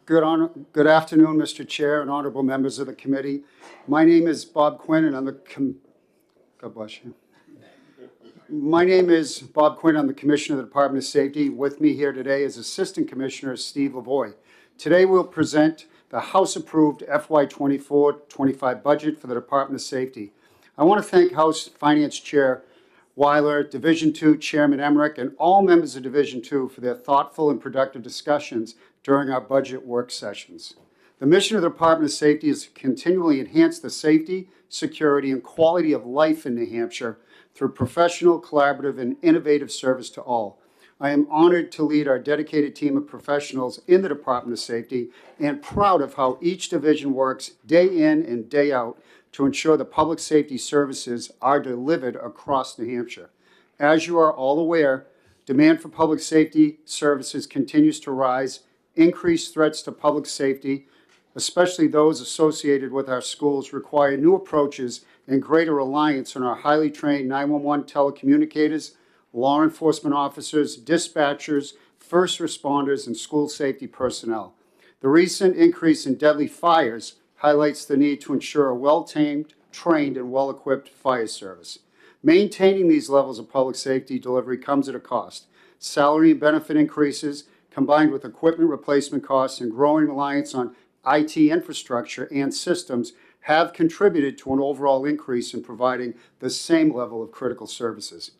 Good afternoon, Mr. Chair and honorable members of the committee. My name is Bob Quinn, and I'm the God bless you. My name is Bob Quinn. I'm the Commissioner of the Department of Safety. With me here today is Assistant Commissioner Steve Lavoie. Today we'll present the House-approved FY 24-25 budget for the Department of Safety. I want to thank House Finance Chair Weiler, Division II Chairman Emmerich, and all members of Division II for their thoughtful and productive discussions during our budget work sessions. The mission of the Department of Safety is to continually enhance the safety, security, and quality of life in New Hampshire through professional, collaborative, and innovative service to all. I am honored to lead our dedicated team of professionals in the Department of Safety and proud of how each division works day in and day out to ensure the public safety services are delivered across New Hampshire. As you are all aware, demand for public safety services continues to rise. Increased threats to public safety, especially those associated with our schools, require new approaches and greater reliance on our highly trained 911 telecommunicators, law enforcement officers, dispatchers, first responders, and school safety personnel. The recent increase in deadly fires highlights the need to ensure a well-tamed, trained, and well-equipped fire service. Maintaining these levels of public safety delivery comes at a cost. Salary and benefit increases, combined with equipment replacement costs and growing reliance on IT infrastructure and systems, have contributed to an overall increase in providing the same level of critical services.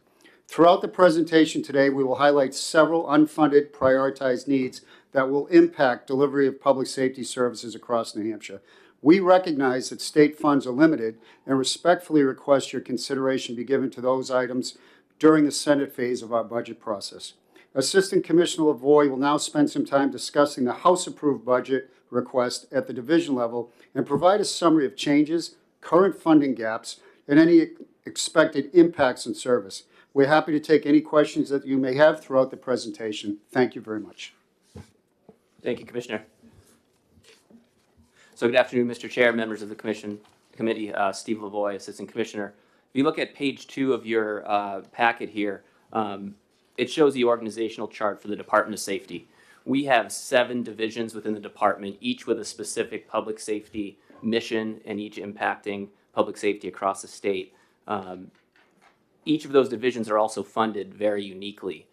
Throughout the presentation today, we will highlight several unfunded prioritized needs that will impact delivery of public safety services across New Hampshire. We recognize that state funds are limited and respectfully request your consideration be given to those items during the Senate phase of our budget process. Assistant Commissioner Lavoie will now spend some time discussing the House-approved budget request at the division level and provide a summary of changes, current funding gaps, and any expected impacts in service. We're happy to take any questions that you may have throughout the presentation. Thank you very much. Thank you, Commissioner. So good afternoon, Mr. Chair, members of the committee, Steve Lavoie, Assistant Commissioner. If you look at page 2 of your packet here, it shows the organizational chart for the Department of Safety. We have 7 divisions within the department, each with a specific public safety mission and each impacting public safety across the state. Each of those divisions are also funded very uniquely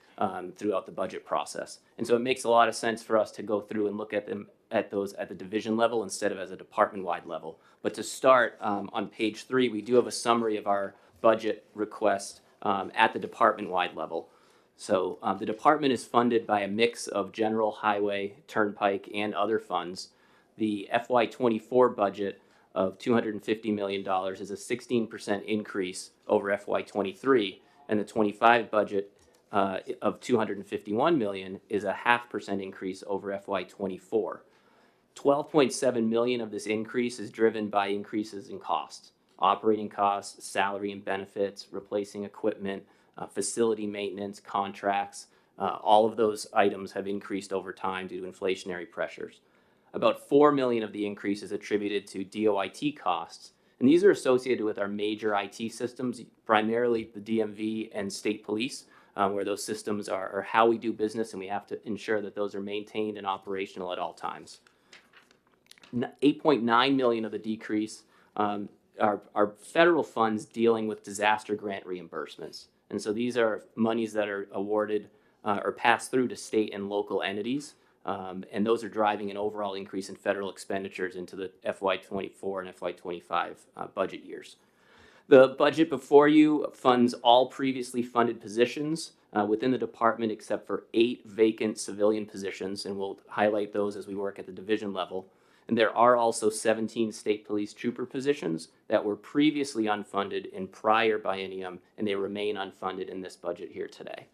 throughout the budget process. And so it makes a lot of sense for us to go through and look at them at those at the division level instead of as a department-wide level. But to start, on page 3, we do have a summary of our budget request at the department-wide level. So the department is funded by a mix of general, highway, turnpike, and other funds. The FY24 budget of $250 million is a 16% increase over FY23, and the 25 budget of $251 million is a 0.5% increase over FY24. $12.7 million of this increase is driven by increases in costs, operating costs, salary and benefits, replacing equipment, facility maintenance, contracts. All of those items have increased over time due to inflationary pressures. About $4 million of the increase is attributed to DOIT costs, and these are associated with our major IT systems, primarily the DMV and state police, where those systems are how we do business, and we have to ensure that those are maintained and operational at all times. $8.9 million of the decrease are federal funds dealing with disaster grant reimbursements. And so these are monies that are awarded or passed through to state and local entities, and those are driving an overall increase in federal expenditures into the FY24 and FY25 budget years. The budget before you funds all previously funded positions within the department except for 8 vacant civilian positions, and we'll highlight those as we work at the division level. And there are also 17 state police trooper positions that were previously unfunded in prior biennium, and they remain unfunded in this budget here today.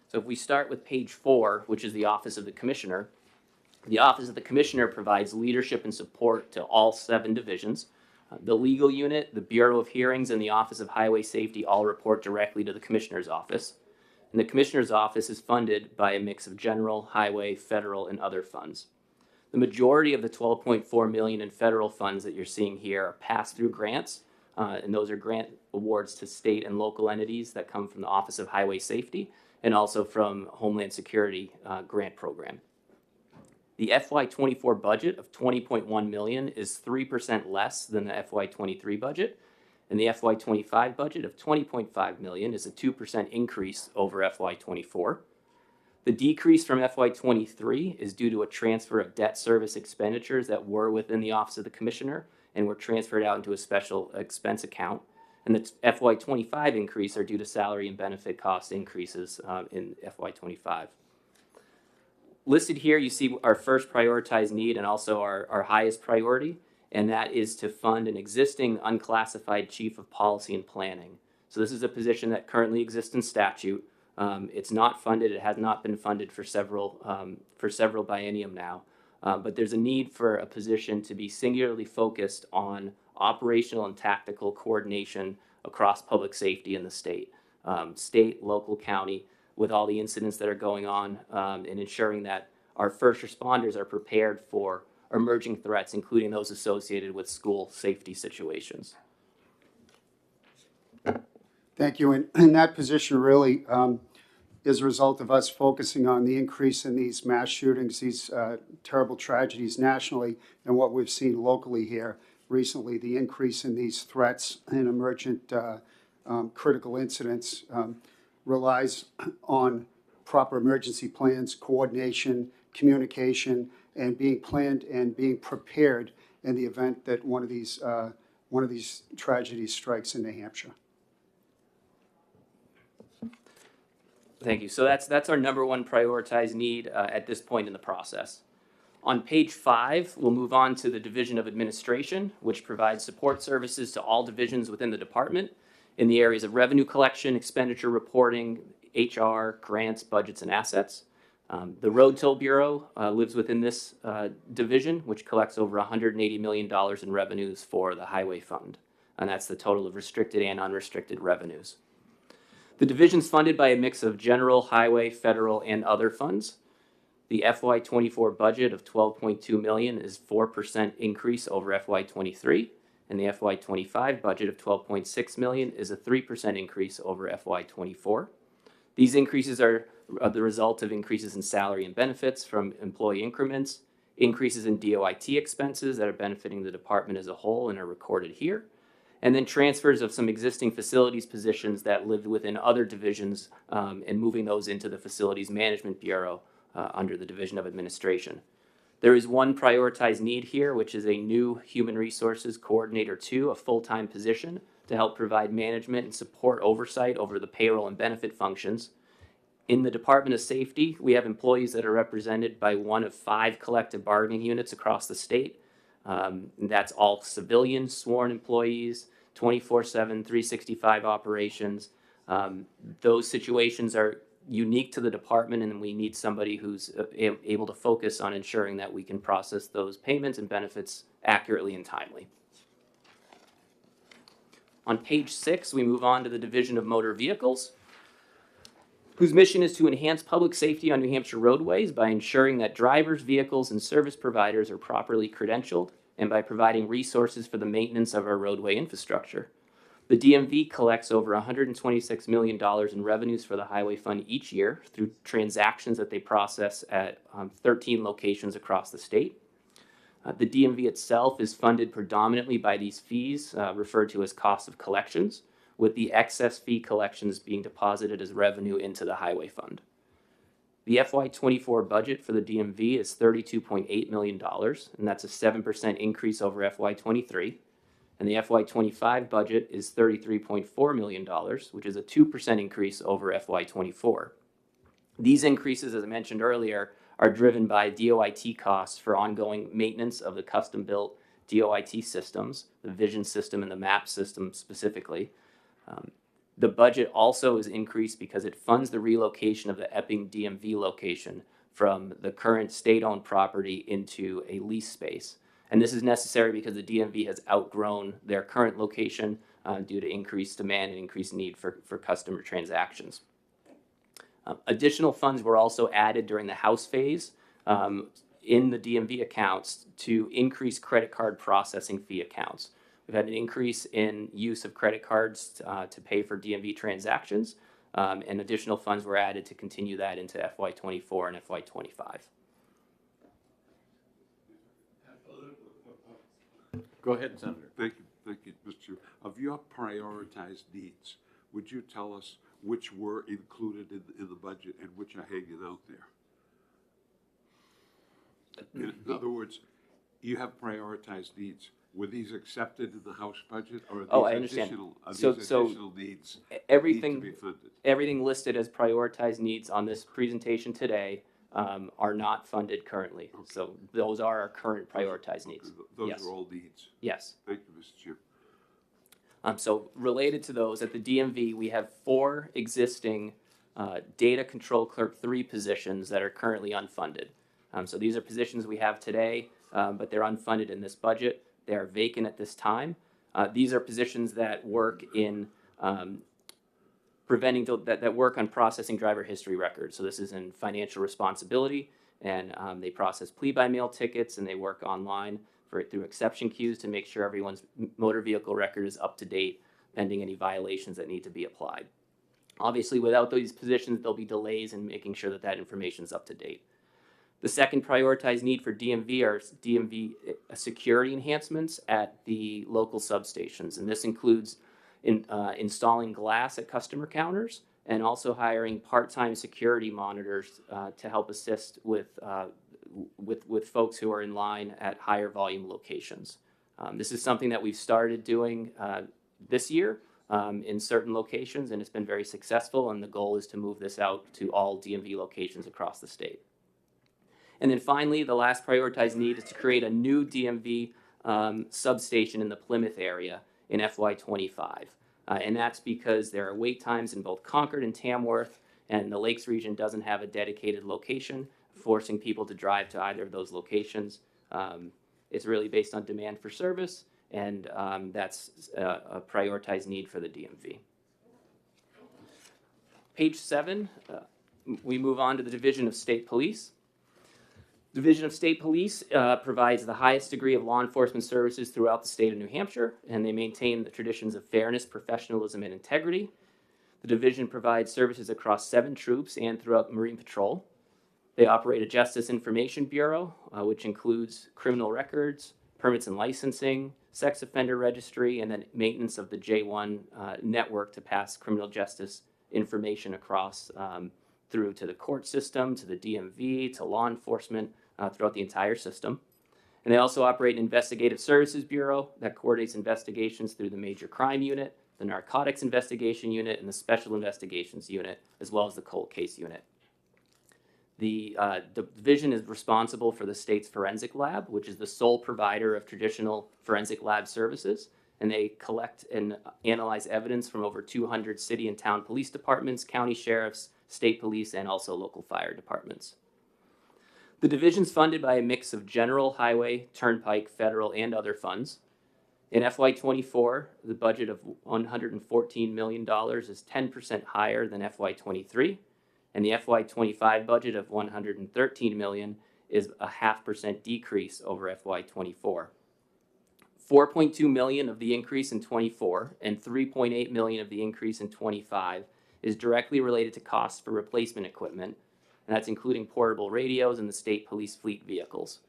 So if we start with page 4, which is the Office of the Commissioner, the Office of the Commissioner provides leadership and support to all 7 divisions. The legal unit, the Bureau of Hearings, and the Office of Highway Safety all report directly to the Commissioner's office. And the Commissioner's office is funded by a mix of general, highway, federal, and other funds. The majority of the $12.4 million in federal funds that you're seeing here are pass-through grants, and those are grant awards to state and local entities that come from the Office of Highway Safety and also from Homeland Security grant program. The FY24 budget of $20.1 million is 3% less than the FY23 budget, and the FY25 budget of $20.5 million is a 2% increase over FY24. The decrease from FY23 is due to a transfer of debt service expenditures that were within the Office of the Commissioner and were transferred out into a special expense account. And the FY25 increase are due to salary and benefit cost increases in FY25. Listed here, you see our first prioritized need and also our highest priority, and that is to fund an existing unclassified chief of policy and planning. So this is a position that currently exists in statute. It's not funded. It has not been funded for several biennium now. But there's a need for a position to be singularly focused on operational and tactical coordination across public safety in the state, local, county, with all the incidents that are going on, and ensuring that our first responders are prepared for emerging threats, including those associated with school safety situations. Thank you. And that position really is a result of us focusing on the increase in these mass shootings, these terrible tragedies nationally, and what we've seen locally here recently, the increase in these threats and emergent critical incidents relies on proper emergency plans, coordination, communication, and being planned and being prepared in the event that one of these tragedies strikes in New Hampshire. Thank you. So that's our number one prioritized need at this point in the process. On page 5, we'll move on to the Division of Administration, which provides support services to all divisions within the department in the areas of revenue collection, expenditure reporting, HR, grants, budgets, and assets. The Road Toll Bureau lives within this division, which collects over $180 million in revenues for the Highway Fund, and that's the total of restricted and unrestricted revenues. The division's funded by a mix of general, highway, federal, and other funds. The FY24 budget of $12.2 million is 4% increase over FY23, and the FY25 budget of $12.6 million is a 3% increase over FY24. These increases are the result of increases in salary and benefits from employee increments, increases in DOIT expenses that are benefiting the department as a whole and are recorded here, and then transfers of some existing facilities positions that lived within other divisions and moving those into the Facilities Management Bureau under the Division of Administration. There is one prioritized need here, which is a new Human Resources Coordinator 2, a full-time position to help provide management and support oversight over the payroll and benefit functions. In the Department of Safety, we have employees that are represented by one of 5 collective bargaining units across the state. That's all civilian sworn employees, 24/7, 365 operations. Those situations are unique to the department, and we need somebody who's able to focus on ensuring that we can process those payments and benefits accurately and timely. On page 6, we move on to the Division of Motor Vehicles, whose mission is to enhance public safety on New Hampshire roadways by ensuring that drivers, vehicles, and service providers are properly credentialed, and by providing resources for the maintenance of our roadway infrastructure. The DMV collects over $126 million in revenues for the Highway Fund each year through transactions that they process at 13 locations across the state. The DMV itself is funded predominantly by these fees, referred to as cost of collections, with the excess fee collections being deposited as revenue into the Highway Fund. The FY24 budget for the DMV is $32.8 million, and that's a 7% increase over FY23. And the FY25 budget is $33.4 million, which is a 2% increase over FY24. These increases, as I mentioned earlier, are driven by DOIT costs for ongoing maintenance of the custom-built DOIT systems, the Vision system and the MAP system specifically. The budget also is increased because it funds the relocation of the Epping DMV location from the current state-owned property into a lease space. And this is necessary because the DMV has outgrown their current location due to increased demand and increased need for customer transactions. Additional funds were also added during the House phase in the DMV accounts to increase credit card processing fee accounts. We've had an increase in use of credit cards to pay for DMV transactions, and additional funds were added to continue that into FY24 and FY25. Go ahead, Senator. Thank you, Mr. Chair. Of your prioritized needs, would you tell us which were included in the budget and which are hanging out there? In other words, you have prioritized needs. Were these accepted in the House budget, or are these Oh, I understand. additional, So- additional needs that everything- need to be funded? Everything listed as prioritized needs on this presentation today are not funded currently. So those are our current prioritized needs. Those Yes. are all needs. Yes. Thank you, Mr. Chair. So related to those, at the DMV, we have 4 existing data control clerk 3 positions that are currently unfunded. So these are positions we have today, but they're unfunded in this budget. They are vacant at this time. These are positions that work in preventing that work on processing driver history records. So this is in financial responsibility, and they process plea by mail tickets, and they work online through exception queues to make sure everyone's motor vehicle record is up to date, pending any violations that need to be applied. Obviously, without these positions, there'll be delays in making sure that that information is up to date. The second prioritized need for DMV are DMV security enhancements at the local substations, and this includes installing glass at customer counters and also hiring part-time security monitors to help assist with folks who are in line at higher volume locations. This is something that we've started doing this year in certain locations, and it's been very successful, and the goal is to move this out to all DMV locations across the state. And then finally, the last prioritized need is to create a new DMV substation in the Plymouth area in FY25. And that's because there are wait times in both Concord and Tamworth, and the Lakes region doesn't have a dedicated location, forcing people to drive to either of those locations. It's really based on demand for service, and that's a prioritized need for the DMV. Page 7, we move on to the Division of State Police. Division of State Police provides the highest degree of law enforcement services throughout the state of New Hampshire, and they maintain the traditions of fairness, professionalism, and integrity. The division provides services across 7 troops and throughout Marine Patrol. They operate a Justice Information Bureau, which includes criminal records, permits and licensing, sex offender registry, and then maintenance of the J1 network to pass criminal justice information across through to the court system, to the DMV, to law enforcement, throughout the entire system. And they also operate an Investigative Services Bureau that coordinates investigations through the Major Crime Unit, the Narcotics Investigation Unit, and the Special Investigations Unit, as well as the Cold Case Unit. The division is responsible for the state's forensic lab, which is the sole provider of traditional forensic lab services, and they collect and analyze evidence from over 200 city and town police departments, county sheriffs, state police, and also local fire departments. The division is funded by a mix of general, highway, turnpike, federal, and other funds. In FY24, the budget of $114 million is 10% higher than FY23, and the FY25 budget of $113 million is a 0.5% decrease over FY24. $4.2 million of the increase in 24 and $3.8 million of the increase in 25 is directly related to costs for replacement equipment, and that's including portable radios and the state police fleet vehicles.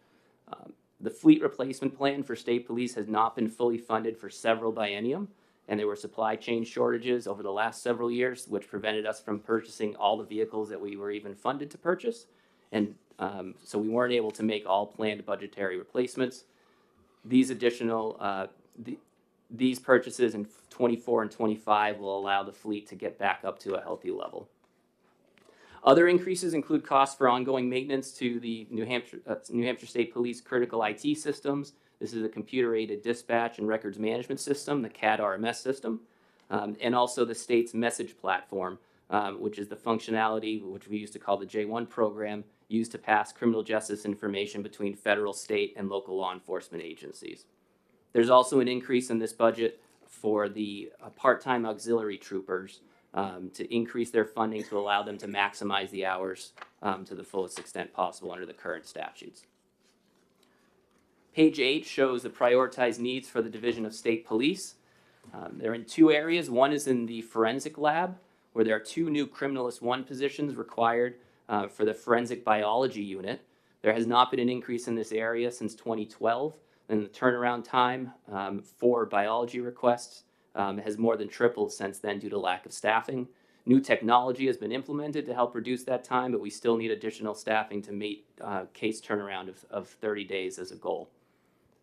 The fleet replacement plan for state police has not been fully funded for several biennium, and there were supply chain shortages over the last several years, which prevented us from purchasing all the vehicles that we were even funded to purchase. And so we weren't able to make all planned budgetary replacements. These additional, these purchases in 24 and 25 will allow the fleet to get back up to a healthy level. Other increases include costs for ongoing maintenance to the New Hampshire State Police critical IT systems. This is a computer-aided dispatch and records management system, the CAD RMS system, and also the state's message platform, which is the functionality which we used to call the J1 program, used to pass criminal justice information between federal, state, and local law enforcement agencies. There's also an increase in this budget for the part-time auxiliary troopers to increase their funding to allow them to maximize the hours to the fullest extent possible under the current statutes. Page 8 shows the prioritized needs for the Division of State Police. They're in 2 areas. One is in the forensic lab, where there are 2 new Criminalist 1 positions required for the forensic biology unit. There has not been an increase in this area since 2012, And the turnaround time for biology requests has more than tripled since then due to lack of staffing. New technology has been implemented to help reduce that time, but we still need additional staffing to meet case turnaround of 30 days as a goal.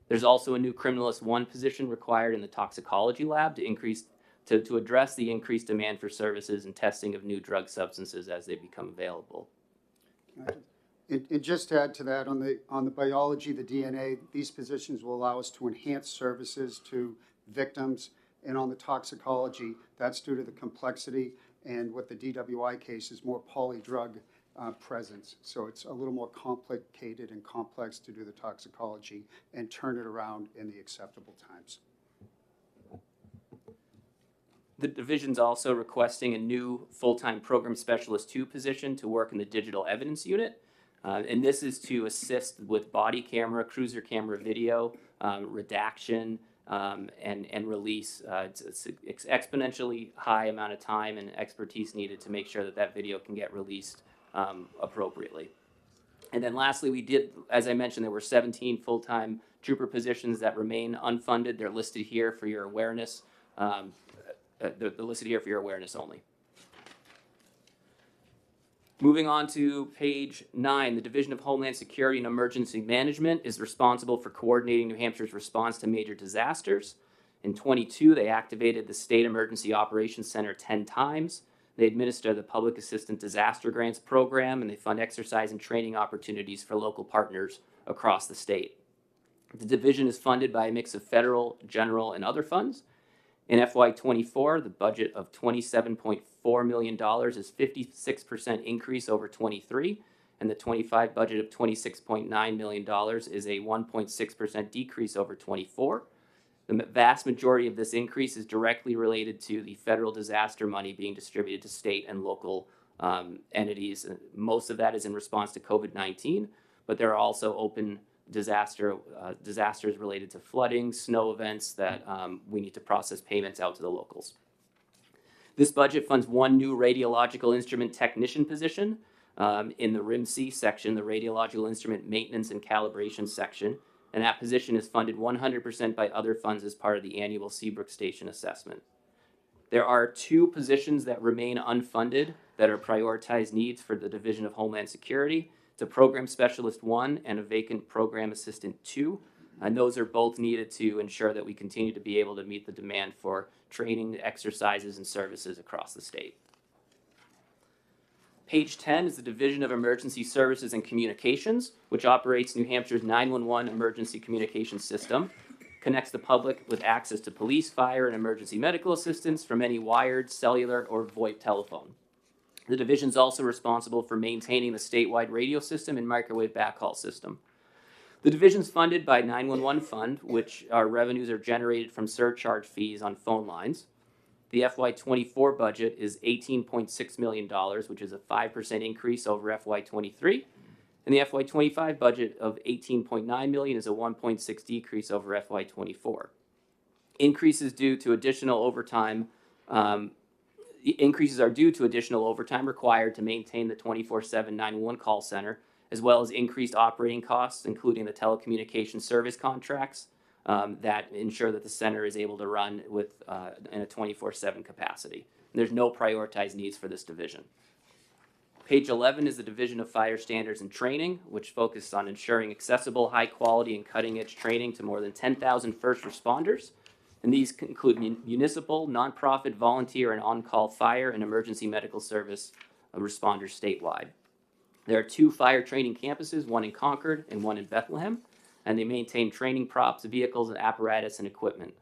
There's also a new criminalist 1 position required in the toxicology lab to address the increased demand for services and testing of new drug substances as they become available. And just to add to that, on the biology, the DNA, these positions will allow us to enhance services to victims. And on the toxicology, that's due to the complexity and what the DWI case is more polydrug presence. So it's a little more complicated and complex to do the toxicology and turn it around in the acceptable times. The division's also requesting a new full-time program specialist 2 position to work in the digital evidence unit. And this is to assist with body camera, cruiser camera video, redaction, and release. It's exponentially high amount of time and expertise needed to make sure that that video can get released appropriately. And then lastly, as I mentioned, there were 17 full-time trooper positions that remain unfunded. They're listed here for your awareness. They're listed here for your awareness only. Moving on to page 9, the Division of Homeland Security and Emergency Management is responsible for coordinating New Hampshire's response to major disasters. In 22, they activated the State Emergency Operations Center 10 times. They administer the Public Assistance Disaster Grants Program, and they fund exercise and training opportunities for local partners across the state. The division is funded by a mix of federal, general, and other funds. In FY24, the budget of $27.4 million is 56% increase over 23, and the 25 budget of $26.9 million is a 1.6% decrease over 24. The vast majority of this increase is directly related to the federal disaster money being distributed to state and local entities. Most of that is in response to COVID-19, but there are also open disasters related to flooding, snow events that we need to process payments out to the locals. This budget funds 1 new radiological instrument technician position in the RIMC section, the Radiological Instrument Maintenance and Calibration section, and that position is funded 100% by other funds as part of the annual Seabrook Station assessment. There are 2 positions that remain unfunded that are prioritized needs for the Division of Homeland Security. It's a Program Specialist 1 and a vacant Program Assistant 2. And those are both needed to ensure that we continue to be able to meet the demand for training, exercises, and services across the state. Page 10 is the Division of Emergency Services and Communications, which operates New Hampshire's 911 emergency communication system, connects the public with access to police, fire, and emergency medical assistance from any wired, cellular, or VoIP telephone. The division is also responsible for maintaining the statewide radio system and microwave backhaul system. The division is funded by 911 Fund, which our revenues are generated from surcharge fees on phone lines. The FY24 budget is $18.6 million, which is a 5% increase over FY23. And the FY25 budget of $18.9 million is a 1.6% decrease over FY24. Increases due to additional overtime. Increases are due to additional overtime required to maintain the 24/7 911 call center, as well as increased operating costs, including the telecommunications service contracts that ensure that the center is able to run with in a 24/7 capacity. And there's no prioritized needs for this division. Page 11 is the Division of Fire Standards and Training, which focuses on ensuring accessible, high quality, and cutting edge training to more than 10,000 first responders. And these include municipal, nonprofit, volunteer, and on-call fire and emergency medical service responders statewide. There are 2 fire training campuses, one in Concord and one in Bethlehem, and they maintain training props, vehicles, and apparatus and equipment.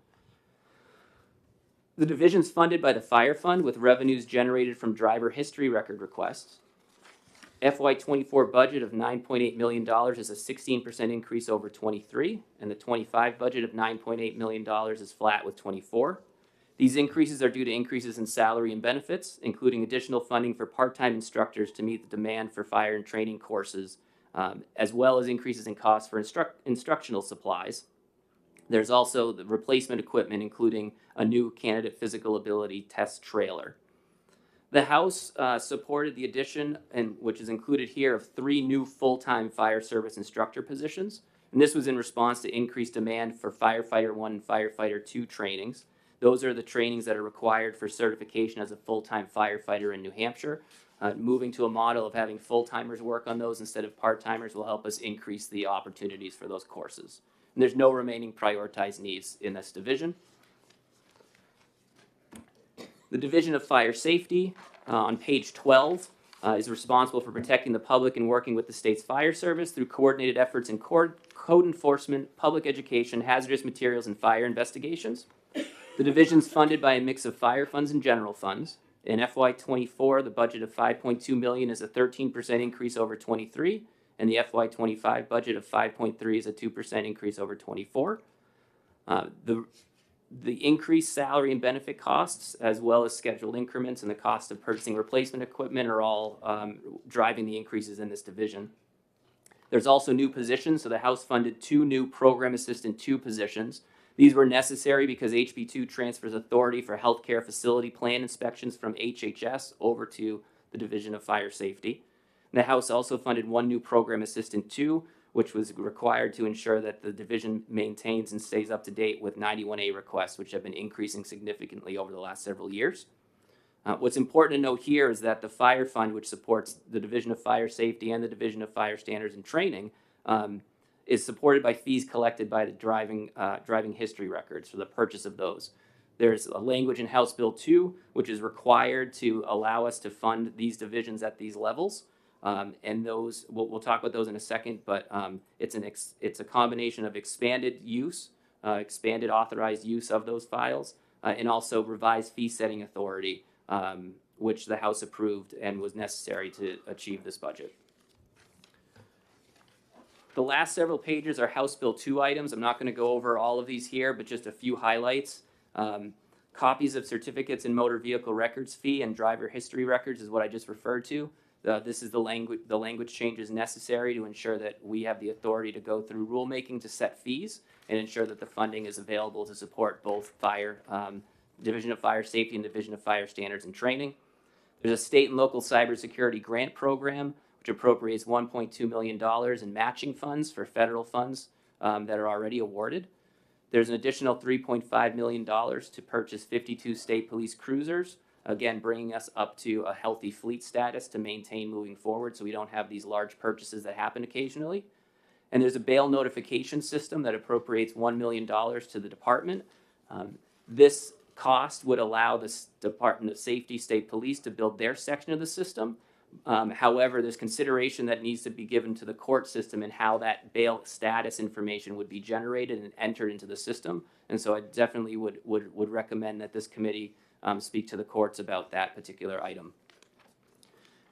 The division is funded by the Fire Fund with revenues generated from driver history record requests. FY24 budget of $9.8 million is a 16% increase over 23, and the 25 budget of $9.8 million is flat with 24. These increases are due to increases in salary and benefits, including additional funding for part-time instructors to meet the demand for fire and training courses, as well as increases in costs for instructional supplies. There's also the replacement equipment, including a new candidate physical ability test trailer. The House supported the addition, which is included here, of 3 new full-time fire service instructor positions, And this was in response to increased demand for Firefighter 1 and Firefighter 2 trainings. Those are the trainings that are required for certification as a full-time firefighter in New Hampshire. Moving to a model of having full-timers work on those instead of part-timers will help us increase the opportunities for those courses. And there's no remaining prioritized needs in this division. The Division of Fire Safety, on page 12, is responsible for protecting the public and working with the state's fire service through coordinated efforts in code enforcement, public education, hazardous materials, and fire investigations. The division is funded by a mix of fire funds and general funds. In FY24, the budget of $5.2 million is a 13% increase over 23, and the FY25 budget of $5.3 is a 2% increase over 24. The increased salary and benefit costs, as well as scheduled increments and the cost of purchasing replacement equipment, are all driving the increases in this division. There's also new positions, so the House funded 2 new Program Assistant 2 positions. These were necessary because HB2 transfers authority for healthcare facility plan inspections from HHS over to the Division of Fire Safety. The House also funded 1 new Program Assistant 2, which was required to ensure that the division maintains and stays up to date with 91A requests, which have been increasing significantly over the last several years. What's important to note here is that the Fire Fund, which supports the Division of Fire Safety and the Division of Fire Standards and Training, is supported by fees collected by the driving history records for the purchase of those. There's a language in House Bill 2, which is required to allow us to fund these divisions at these levels. And those, we'll talk about those in a second, but it's a combination of expanded use, expanded authorized use of those files, and also revised fee setting authority, which the House approved and was necessary to achieve this budget. The last several pages are House Bill 2 items. I'm not going to go over all of these here, but just a few highlights. Copies of certificates in motor vehicle records fee and driver history records is what I just referred to. This is the language changes necessary to ensure that we have the authority to go through rulemaking to set fees and ensure that the funding is available to support both Division of Fire Safety and Division of Fire Standards and Training. There's a state and local cybersecurity grant program which appropriates $1.2 million in matching funds for federal funds that are already awarded. There's an additional $3.5 million to purchase 52 state police cruisers, again, bringing us up to a healthy fleet status to maintain moving forward so we don't have these large purchases that happen occasionally. And there's a bail notification system that appropriates $1 million to the department. This cost would allow the Department of Safety, State Police to build their section of the system. However, there's consideration that needs to be given to the court system and how that bail status information would be generated and entered into the system. And so I definitely would recommend that this committee speak to the courts about that particular item.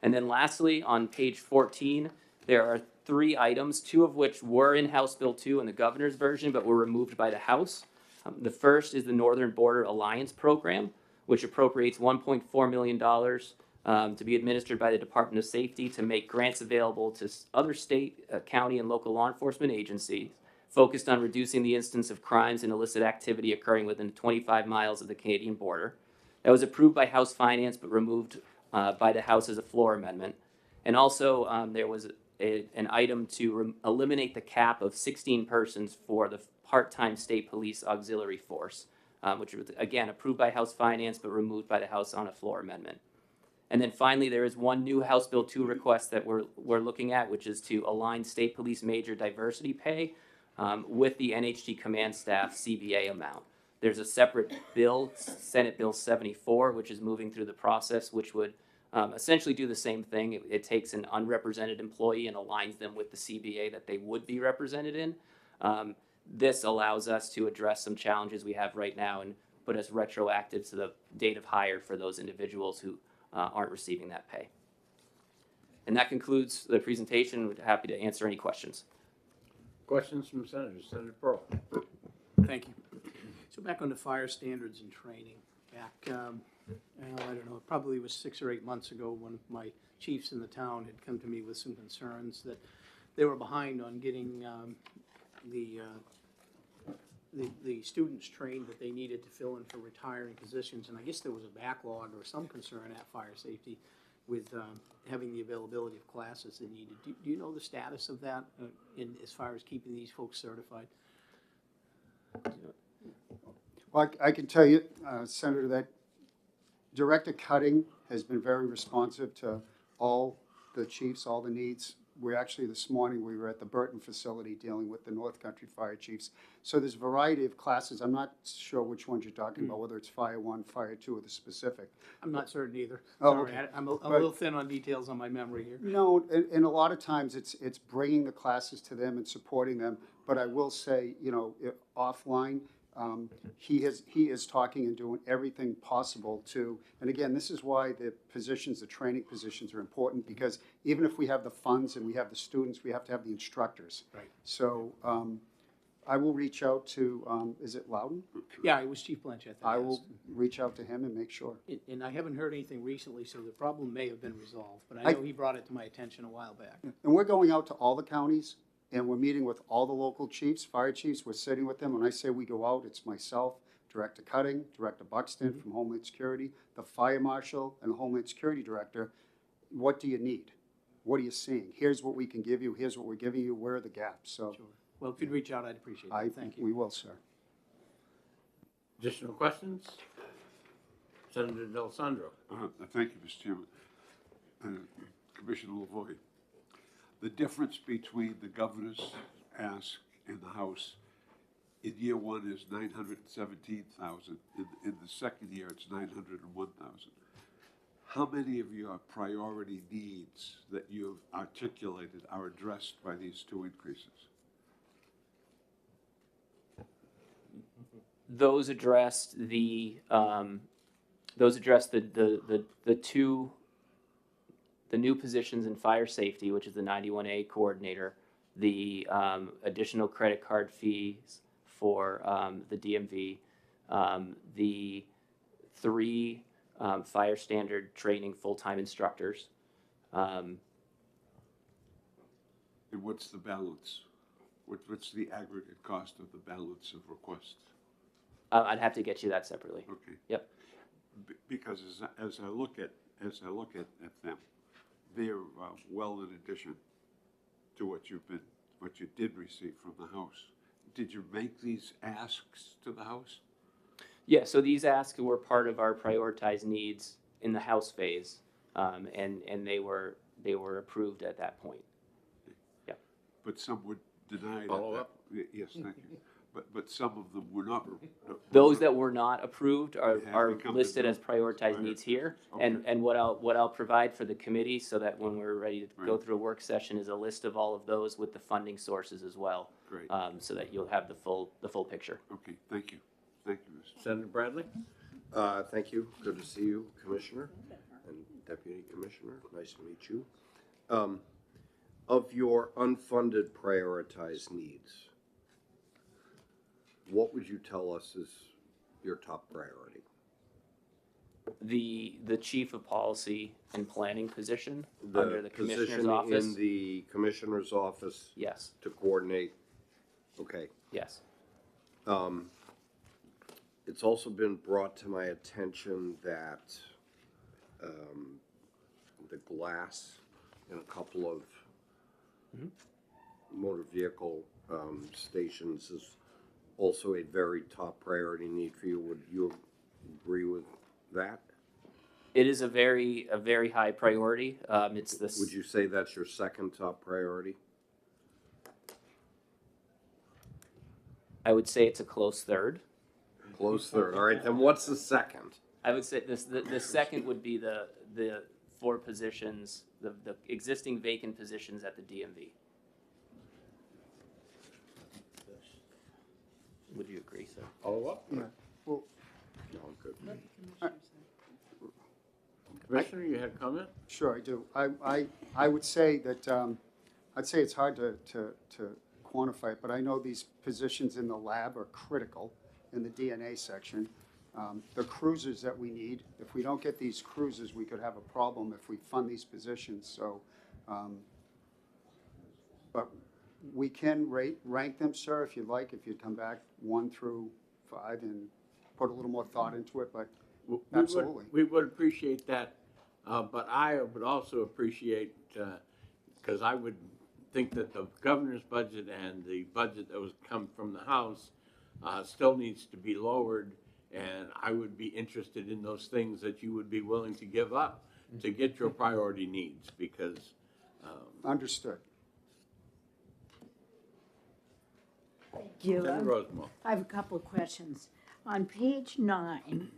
And then lastly, on page 14, there are 3 items, 2 of which were in House Bill 2 in the governor's version, but were removed by the House. The first is the Northern Border Alliance Program, which appropriates $1.4 million to be administered by the Department of Safety to make grants available to other state, county, and local law enforcement agencies focused on reducing the instance of crimes and illicit activity occurring within 25 miles of the Canadian border. That was approved by House Finance but removed by the House as a floor amendment. And also there was an item to eliminate the cap of 16 persons for the part-time state police auxiliary force, which was, again, approved by House Finance but removed by the House on a floor amendment. And then finally, there is one new House Bill 2 request that we're looking at, which is to align state police major diversity pay with the NHT command staff CBA amount. There's a separate bill, Senate Bill 74, which is moving through the process, which would essentially do the same thing. It takes an unrepresented employee and aligns them with the CBA that they would be represented in. This allows us to address some challenges we have right now and put us retroactive to the date of hire for those individuals who aren't receiving that pay. And that concludes the presentation. We're happy to answer any questions. Questions from senators? Senator Pearl. Thank you. So back on the fire standards and training, back, I don't know, it probably was 6 or 8 months ago, one of my chiefs in the town had come to me with some concerns that they were behind on getting the students trained that they needed to fill in for retiring positions, and I guess there was a backlog or some concern at fire safety with having the availability of classes they needed. Do you know the status of that as far as keeping these folks certified? Well, I can tell you, Senator, that Director Cutting has been very responsive to all the chiefs, all the needs. This morning, we were at the Burton facility dealing with the North Country Fire Chiefs. So there's a variety of classes. I'm not sure which ones you're talking about, whether it's Fire 1, Fire 2, or the specific. I'm not certain either. Oh, Sorry, okay. I'm a little thin on details on my memory here. No, and a lot of times it's bringing the classes to them and supporting them. But I will say, offline, he is talking and doing everything possible to, and again, this is why the positions, the training positions are important, because even if we have the funds and we have the students, we have to have the instructors. Right. So I will reach out to, is it Loudon? Yeah, it was Chief Blanchett that I asked. will reach out to him and make sure. And I haven't heard anything recently, so the problem may have been resolved, but I- I know he brought it to my attention a while back. And we're going out to all the counties, and we're meeting with all the local chiefs, fire chiefs. We're sitting with them. When I say we go out, it's myself, Director Cutting, Director Buxton from Homeland Security, the Fire Marshal, and the Homeland Security Director. What do you need? What are you seeing? Here's what we can give you. Here's what we're giving you. Where are the gaps? So Sure. Well, if you'd reach out, I'd appreciate it. Thank you. we will, sir. Additional questions? Senator Del Sandro. Thank you, Mr. Chairman. Commissioner Lavoy, the difference between the governor's ask and the House in year one is 917,000. In the second year, it's 901,000. How many of your priority needs that you've articulated are addressed by these two increases? Those addressed the two, the new positions in fire safety, which is the 91A coordinator, the additional credit card fees for the DMV, the 3 fire standard training full-time instructors. And what's the balance? What's the aggregate cost of the balance of requests? I'd have to get you that separately. Okay. Yep. Because as I look at them, they're well in addition to what you did receive from the House. Did you make these asks to the House? Yeah, so these asks were part of our prioritized needs in the House phase, and they were approved at that point. But some were denied. Follow up? Yes, thank you. But some of them were not. Those that were not approved Have are become listed as approved. prioritized needs here. Okay. And what I'll provide for the committee, so that when we're ready to go Right. through a work session, is a list of all of those with the funding sources as well. Great. So that you'll have the full picture. Okay, thank you. Thank you, Mr. Senator Bradley. Thank you. Good to see you, Commissioner and Deputy Commissioner. Nice to meet you. Of your unfunded prioritized needs, what would you tell us is your top priority? The chief of policy and planning position under the commissioner's position office. in the Commissioner's office Yes, to coordinate? Okay. yes. It's also been brought to my attention that the glass in a couple of motor vehicle stations is also a very top priority need for you. Would you agree with that? It is a very high priority. It's this. Would you say that's your second top priority? I would say it's a close third. Close third. All right, then what's the second? I would say the second would be the 4 positions, the existing vacant positions at the DMV. Would you agree, sir? Follow up? Yeah. Well, No, I'm good. Commissioner, you had a comment? sure, I do. I would say that, I'd say it's hard to quantify it, but I know these positions in the lab are critical in the DNA section. The cruisers that we need, if we don't get these cruisers, we could have a problem if we fund these positions, so. But we can rank them, sir, if you'd like, if you'd come back 1 through 5 and put a little more thought into it, but absolutely. We would appreciate that. But I would also appreciate, because I would think that the governor's budget and the budget that was come from the House still needs to be lowered. And I would be interested in those things that you would be willing to give up to get your priority needs, because Understood. Thank you. Senator Rosenwald. I have a couple of questions. On page 9,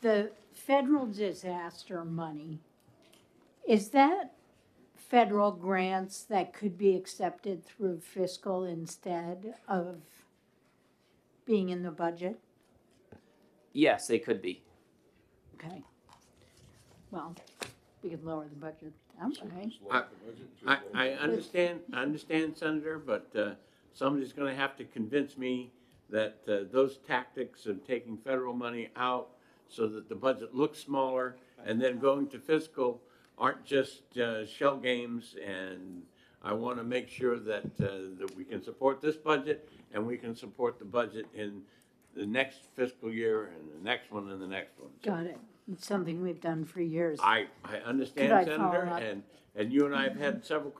the federal disaster money, is that federal grants that could be accepted through fiscal instead of being in the budget? Yes, they could be. Okay. Well, we could lower the budget that way. I understand, Senator, but somebody's gonna have to convince me that those tactics of taking federal money out so that the budget looks smaller and then going to fiscal aren't just shell games. And I wanna make sure that that we can support this budget and we can support the budget in the next fiscal year and the next one and the next one. Got it. It's something we've done for years. I understand, Could I Senator, follow up? and you and I have had several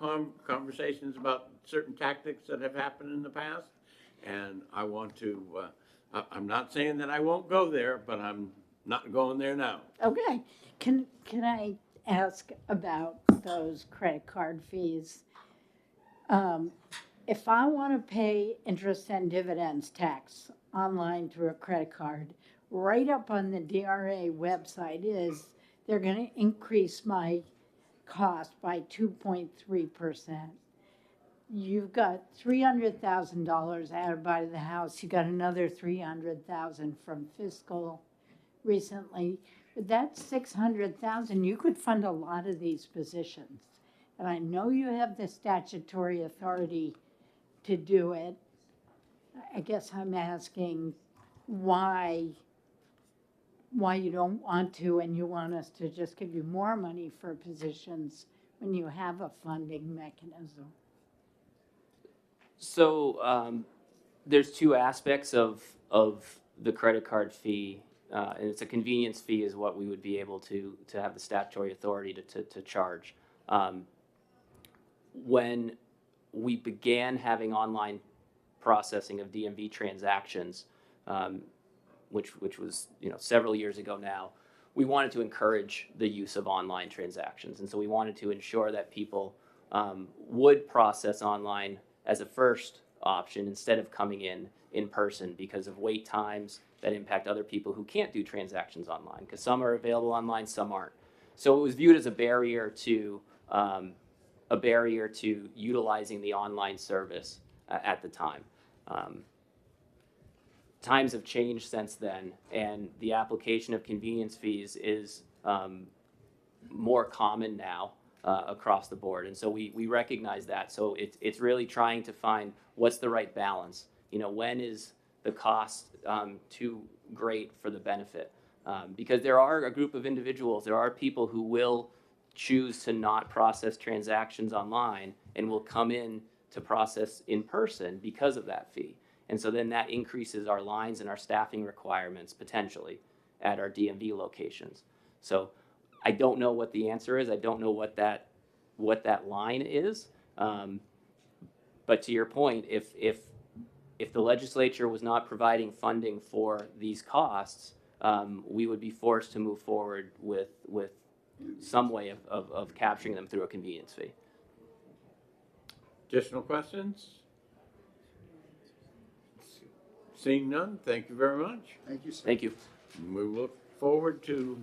conversations about certain tactics that have happened in the past. And I want to, I'm not saying that I won't go there, but I'm not going there now. Okay, can I ask about those credit card fees? If I want to pay interest and dividends tax online through a credit card, right up on the DRA website is they're going to increase my cost by 2.3%. You've got $300,000 added by the House. You got another $300,000 from fiscal recently. But that's $600,000. You could fund a lot of these positions. And I know you have the statutory authority to do it. I guess I'm asking why you don't want to, and you want us to just give you more money for positions when you have a funding mechanism. So there's two aspects of the credit card fee, and it's a convenience fee is what we would be able to have the statutory authority to charge. When we began having online processing of DMV transactions, which was several years ago now, we wanted to encourage the use of online transactions, and so we wanted to ensure that people would process online as a first option instead of coming in person because of wait times that impact other people who can't do transactions online, because some are available online, some aren't. So it was viewed as a barrier to utilizing the online service at the time. Times have changed since then, and the application of convenience fees is more common now across the board, and so we recognize that. So it's really trying to find what's the right balance. When is the cost too great for the benefit? Because there are a group of individuals, there are people who will choose to not process transactions online and will come in to process in person because of that fee. And so then that increases our lines and our staffing requirements potentially at our DMV locations. So I don't know what the answer is. I don't know what that line is. But to your point, if the legislature was not providing funding for these costs, we would be forced to move forward with some way of capturing them through a convenience fee. Additional questions? Seeing none, thank you very much. Thank you, sir. Thank you. We look forward to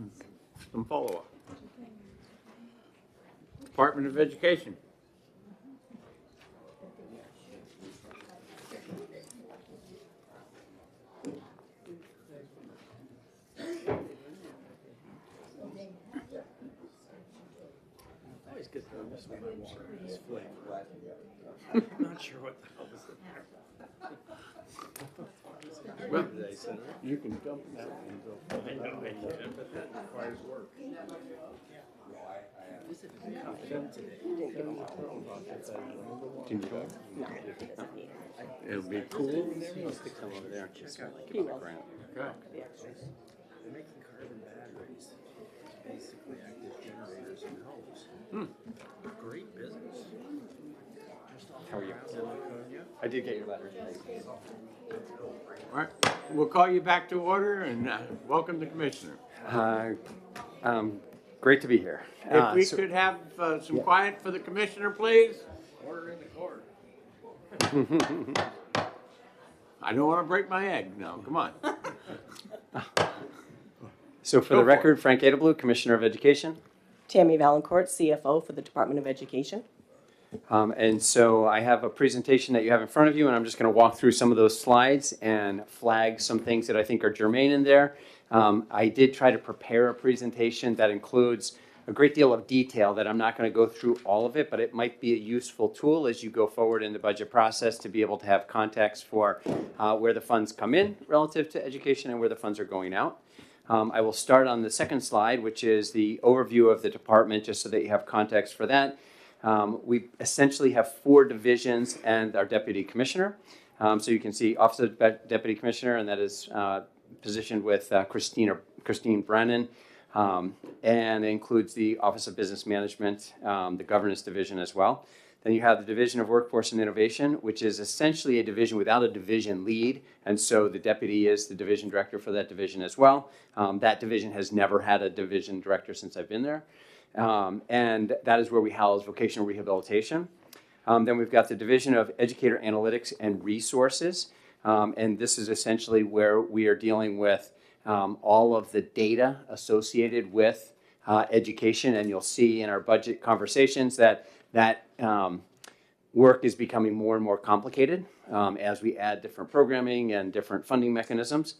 some follow-up. Department of Education. Always get through this one. It's flavor. Not sure what the hell is in there. Well, you can dump that and go. I know, but that requires work. Can you go? It'll be cool. He will. Okay. They're making carbon batteries. basically act as generators in homes. Great business. How are you? I did get your letter. All right, we'll call you back to order and welcome the commissioner. Great to be here. If we So- could have some quiet for the commissioner, please. Order in the court. I don't want to break my egg now, come on. So for Go the for record, Frank Adeblue, Commissioner of Education. Tammy Valancourt, CFO for the Department of Education. And so I have a presentation that you have in front of you, and I'm just going to walk through some of those slides and flag some things that I think are germane in there. I did try to prepare a presentation that includes a great deal of detail that I'm not going to go through all of it, but it might be a useful tool as you go forward in the budget process to be able to have context for where the funds come in relative to education and where the funds are going out. I will start on the second slide, which is the overview of the department, just so that you have context for that. We essentially have 4 divisions and our deputy commissioner. So you can see Office of Deputy Commissioner, and that is positioned with Christine Brennan. And it includes the Office of Business Management, the Governance Division as well. Then you have the Division of Workforce and Innovation, which is essentially a division without a division lead. And so the deputy is the division director for that division as well. That division has never had a division director since I've been there. And that is where we house vocational rehabilitation. Then we've got the Division of Educator Analytics and Resources. And this is essentially where we are dealing with all of the data associated with education. And you'll see in our budget conversations that work is becoming more and more complicated as we add different programming and different funding mechanisms.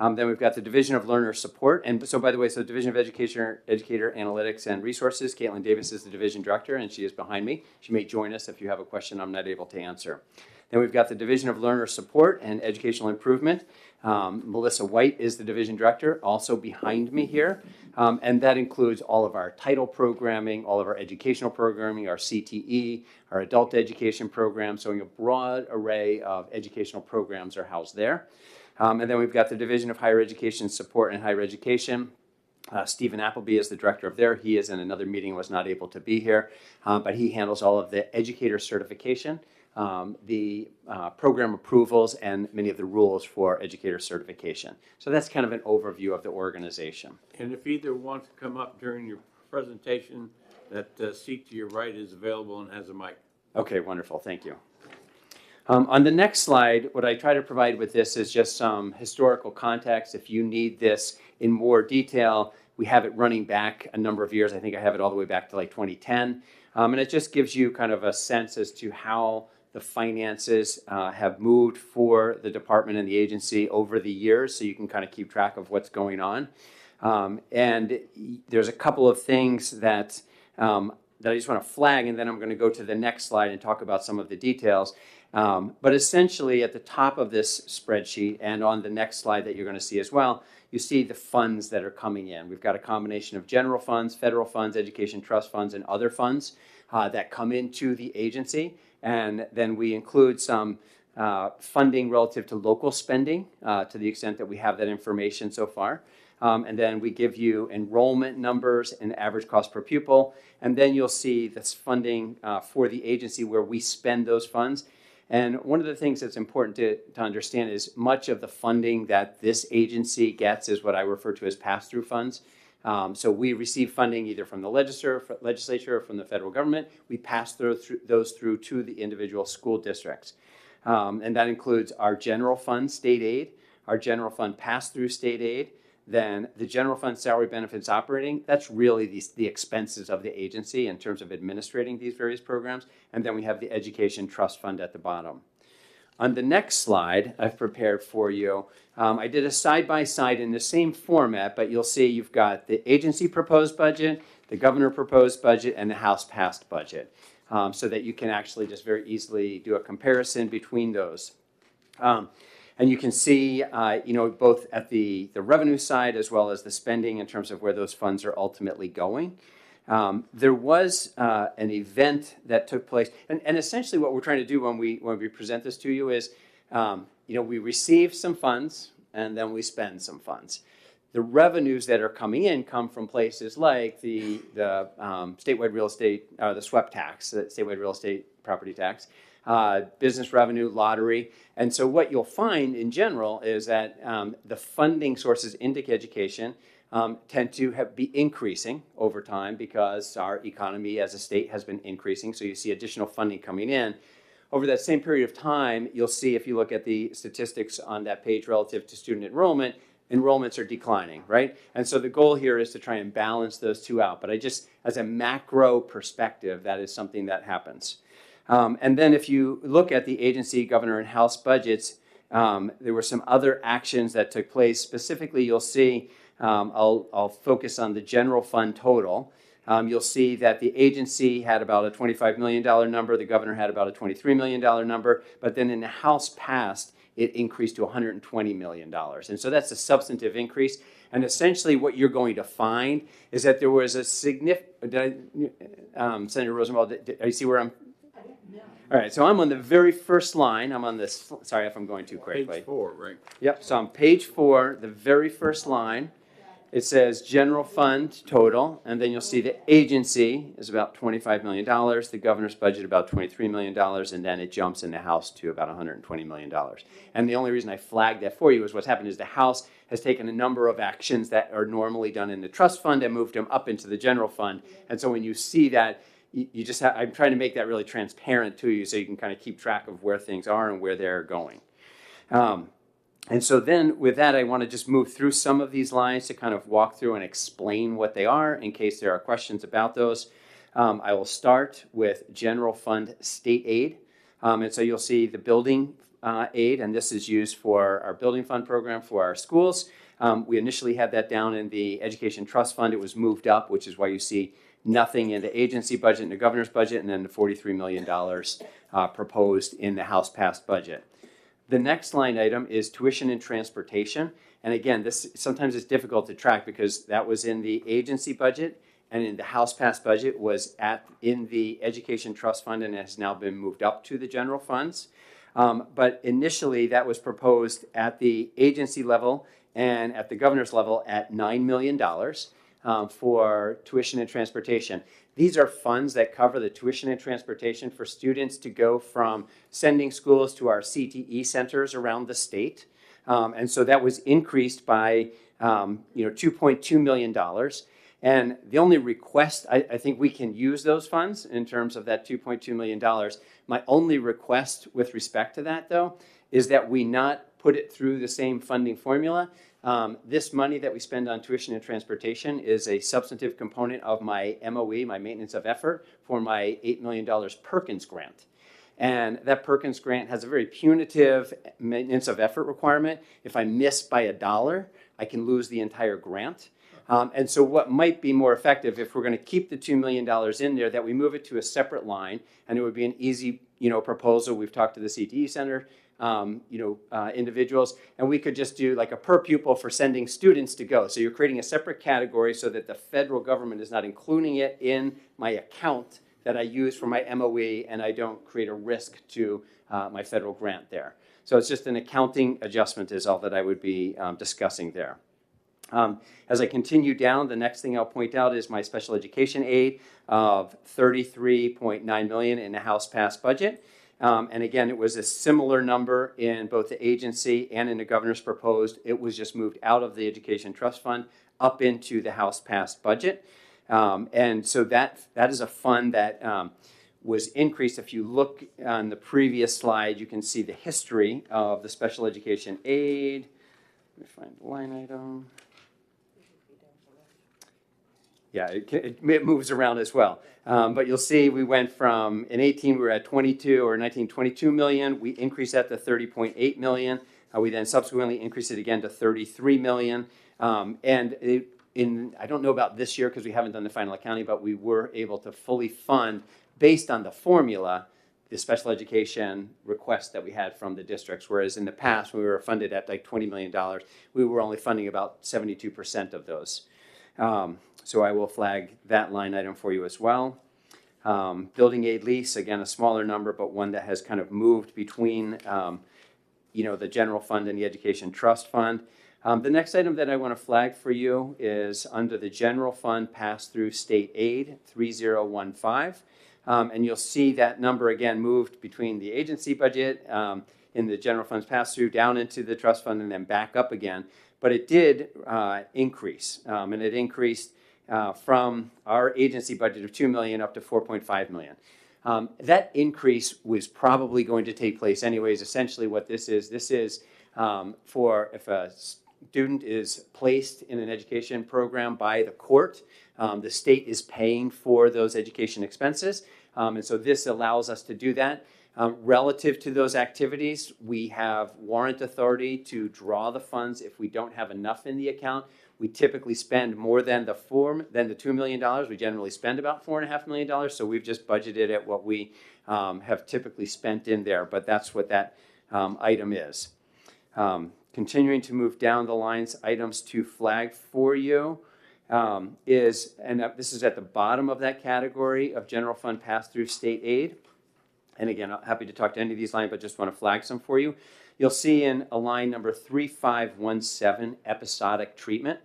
Then we've got the Division of Learner Support. And so, by the way, so Division of Educator Analytics and Resources, Caitlin Davis is the division director, and she is behind me. She may join us if you have a question I'm not able to answer. Then we've got the Division of Learner Support and Educational Improvement. Melissa White is the division director, also behind me here. And that includes all of our title programming, all of our educational programming, our CTE, our adult education programs. So a broad array of educational programs are housed there. And then we've got the Division of Higher Education Support and Higher Education. Stephen Appleby is the director of there. He is in another meeting, was not able to be here. But he handles all of the educator certification, the program approvals, and many of the rules for educator certification. So that's kind of an overview of the organization. And if either wants to come up during your presentation, that seat to your right is available and has a mic. Okay, wonderful. Thank you. On the next slide, what I try to provide with this is just some historical context. If you need this in more detail, we have it running back a number of years. I think I have it all the way back to like 2010. And it just gives you kind of a sense as to how the finances have moved for the department and the agency over the years, so you can kind of keep track of what's going on. And there's a couple of things that I just want to flag, and then I'm going to go to the next slide and talk about some of the details. But essentially, at the top of this spreadsheet and on the next slide that you're going to see as well, you see the funds that are coming in. We've got a combination of general funds, federal funds, education trust funds, and other funds that come into the agency. And then we include some funding relative to local spending to the extent that we have that information so far. And then we give you enrollment numbers and average cost per pupil. And then you'll see this funding for the agency where we spend those funds. And one of the things that's important to understand is much of the funding that this agency gets is what I refer to as pass-through funds. So we receive funding either from the legislature or from the federal government. We pass those through to the individual school districts. And that includes our general fund state aid, our general fund pass-through state aid, then the general fund salary benefits operating. That's really the expenses of the agency in terms of administrating these various programs. And then we have the education trust fund at the bottom. On the next slide I've prepared for you, I did a side-by-side in the same format, but you'll see you've got the agency proposed budget, the governor proposed budget, and the House passed budget, so that you can actually just very easily do a comparison between those. And you can see, both at the revenue side as well as the spending in terms of where those funds are ultimately going. There was an event that took place, and essentially what we're trying to do when we present this to you is, we receive some funds and then we spend some funds. The revenues that are coming in come from places like the statewide real estate, the SWEP tax, the statewide real estate property tax, business revenue, lottery. And so what you'll find in general is that the funding sources into education tend to be increasing over time because our economy as a state has been increasing. So you see additional funding coming in. Over that same period of time, you'll see if you look at the statistics on that page relative to student enrollment, enrollments are declining, right? And so the goal here is to try and balance those two out. But as a macro perspective, that is something that happens. And then if you look at the agency, governor, and House budgets, there were some other actions that took place. Specifically, you'll see, I'll focus on the general fund total. You'll see that the agency had about a $25 million number. The governor had about a $23 million number. But then in the House passed, it increased to $120 million. And so that's a substantive increase. And essentially what you're going to find is that there was a significant, Senator Rosenwald, do you see where I'm? All right, so I'm on the very first line. I'm on this, sorry if I'm going too quickly. Page 4, right? Yep, so on page 4, the very first line, it says general fund total, and then you'll see the agency is about $25 million, the governor's budget about $23 million, and then it jumps in the House to about $120 million. And the only reason I flagged that for you is what's happened is the House has taken a number of actions that are normally done in the trust fund and moved them up into the general fund. And so when you see that, you just have, I'm trying to make that really transparent to you so you can kind of keep track of where things are and where they're going. And so then with that, I want to just move through some of these lines to kind of walk through and explain what they are in case there are questions about those. I will start with general fund state aid. And so you'll see the building aid, and this is used for our building fund program for our schools. We initially had that down in the education trust fund. It was moved up, which is why you see nothing in the agency budget and the governor's budget, and then the $43 million proposed in the House passed budget. The next line item is tuition and transportation. And again, this sometimes it's difficult to track because that was in the agency budget, and in the House passed budget was in the education trust fund and has now been moved up to the general funds. But initially that was proposed at the agency level and at the governor's level at $9 million. For tuition and transportation. These are funds that cover the tuition and transportation for students to go from sending schools to our CTE centers around the state. And so that was increased by $2.2 million. And the only request, I think we can use those funds in terms of that $2.2 million. My only request with respect to that, though, is that we not put it through the same funding formula. This money that we spend on tuition and transportation is a substantive component of my MOE, my maintenance of effort, for my $8 million Perkins grant. And that Perkins grant has a very punitive maintenance of effort requirement. If I miss by $1, I can lose the entire grant. And so what might be more effective if we're going to keep the $2 million in there, that we move it to a separate line, and it would be an easy proposal. We've talked to the CTE Center. Individuals, and we could just do like a per pupil for sending students to go. So you're creating a separate category so that the federal government is not including it in my account that I use for my MOE, and I don't create a risk to my federal grant there. So it's just an accounting adjustment is all that I would be discussing there. As I continue down, the next thing I'll point out is my special education aid of $33.9 million in the House passed budget. And again, it was a similar number in both the agency and in the governor's proposed. It was just moved out of the education trust fund up into the House passed budget. And so that is a fund that was increased. If you look on the previous slide, you can see the history of the special education aid. Let me find the line item. Yeah, it moves around as well. But you'll see we went from, in 18, we were at 22 million. We increased that to 30.8 million. We then subsequently increased it again to 33 million. And I don't know about this year because we haven't done the final accounting, but we were able to fully fund, based on the formula, the special education requests that we had from the districts. Whereas in the past, when we were funded at like $20 million, we were only funding about 72% of those. So I will flag that line item for you as well. Building aid lease, again, a smaller number, but one that has kind of moved between, the general fund and the education trust fund. The next item that I want to flag for you is under the general fund pass-through state aid 3015. And you'll see that number again moved between the agency budget in the general funds pass-through down into the trust fund and then back up again. But it did increase, and it increased from our agency budget of $2 million up to $4.5 million. That increase was probably going to take place anyways. Essentially what this is for if a student is placed in an education program by the court, the state is paying for those education expenses. And so this allows us to do that. Relative to those activities, we have warrant authority to draw the funds if we don't have enough in the account. We typically spend more than the $2 million. We generally spend about $4.5 million. So we've just budgeted at what we have typically spent in there. But that's what that item is. Continuing to move down the lines, items to flag for you is, and this is at the bottom of that category of general fund pass-through state aid. And again, I'm happy to talk to any of these lines, but just want to flag some for you. You'll see in a line number 3517, episodic treatment.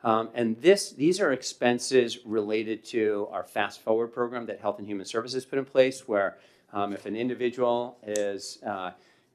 And these are expenses related to our Fast Forward program that Health and Human Services put in place, where if an individual is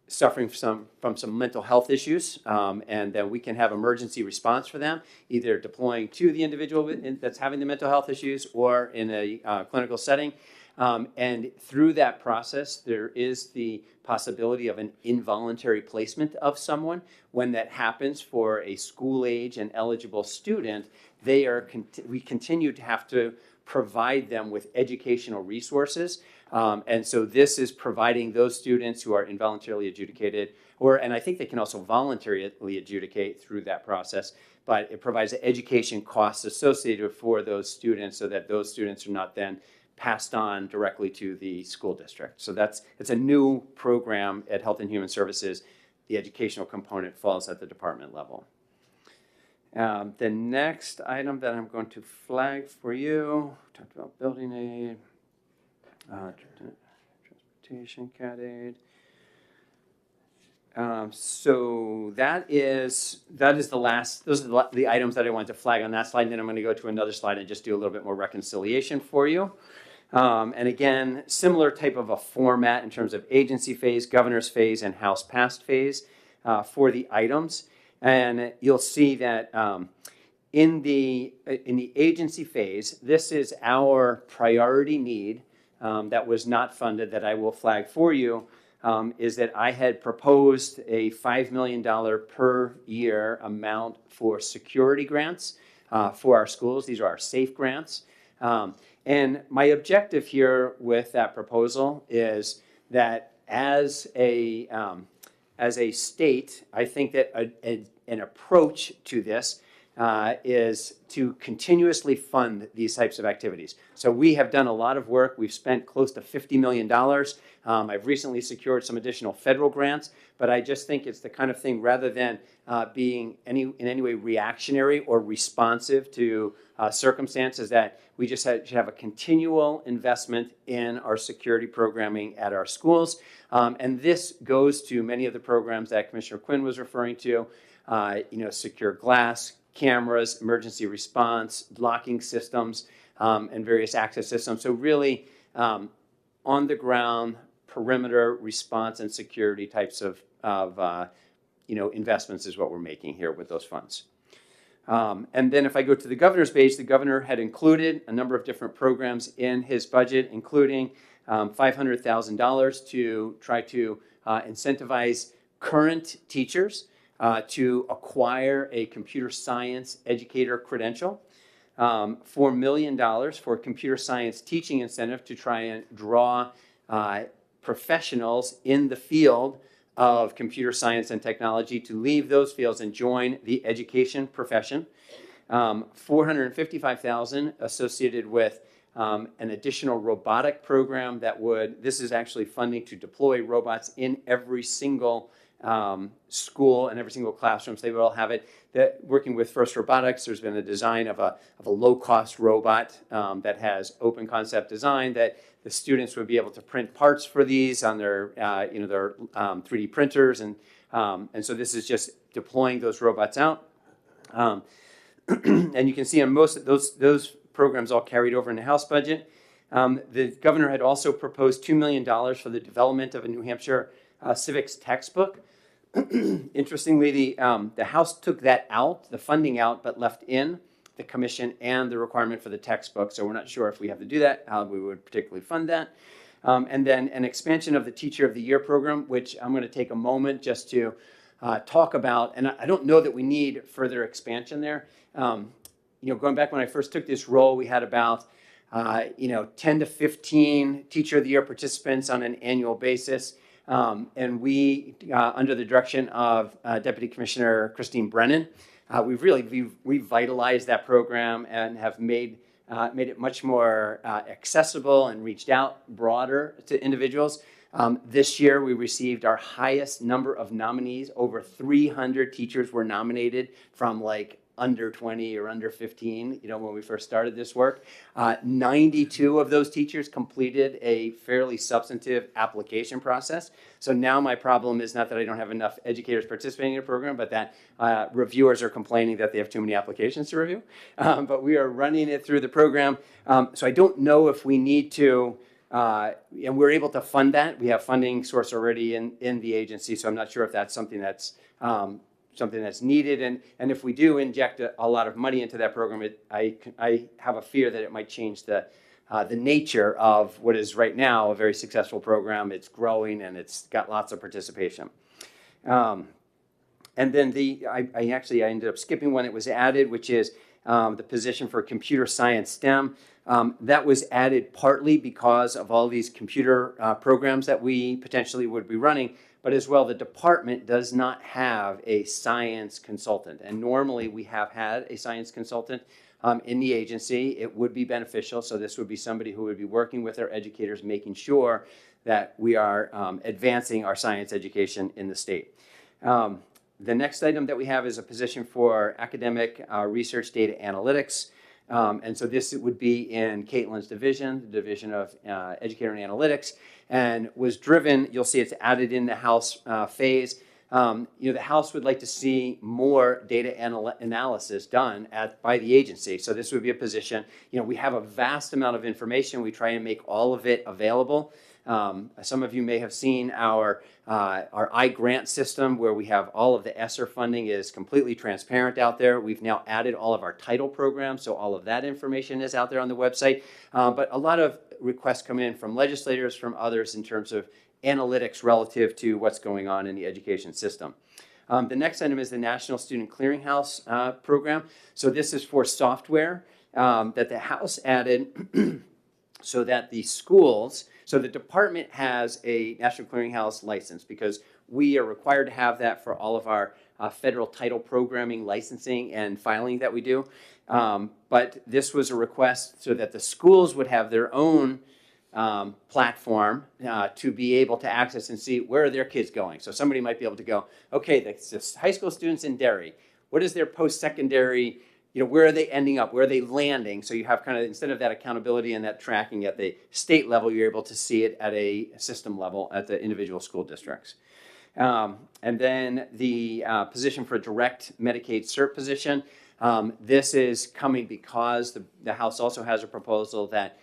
suffering from some mental health issues, and then we can have emergency response for them, either deploying to the individual that's having the mental health issues or in a clinical setting. And through that process, there is the possibility of an involuntary placement of someone. When that happens for a school age and eligible student, we continue to have to provide them with educational resources. And so this is providing those students who are involuntarily adjudicated, and I think they can also voluntarily adjudicate through that process, but it provides the education costs associated for those students so that those students are not then passed on directly to the school district. So it's a new program at Health and Human Services. The educational component falls at the department level. The next item that I'm going to flag for you, talked about building aid, transportation CAD aid. So that is the last, those are the items that I wanted to flag on that slide, and then I'm going to go to another slide and just do a little bit more reconciliation for you. And again, similar type of a format in terms of agency phase, governor's phase, and House passed phase for the items. And you'll see that in the agency phase, this is our priority need that was not funded that I will flag for you, is that I had proposed a $5 million per year amount for security grants for our schools. These are our SAFE grants. And my objective here with that proposal is that as a state, I think that an approach to this is to continuously fund these types of activities. So we have done a lot of work. We've spent close to $50 million. I've recently secured some additional federal grants, but I just think it's the kind of thing, rather than being in any way reactionary or responsive to circumstances, that we just should have a continual investment in our security programming at our schools. And this goes to many of the programs that Commissioner Quinn was referring to, secure glass, cameras, emergency response, locking systems, and various access systems. So really on the ground, perimeter response and security types of investments is what we're making here with those funds. And then if I go to the governor's page, the governor had included a number of different programs in his budget, including $500,000 to try to incentivize current teachers to acquire a computer science educator credential, $4 million for computer science teaching incentive to try and draw professionals in the field of computer science and technology to leave those fields and join the education profession. $455,000 associated with an additional robotic program this is actually funding to deploy robots in every single school and every single classroom, so they will all have it. Working with First Robotics, there's been a design of a low-cost robot that has open concept design that the students would be able to print parts for these on their 3D printers and And so this is just deploying those robots out. And you can see on most of those programs all carried over in the House budget. The governor had also proposed $2 million for the development of a New Hampshire civics textbook. Interestingly, the House took that out, the funding out, but left in the commission and the requirement for the textbook. So we're not sure if we have to do that, how we would particularly fund that. And then an expansion of the Teacher of the Year program, which I'm going to take a moment just to talk about. And I don't know that we need further expansion there. Going back when I first took this role, we had about 10 to 15 Teacher of the Year participants on an annual basis. And we, under the direction of Deputy Commissioner Christine Brennan, we've revitalized that program and have made it much more accessible and reached out broader to individuals. This year, we received our highest number of nominees. Over 300 teachers were nominated from under 20 or under 15, when we first started this work. 92 of those teachers completed a fairly substantive application process. So now my problem is not that I don't have enough educators participating in the program, but that reviewers are complaining that they have too many applications to review. But we are running it through the program. So I don't know if we need to, and we're able to fund that. We have funding source already in the agency, so I'm not sure if that's something that's needed, and if we do inject a lot of money into that program, I have a fear that it might change the nature of what is right now a very successful program. It's growing and it's got lots of participation. And then I ended up skipping one that was added, which is the position for computer science STEM. That was added partly because of all these computer programs that we potentially would be running. But as well, the department does not have a science consultant. And normally we have had a science consultant in the agency. It would be beneficial. So this would be somebody who would be working with our educators, making sure that we are advancing our science education in the state. The next item that we have is a position for academic research data analytics. And so this would be in Caitlin's division, the Division of Educator and Analytics, and was driven, you'll see it's added in the House phase. The House would like to see more data analysis done by the agency. So this would be a position, we have a vast amount of information. We try and make all of it available. Some of you may have seen our iGrant system where we have all of the ESSER funding is completely transparent out there. We've now added all of our title programs, so all of that information is out there on the website. But a lot of requests come in from legislators, from others in terms of analytics relative to what's going on in the education system. The next item is the National Student Clearinghouse program. So this is for software that the House added so that the schools, so the department has a National Clearinghouse license because we are required to have that for all of our federal title programming, licensing, and filing that we do. But this was a request so that the schools would have their own platform to be able to access and see where are their kids going. So somebody might be able to go, okay, the high school students in Derry, what is their post-secondary, where are they ending up? Where are they landing? So you have kind of, instead of that accountability and that tracking at the state level, you're able to see it at a system level at the individual school districts. And then the position for direct Medicaid CERT position. This is coming because the House also has a proposal that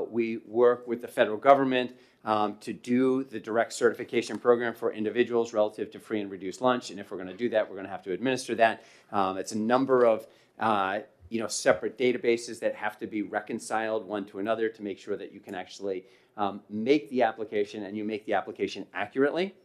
we work with the federal government to do the direct certification program for individuals relative to free and reduced lunch. And if we're going to do that, we're going to have to administer that. It's a number of separate databases that have to be reconciled one to another to make sure that you can actually make the application and you make the application accurately.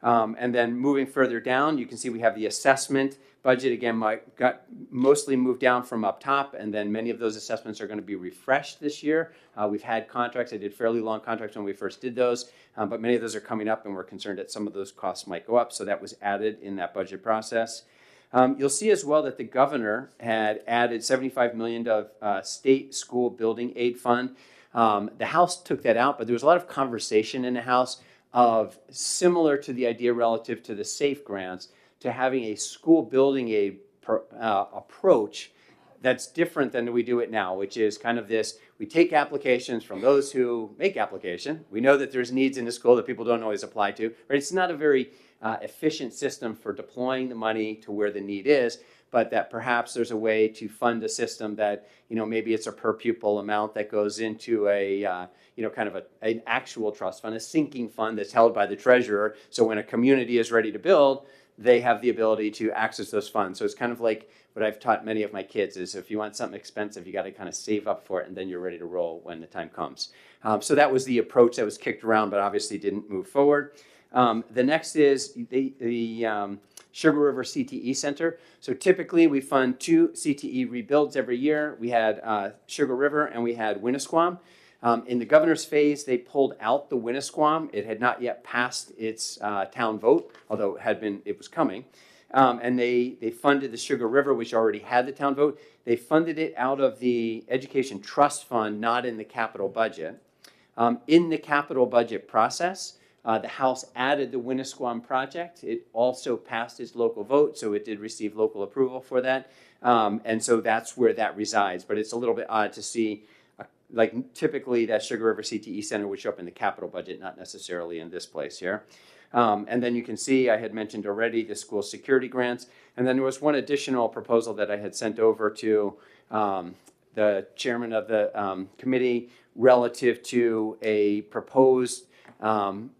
And then moving further down, you can see we have the assessment budget. Again, got mostly moved down from up top, and then many of those assessments are going to be refreshed this year. We've had contracts. I did fairly long contracts when we first did those, but many of those are coming up, and we're concerned that some of those costs might go up, so that was added in that budget process. You'll see as well that the governor had added $75 million of state school building aid fund. The House took that out, but there was a lot of conversation in the House of similar to the idea relative to the SAFE grants, to having a school building aid approach that's different than we do it now, which is kind of this, we take applications from those who make application. We know that there's needs in the school that people don't always apply to, but it's not a very efficient system for deploying the money to where the need is, but that perhaps there's a way to fund a system that, maybe it's a per pupil amount that goes into a, kind of an actual trust fund, a sinking fund that's held by the treasurer. So when a community is ready to build, they have the ability to access those funds. So it's kind of like what I've taught many of my kids is if you want something expensive, you got to kind of save up for it, and then you're ready to roll when the time comes. So that was the approach that was kicked around, but obviously didn't move forward. The next is the Sugar River CTE Center. So typically we fund 2 CTE rebuilds every year. We had Sugar River and we had Winnisquam. In the governor's phase, they pulled out the Winnisquam. It had not yet passed its town vote, although it was coming. And they funded the Sugar River, which already had the town vote. They funded it out of the Education Trust Fund, not in the capital budget. In the capital budget process, the House added the Winnisquam project. It also passed its local vote, so it did receive local approval for that. And so that's where that resides. But it's a little bit odd to see, like typically that Sugar River CTE Center would show up in the capital budget, not necessarily in this place here. And then you can see, I had mentioned already, the school security grants. And then there was one additional proposal that I had sent over to the chairman of the committee relative to a proposed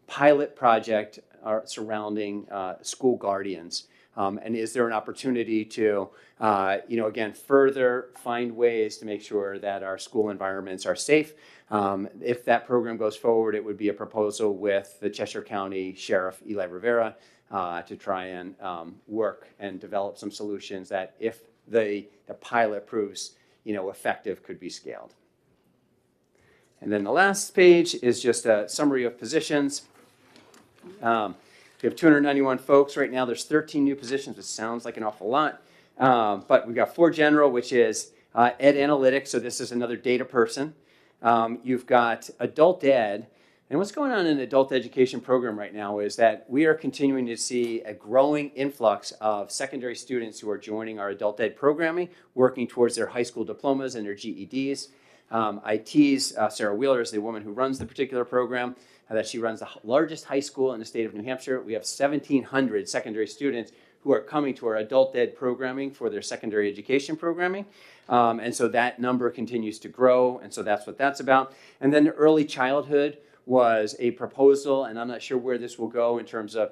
pilot project surrounding school guardians. And is there an opportunity to, again, further find ways to make sure that our school environments are safe? If that program goes forward, it would be a proposal with the Cheshire County Sheriff Eli Rivera to try and work and develop some solutions that, if the pilot proves, effective, could be scaled. And then the last page is just a summary of positions. We have 291 folks right now. There's 13 new positions, which sounds like an awful lot. But we've got 4 general, which is ed analytics. So this is another data person. You've got adult ed. And what's going on in the adult education program right now is that we are continuing to see a growing influx of secondary students who are joining our adult ed programming, working towards their high school diplomas and their GEDs. I tease Sarah Wheeler is the woman who runs the particular program, that she runs the largest high school in the state of New Hampshire. We have 1,700 secondary students who are coming to our adult ed programming for their secondary education programming. And so that number continues to grow, and so that's what that's about. And then early childhood was a proposal, and I'm not sure where this will go in terms of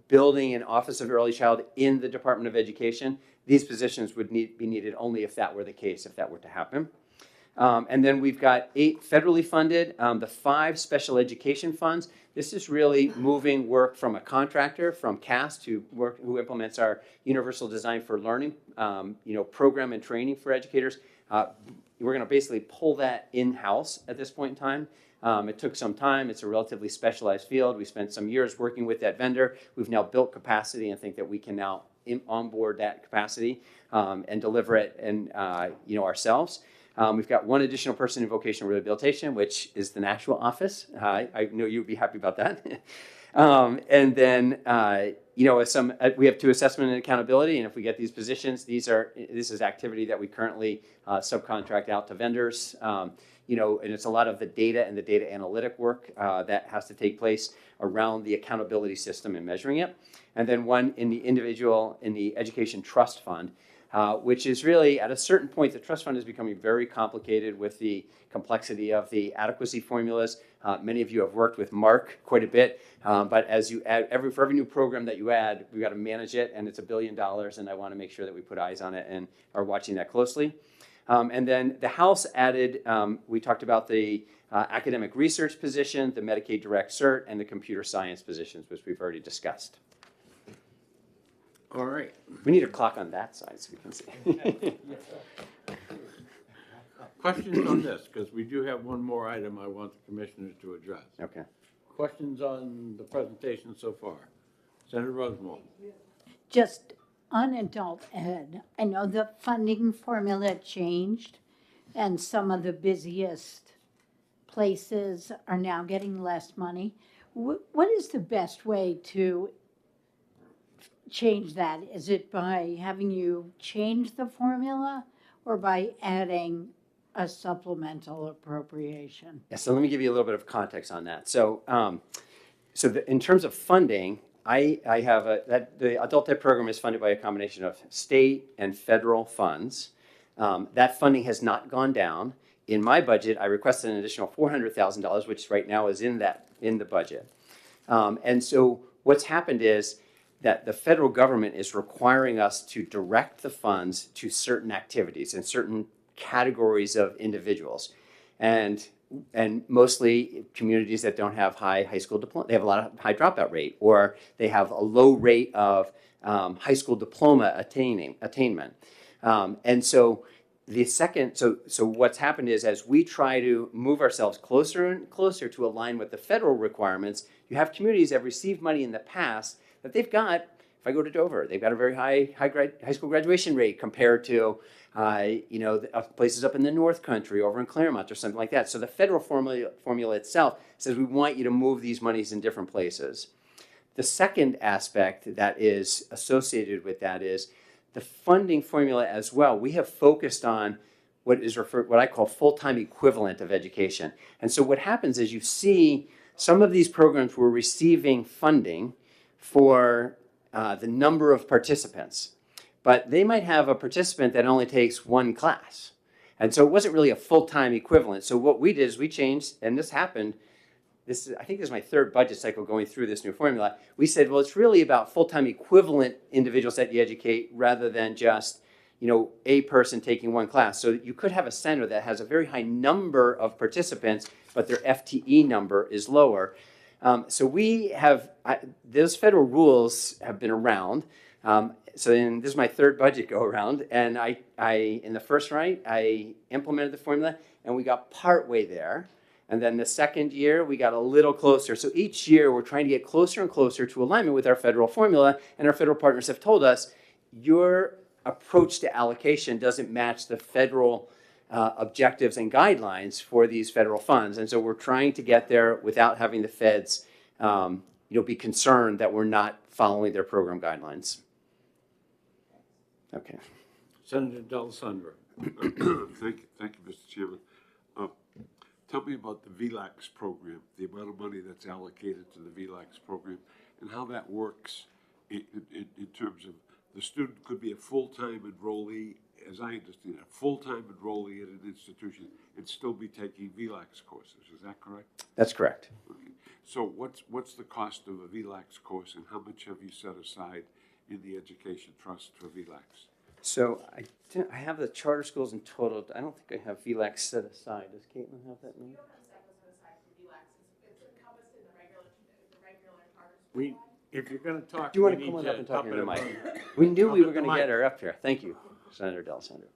building an Office of Early Child in the Department of Education. These positions would be needed only if that were the case, if that were to happen. And then we've got 8 federally funded, the 5 special education funds. This is really moving work from a contractor, from CAST, who implements our Universal Design for Learning, program and training for educators. We're going to basically pull that in-house at this point in time. It took some time. It's a relatively specialized field. We spent some years working with that vendor. We've now built capacity and think that we can now onboard that capacity and deliver it ourselves. We've got 1 additional person in vocational rehabilitation, which is the Nashua office. I know you'd be happy about that. And then, we have 2 assessment and accountability. And if we get these positions, this is activity that we currently subcontract out to vendors. And it's a lot of the data and the data analytic work that has to take place around the accountability system and measuring it. And then 1 in the education trust fund. Which is really, at a certain point, the trust fund is becoming very complicated with the complexity of the adequacy formulas. Many of you have worked with Mark quite a bit, but as you add, for every new program that you add, we've got to manage it, and it's $1 billion, and I want to make sure that we put eyes on it and are watching that closely. And then the House added, we talked about the academic research position, the Medicaid Direct Cert, and the computer science positions, which we've already discussed. All right. We need a clock on that side so we can see. Questions on this, because we do have one more item I want the commissioners to address. Okay. Questions on the presentation so far? Senator Rosenwald. Just on adult ed, I know the funding formula changed, and some of the busiest places are now getting less money. What is the best way to change that? Is it by having you change the formula or by adding a supplemental appropriation? Yeah, so let me give you a little bit of context on that. So, in terms of funding, I have the adult ed program is funded by a combination of state and federal funds. That funding has not gone down. In my budget, I requested an additional $400,000, which right now is in the budget. And so what's happened is that the federal government is requiring us to direct the funds to certain activities and certain categories of individuals. And mostly communities that don't have high school diploma, they have a lot of high dropout rate, or they have a low rate of high school diploma attainment. And so so what's happened is, as we try to move ourselves closer and closer to align with the federal requirements, you have communities that have received money in the past that they've got. If I go to Dover, they've got a very high school graduation rate compared to places up in the North Country, over in Claremont or something like that. So the federal formula itself says we want you to move these monies in different places. The second aspect that is associated with that is the funding formula as well. We have focused on what I call full-time equivalent of education. And so what happens is you see some of these programs were receiving funding for the number of participants, but they might have a participant that only takes one class. And so it wasn't really a full-time equivalent. So what we did is we changed, and this happened, I think this is my third budget cycle going through this new formula. We said, well, it's really about full-time equivalent individuals that you educate rather than just, a person taking one class. So you could have a center that has a very high number of participants, but their FTE number is lower. So we have, those federal rules have been around. This is my third budget go around, and in the first round, I implemented the formula, and we got partway there. And then the second year, we got a little closer. So each year, we're trying to get closer and closer to alignment with our federal formula, and our federal partners have told us, your approach to allocation doesn't match the federal objectives and guidelines for these federal funds. And so we're trying to get there without having the feds be concerned that we're not following their program guidelines. Okay. Senator D'Alessandro. Thank you, Mr. Chairman. Tell me about the VLAX program, the amount of money that's allocated to the VLAX program, and how that works in terms of the student could be a full-time enrollee, as I understand it, a full-time enrollee at an institution and still be taking VLAX courses. Is that correct? That's correct. Okay. So what's the cost of a VLAX course, and how much have you set aside in the education trust for VLAX? So I have the charter schools in total. I don't think I have VLAX set aside. Does Caitlin have that number? If you're going to talk, Do you want to we come need on up and talk up into the it mic? up. We knew we Up were at the going to get mic. her up here. Thank you, Senator D'Alessandro.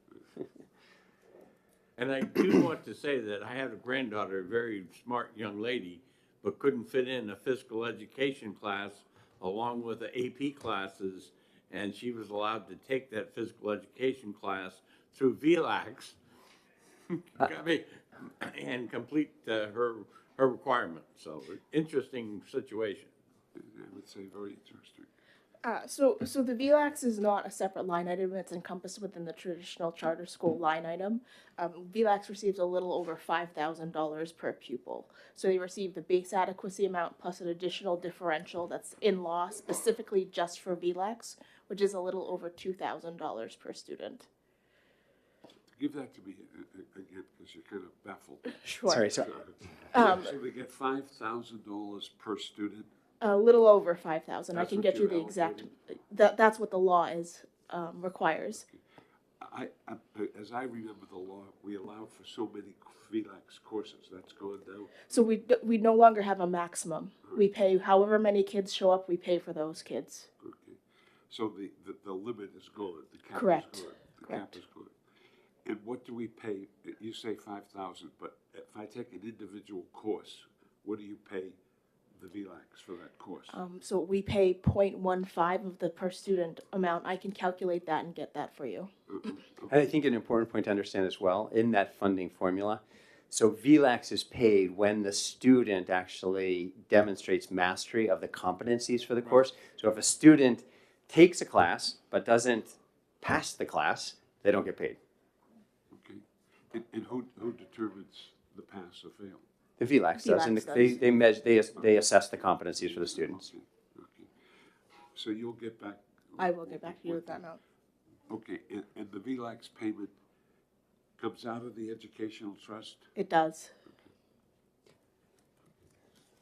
And I do want to say that I had a granddaughter, a very smart young lady, but couldn't fit in a physical education class along with the AP classes, and she was allowed to take that physical education class through VLAX and complete her requirement. So interesting situation. I would say very interesting. So the VLAX is not a separate line item. It's encompassed within the traditional charter school line item. VLAX receives a little over $5,000 per pupil. So they receive the base adequacy amount plus an additional differential that's in law specifically just for VLAX, which is a little over $2,000 per student. Give that to me again, because you're kind of baffled. Sure. Sorry. So they get $5,000 per student? A little over 5,000. I That's can what get you you're the exact. allocating? That's what the law is requires. As I remember the law, we allow for so many VLAX courses. That's gone down. So we no longer have a maximum. We pay however many kids show up. We pay for those kids. Okay. So the limit is gone. The cap Correct. is gone. The Correct. cap is gone. And what do we pay? You say 5,000, but if I take an individual course, what do you pay the VLAX for that course? So we pay 0.15 of the per student amount. I can calculate that and get that for you. And I think an important point to understand as well in that funding formula. So VLAX is paid when the student actually demonstrates mastery of the competencies for the course. So if a student takes a class but doesn't pass the class, they don't get paid. Okay. And who determines the pass or fail? The VLAX does, and VLAX does. they assess the competencies for the students. Okay. So you'll get back? I will get back to you with that note. Okay, and the VLAX payment comes out of the educational trust? It does.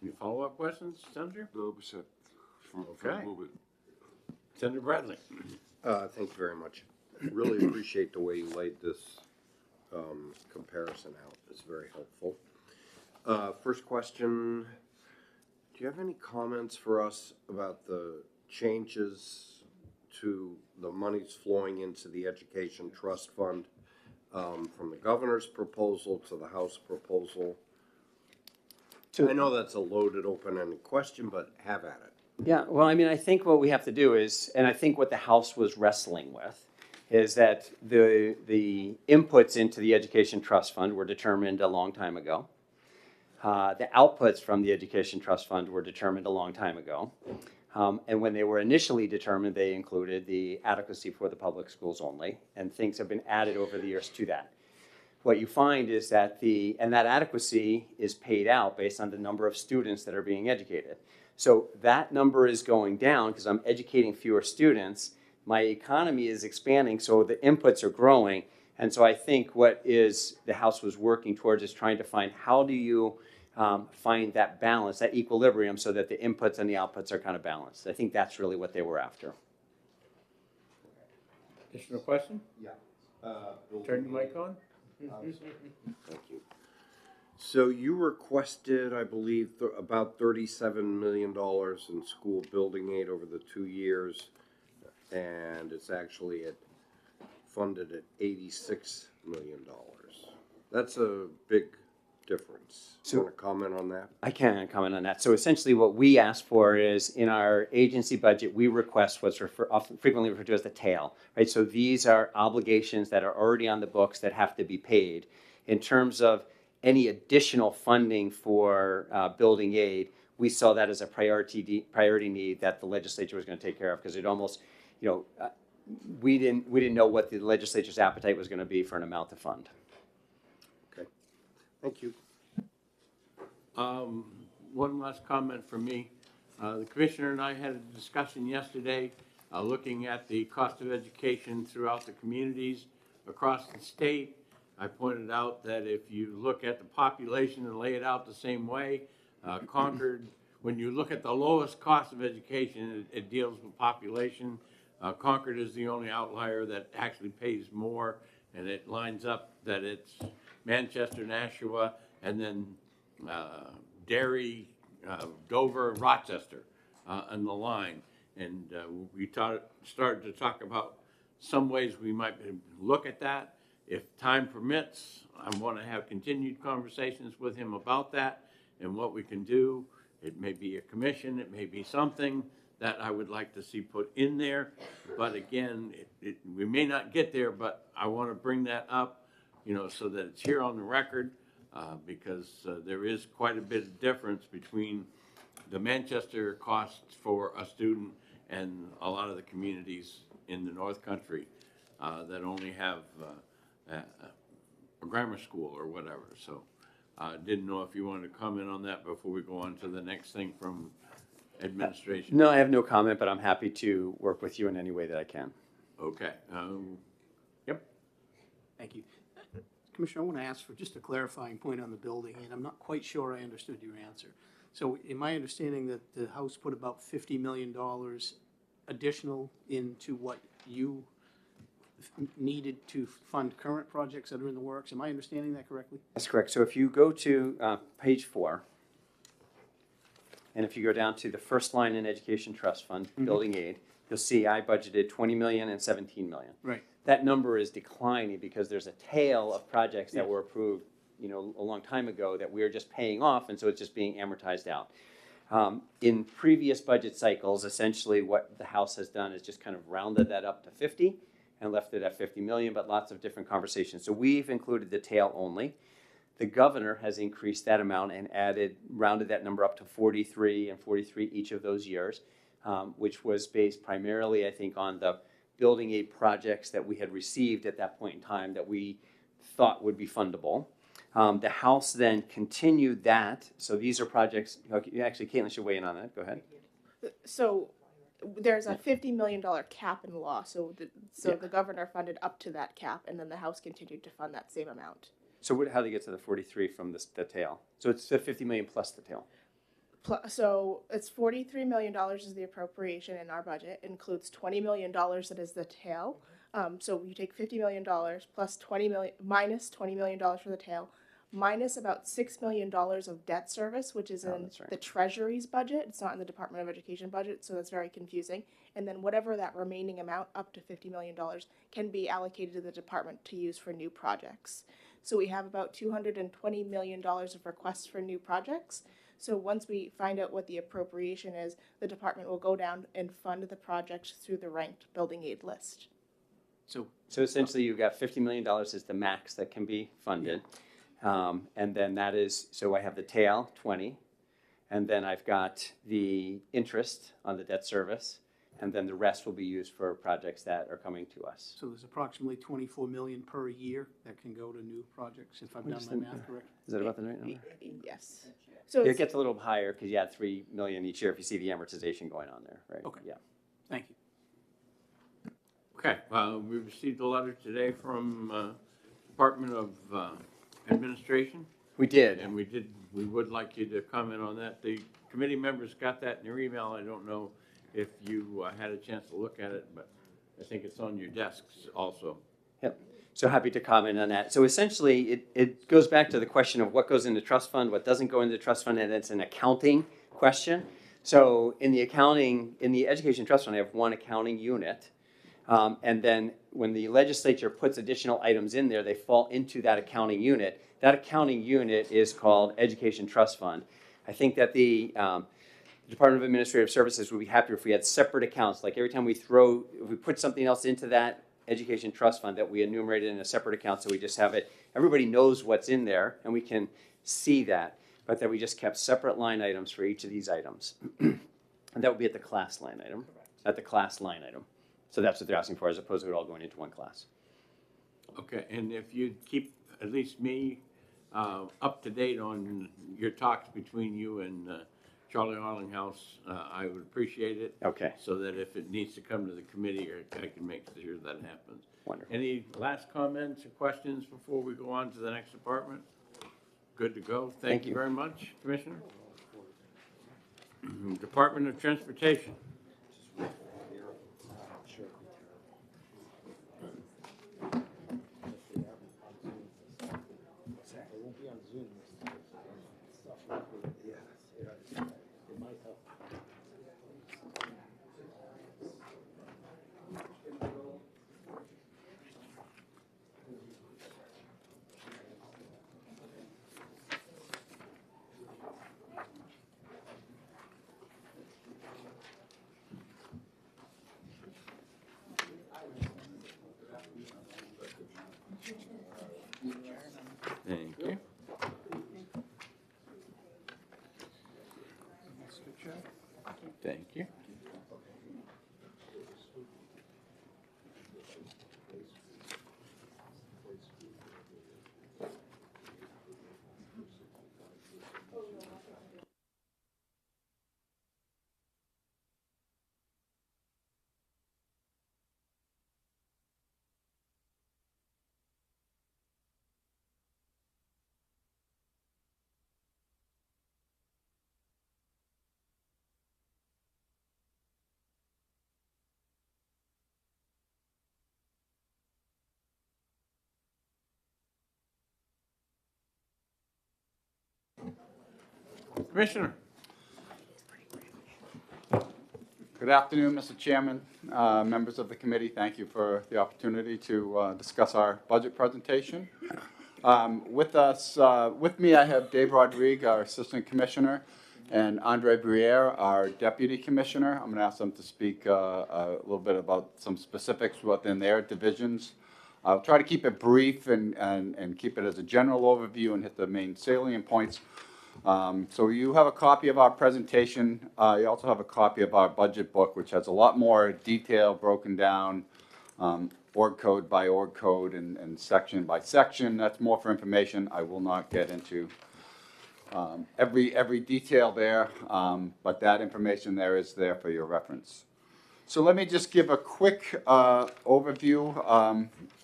Any follow-up questions, Senator? No, I'm set for Okay. the moment. Senator Bradley? Thank you very much. Really appreciate the way you laid this comparison out. It's very helpful. First question, do you have any comments for us about the changes to the monies flowing into the Education Trust Fund from the governor's proposal to the House proposal? I know that's a loaded, open-ended question, but have at it. Yeah, well, I mean, I think what we have to do is, and I think what the House was wrestling with, is that the inputs into the Education Trust Fund were determined a long time ago. The outputs from the Education Trust Fund were determined a long time ago. And when they were initially determined, they included the adequacy for the public schools only, and things have been added over the years to that. What you find is that that adequacy is paid out based on the number of students that are being educated. So that number is going down because I'm educating fewer students. My economy is expanding, so the inputs are growing. And so I think what the House was working towards is trying to find how do you find that balance, that equilibrium, so that the inputs and the outputs are kind of balanced. I think that's really what they were after. Additional question? Yeah. Turn your mic on. Thank you. So you requested, I believe, about $37 million in school building aid over the 2 years, and it's actually funded at $86 million. That's a big difference. So- You want to comment on that? I can comment on that. So essentially what we ask for is in our agency budget, we request what's often frequently referred to as the tail, right? So these are obligations that are already on the books that have to be paid. In terms of any additional funding for building aid, we saw that as a priority need that the legislature was going to take care of because it almost, we didn't know what the legislature's appetite was going to be for an amount to fund. Okay. Thank you. One last comment from me. The commissioner and I had a discussion yesterday looking at the cost of education throughout the communities across the state. I pointed out that if you look at the population and lay it out the same way, Concord, when you look at the lowest cost of education, it deals with population. Concord is the only outlier that actually pays more, and it lines up that it's Manchester, Nashua, and then Derry, Dover, Rochester on the line. And we started to talk about some ways we might look at that. If time permits, I want to have continued conversations with him about that and what we can do. It may be a commission, it may be something that I would like to see put in there. But again, we may not get there, but I want to bring that up, so that it's here on the record, because there is quite a bit of difference between the Manchester costs for a student and a lot of the communities in the North Country that only have a grammar school or whatever. So I didn't know if you wanted to comment on that before we go on to the next thing from administration. No, I have no comment, but I'm happy to work with you in any way that I can. Okay. Yep. Thank you. Commissioner, I want to ask for just a clarifying point on the building, and I'm not quite sure I understood your answer. So in my understanding that the House put about $50 million additional into what you needed to fund current projects that are in the works. Am I understanding that correctly? That's correct. So if you go to page 4, and if you go down to the first line in Education Trust Fund, building aid, you'll see I budgeted $20 million and $17 million. Right. That number is declining because there's a tail of projects that were approved, a long time ago that we're just paying off, and so it's just being amortized out. In previous budget cycles, essentially what the House has done is just kind of rounded that up to 50 and left it at 50 million, but lots of different conversations. So we've included the tail only. The governor has increased that amount and rounded that number up to 43 and 43 each of those years, which was based primarily, I think, on the building aid projects that we had received at that point in time that we thought would be fundable. The House then continued that. So these are projects, actually, Caitlin should weigh in on that. Go ahead. So There's a $50 million cap in law, so Yeah. the governor funded up to that cap, and then the House continued to fund that same amount. So how do they get to the 43 from the tail? So it's the 50 million plus the tail. So it's $43 million is the appropriation in our budget. It includes $20 million that is the tail. So you take $50 million plus 20 million, minus $20 million for the tail, minus about $6 million of debt service, which is in that's right. the Treasury's budget. It's not in the Department of Education budget, so that's very confusing. And then whatever that remaining amount, up to $50 million, can be allocated to the department to use for new projects. So we have about $220 million of requests for new projects. So once we find out what the appropriation is, the department will go down and fund the project through the ranked building aid list. So essentially, you've got $50 million is the max that can be funded. And then that is, so I have the tail, 20, and then I've got the interest on the debt service, and then the rest will be used for projects that are coming to us. So there's approximately 24 million per year that can go to new projects, if I've done my math correct. Is that about the right number? Yes. So It it's, gets a little higher because you add 3 million each year if you see the amortization going on there, right? Okay. Yeah. Thank you. Okay, we received a letter today from Department of Administration, We did. and we would like you to comment on that. The committee members got that in their email. I don't know if you had a chance to look at it, but I think it's on your desks also. Yep. So happy to comment on that. So essentially, it goes back to the question of what goes into trust fund, what doesn't go into the trust fund, and it's an accounting question. So in the education trust fund, I have one accounting unit. And then when the legislature puts additional items in there, they fall into that accounting unit. That accounting unit is called Education Trust Fund. I think that the Department of Administrative Services would be happier if we had separate accounts. Like every time if we put something else into that Education Trust Fund, that we enumerate it in a separate account, so we just have it, everybody knows what's in there, and we can see that, but that we just kept separate line items for each of these items. And that would be at the class line item, at the class line item. So that's what they're asking for, as opposed to it all going into one class. Okay, and if you'd keep at least me up to date on your talks between you and Charlie Arlinghouse, I would appreciate it. Okay. So that if it needs to come to the committee, I can make sure that happens. Wonderful. Any last comments or questions before we go on to the next department? Good to go. Thank you very much, Commissioner. Department of Transportation. Thank you. Thank you. Commissioner. Good afternoon, Mr. Chairman, members of the committee. Thank you for the opportunity to discuss our budget presentation. With me, I have Dave Rodriguez, our Assistant Commissioner, and Andre Briere, our Deputy Commissioner. I'm going to ask them to speak a little bit about some specifics within their divisions. I'll try to keep it brief and keep it as a general overview and hit the main salient points. So you have a copy of our presentation. You also have a copy of our budget book, which has a lot more detail broken down, org code by org code and section by section. That's more for information. I will not get into every detail there, but that information there is there for your reference. So let me just give a quick overview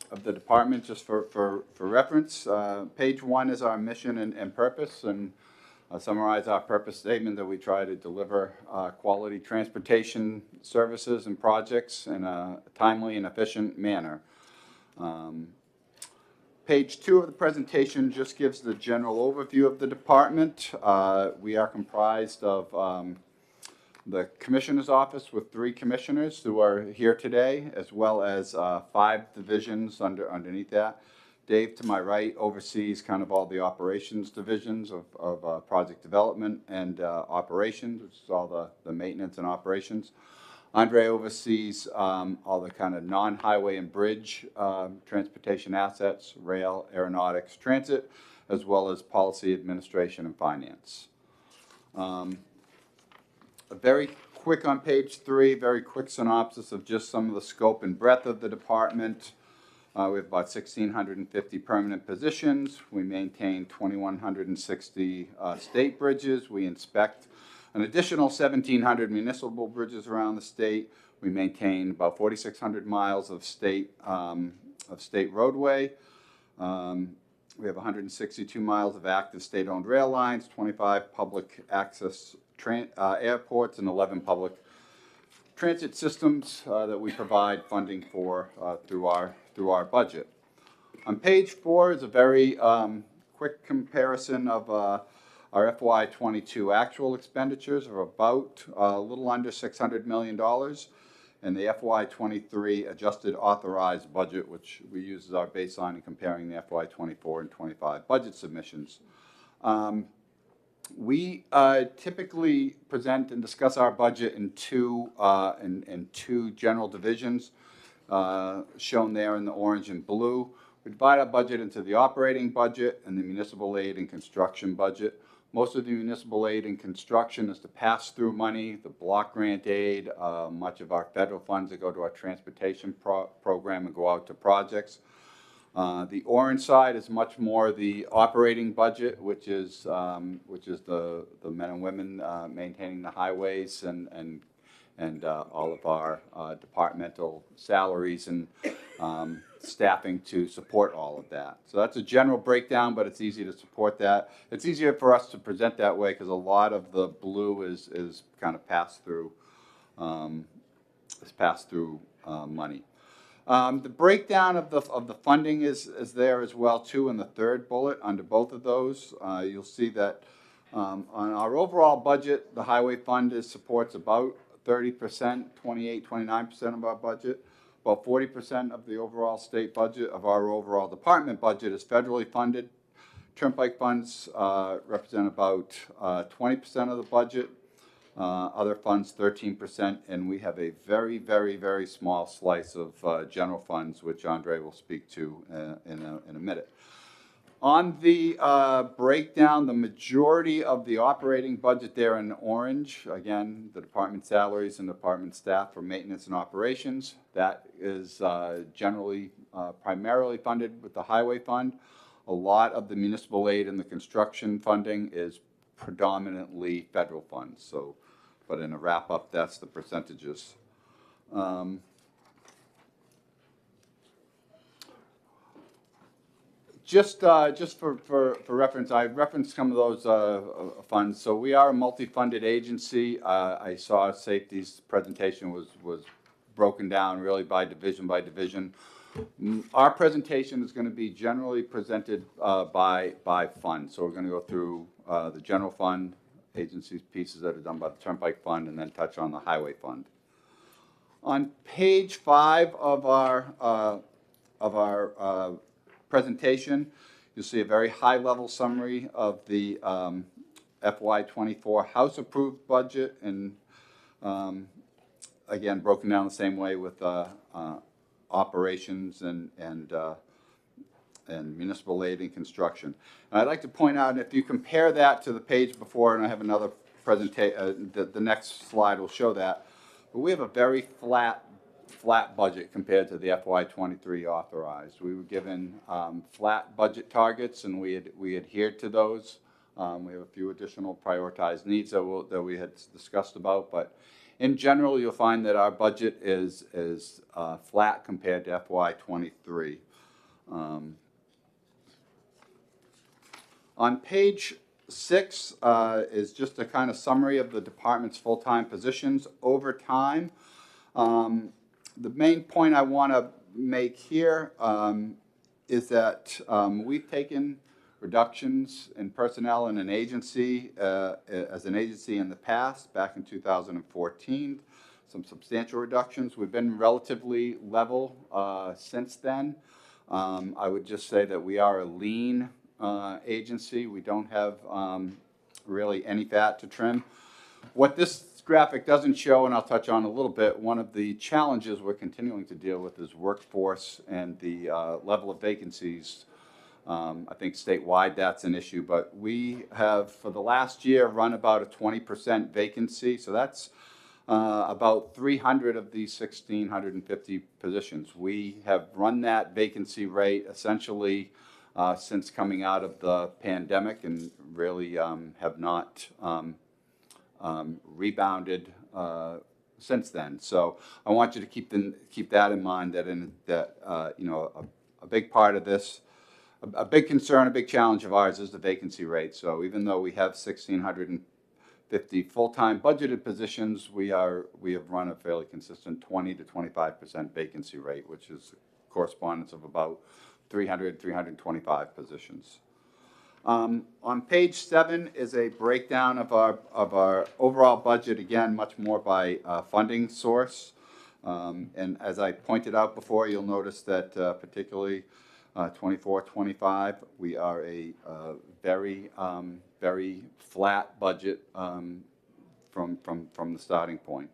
of the department, just for reference. Page 1 is our mission and purpose, and I'll summarize our purpose statement that we try to deliver quality transportation services and projects in a timely and efficient manner. Page 2 of the presentation just gives the general overview of the department. We are comprised of the Commissioner's Office with 3 commissioners who are here today, as well as 5 divisions underneath that. Dave, to my right, oversees kind of all the operations divisions of project development and operations, which is all the maintenance and operations. Andre oversees all the kind of non-highway and bridge transportation assets, rail, aeronautics, transit, as well as policy, administration, and finance. A very quick on page 3, very quick synopsis of just some of the scope and breadth of the department. We have about 1,650 permanent positions. We maintain 2,160 state bridges. We inspect an additional 1,700 municipal bridges around the state. We maintain about 4,600 miles of state roadway. We have 162 miles of active state-owned rail lines, 25 public access airports, and 11 public transit systems that we provide funding for through our budget. On page 4 is a very quick comparison of our FY22 actual expenditures of about a little under $600 million, and the FY23 adjusted authorized budget, which we use as our baseline in comparing the FY24 and 25 budget submissions. We typically present and discuss our budget in two general divisions, shown there in the orange and blue. We divide our budget into the operating budget and the municipal aid and construction budget. Most of the municipal aid and construction is the pass-through money, the block grant aid, much of our federal funds that go to our transportation program and go out to projects. The orange side is much more the operating budget, which is the men and women maintaining the highways and all of our departmental salaries and staffing to support all of that. So that's a general breakdown, but it's easy to support that. It's easier for us to present that way because a lot of the blue is kind of pass-through money. The breakdown of the funding is there as well too in the third bullet under both of those. You'll see that on our overall budget, the highway fund supports about 30%, 29% of our budget. About 40% of the overall state budget of our overall department budget is federally funded. Turnpike funds represent about 20% of the budget. Other funds, 13%, and we have a very, very, very small slice of general funds, which Andre will speak to in a minute. On the breakdown, the majority of the operating budget there in orange, again, the department salaries and department staff for maintenance and operations, that is generally primarily funded with the highway fund. A lot of the municipal aid and the construction funding is predominantly federal funds. So, but in a wrap-up, that's the percentages. Just for reference, I referenced some of those funds. So we are a multi-funded agency. I saw Safety's presentation was broken down really by division by division. Our presentation is going to be generally presented by fund. So we're going to go through the general fund, agencies pieces that are done by the Turnpike Fund, and then touch on the Highway Fund. On page 5 of our presentation, you'll see a very high-level summary of the FY24 House-approved budget, and again, broken down the same way with operations and municipal aid and construction. And I'd like to point out, if you compare that to the page before, and I have another presentation, the next slide will show that, but we have a very flat budget compared to the FY23 authorized. We were given flat budget targets, and we adhered to those. We have a few additional prioritized needs that we had discussed about, but In general, you'll find that our budget is flat compared to FY '23. On page 6 is just a kind of summary of the department's full-time positions over time. The main point I want to make here is that we've taken reductions in personnel in an agency, as an agency in the past, back in 2014, some substantial reductions. We've been relatively level since then. I would just say that we are a lean agency. We don't have really any fat to trim. What this graphic doesn't show, and I'll touch on a little bit, one of the challenges we're continuing to deal with is workforce and the level of vacancies. I think statewide that's an issue, but we have, for the last year, run about a 20% vacancy. So that's about 300 of these 1,650 positions. We have run that vacancy rate essentially since coming out of the pandemic, and really have not rebounded since then. So I want you to keep that in mind, that you know, a big part of this, a big concern, a big challenge of ours is the vacancy rate. So even though we have 1,650 full-time budgeted positions, we have run a fairly consistent 20 to 25% vacancy rate, which is correspondence of about 300, 325 positions. On page 7 is a breakdown of our overall budget, again, much more by funding source. And as I pointed out before, you'll notice that particularly 24-25, we are a very flat budget from the starting point.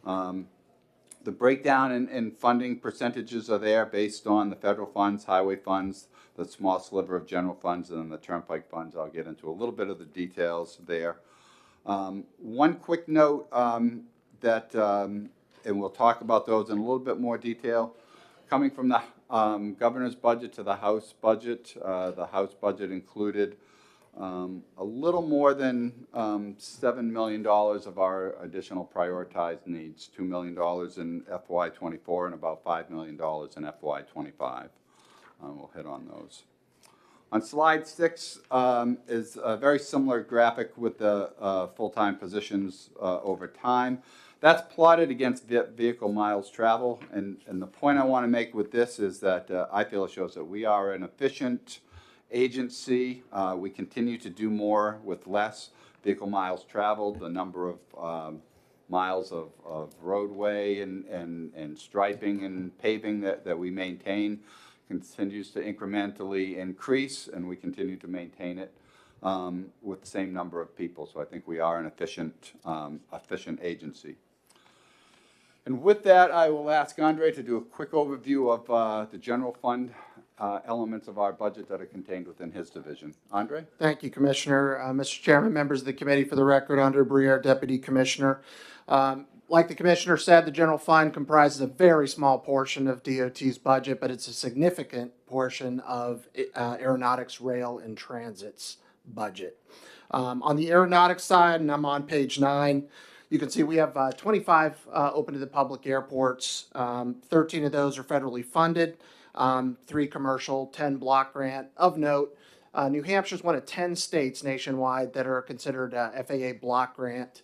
The breakdown in funding percentages are there based on the federal funds, highway funds, the small sliver of general funds, and then the turnpike funds. I'll get into a little bit of the details there. One quick note that, and we'll talk about those in a little bit more detail, coming from the governor's budget to the House budget. The House budget included a little more than $7 million of our additional prioritized needs, $2 million in FY '24 and about $5 million in FY '25. We'll hit on those. On slide 6 is a very similar graphic with the full-time positions over time. That's plotted against vehicle miles traveled, and the point I want to make with this is that I feel it shows that we are an efficient agency. We continue to do more with less vehicle miles traveled. The number of miles of roadway and striping and paving that we maintain continues to incrementally increase, and we continue to maintain it with the same number of people. So I think we are an efficient agency. And with that, I will ask Andre to do a quick overview of the general fund elements of our budget that are contained within his division. Andre? Thank you, Commissioner. Mr. Chairman, members of the committee, for the record, Andre Briere, Deputy Commissioner. Like the Commissioner said, the general fund comprises a very small portion of DOT's budget, but it's a significant portion of aeronautics, rail, and transit's budget. On the aeronautics side, and I'm on page 9, you can see we have 25 open to the public airports. 13 of those are federally funded, 3 commercial, 10 block grant. Of note, New Hampshire is one of 10 states nationwide that are considered FAA block grant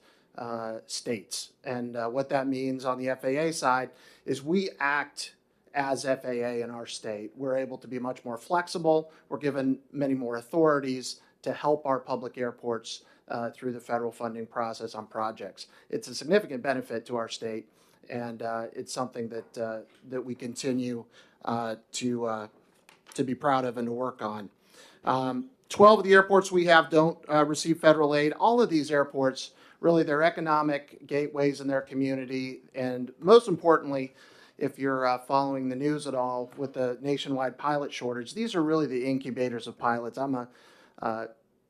states. And what that means on the FAA side is we act as FAA in our state. We're able to be much more flexible. We're given many more authorities to help our public airports through the federal funding process on projects. It's a significant benefit to our state, and it's something that we continue to be proud of and to work on. 12 of the airports we have don't receive federal aid. All of these airports, really, they're economic gateways in their community, and most importantly, if you're following the news at all with the nationwide pilot shortage, these are really the incubators of pilots. I'm a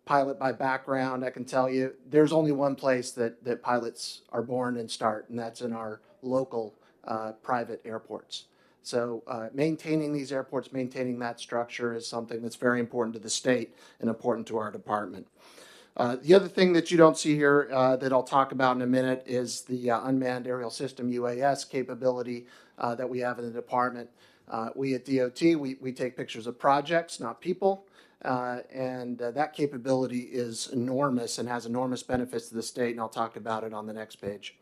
pilot by background. I can tell you there's only one place that pilots are born and start, and that's in our local private airports. So maintaining these airports, maintaining that structure is something that's very important to the state and important to our department. The other thing that you don't see here that I'll talk about in a minute is the unmanned aerial system UAS capability that we have in the department. We at DOT, we take pictures of projects, not people, and that capability is enormous and has enormous benefits to the state, and I'll talk about it on the next page.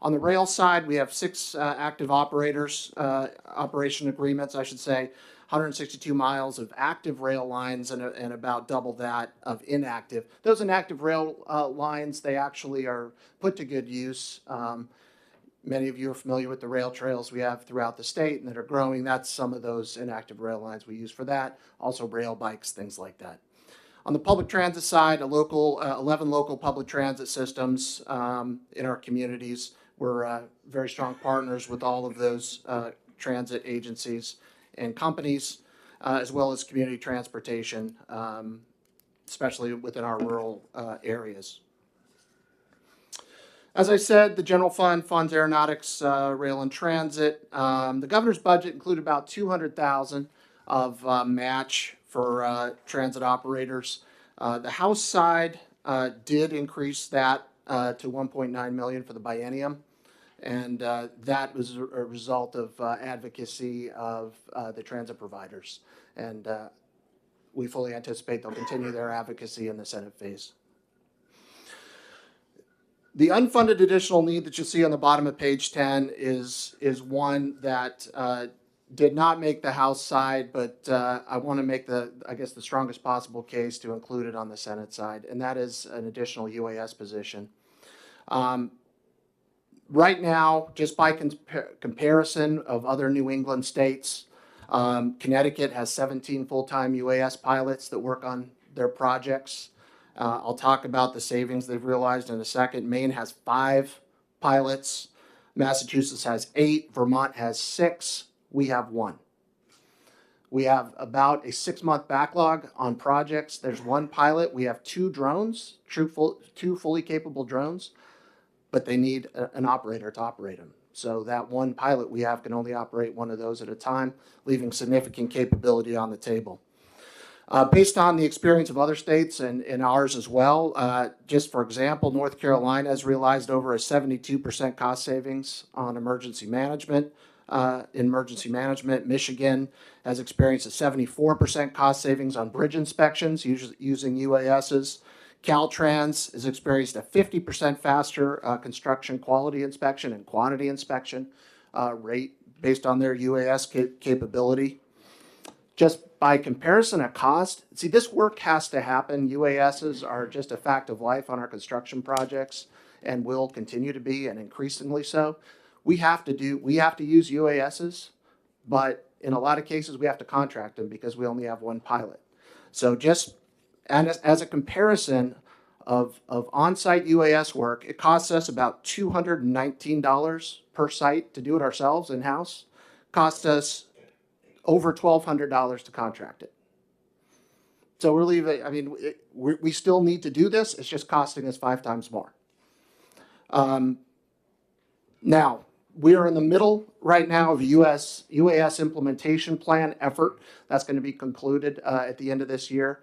On the rail side, we have 6 active operation agreements, I should say, 162 miles of active rail lines and about double that of inactive. Those inactive rail lines, they actually are put to good use. Many of you are familiar with the rail trails we have throughout the state and that are growing. That's some of those inactive rail lines we use for that. Also rail bikes, things like that. On the public transit side, 11 local public transit systems in our communities. We're very strong partners with all of those transit agencies and companies, as well as community transportation, especially within our rural areas. As I said, the general fund funds aeronautics, rail, and transit. The governor's budget included about $200,000 of match for transit operators. The House side did increase that to $1.9 million for the biennium, and that was a result of advocacy of the transit providers. And we fully anticipate they'll continue their advocacy in the Senate phase. The unfunded additional need that you see on the bottom of page 10 is one that did not make the House side, but I want to make the strongest possible case to include it on the Senate side, and that is an additional UAS position. Right now, just by comparison of other New England states, Connecticut has 17 full-time UAS pilots that work on their projects. I'll talk about the savings they've realized in a second. Maine has 5 pilots. Massachusetts has 8. Vermont has 6. We have 1. We have about a 6-month backlog on projects. There's 1 pilot. We have 2 drones, 2 fully capable drones, but they need an operator to operate them. So that 1 pilot we have can only operate 1 of those at a time, leaving significant capability on the table. Based on the experience of other states and ours as well, just for example, North Carolina has realized over a 72% cost savings on emergency management. Michigan has experienced a 74% cost savings on bridge inspections using UASs. Caltrans has experienced a 50% faster construction quality inspection and quantity inspection rate based on their UAS capability. Just by comparison of cost, see, this work has to happen. UASs are just a fact of life on our construction projects and will continue to be, and increasingly so. We have to use UASs, but in a lot of cases we have to contract them because we only have 1 pilot. So just as a comparison of on-site UAS work, it costs us about $219 per site to do it ourselves in-house. Costs us over $1,200 to contract it. So we still need to do this. It's just costing us 5 times more. Now, we are in the middle right now of a UAS implementation plan effort. That's going to be concluded at the end of this year.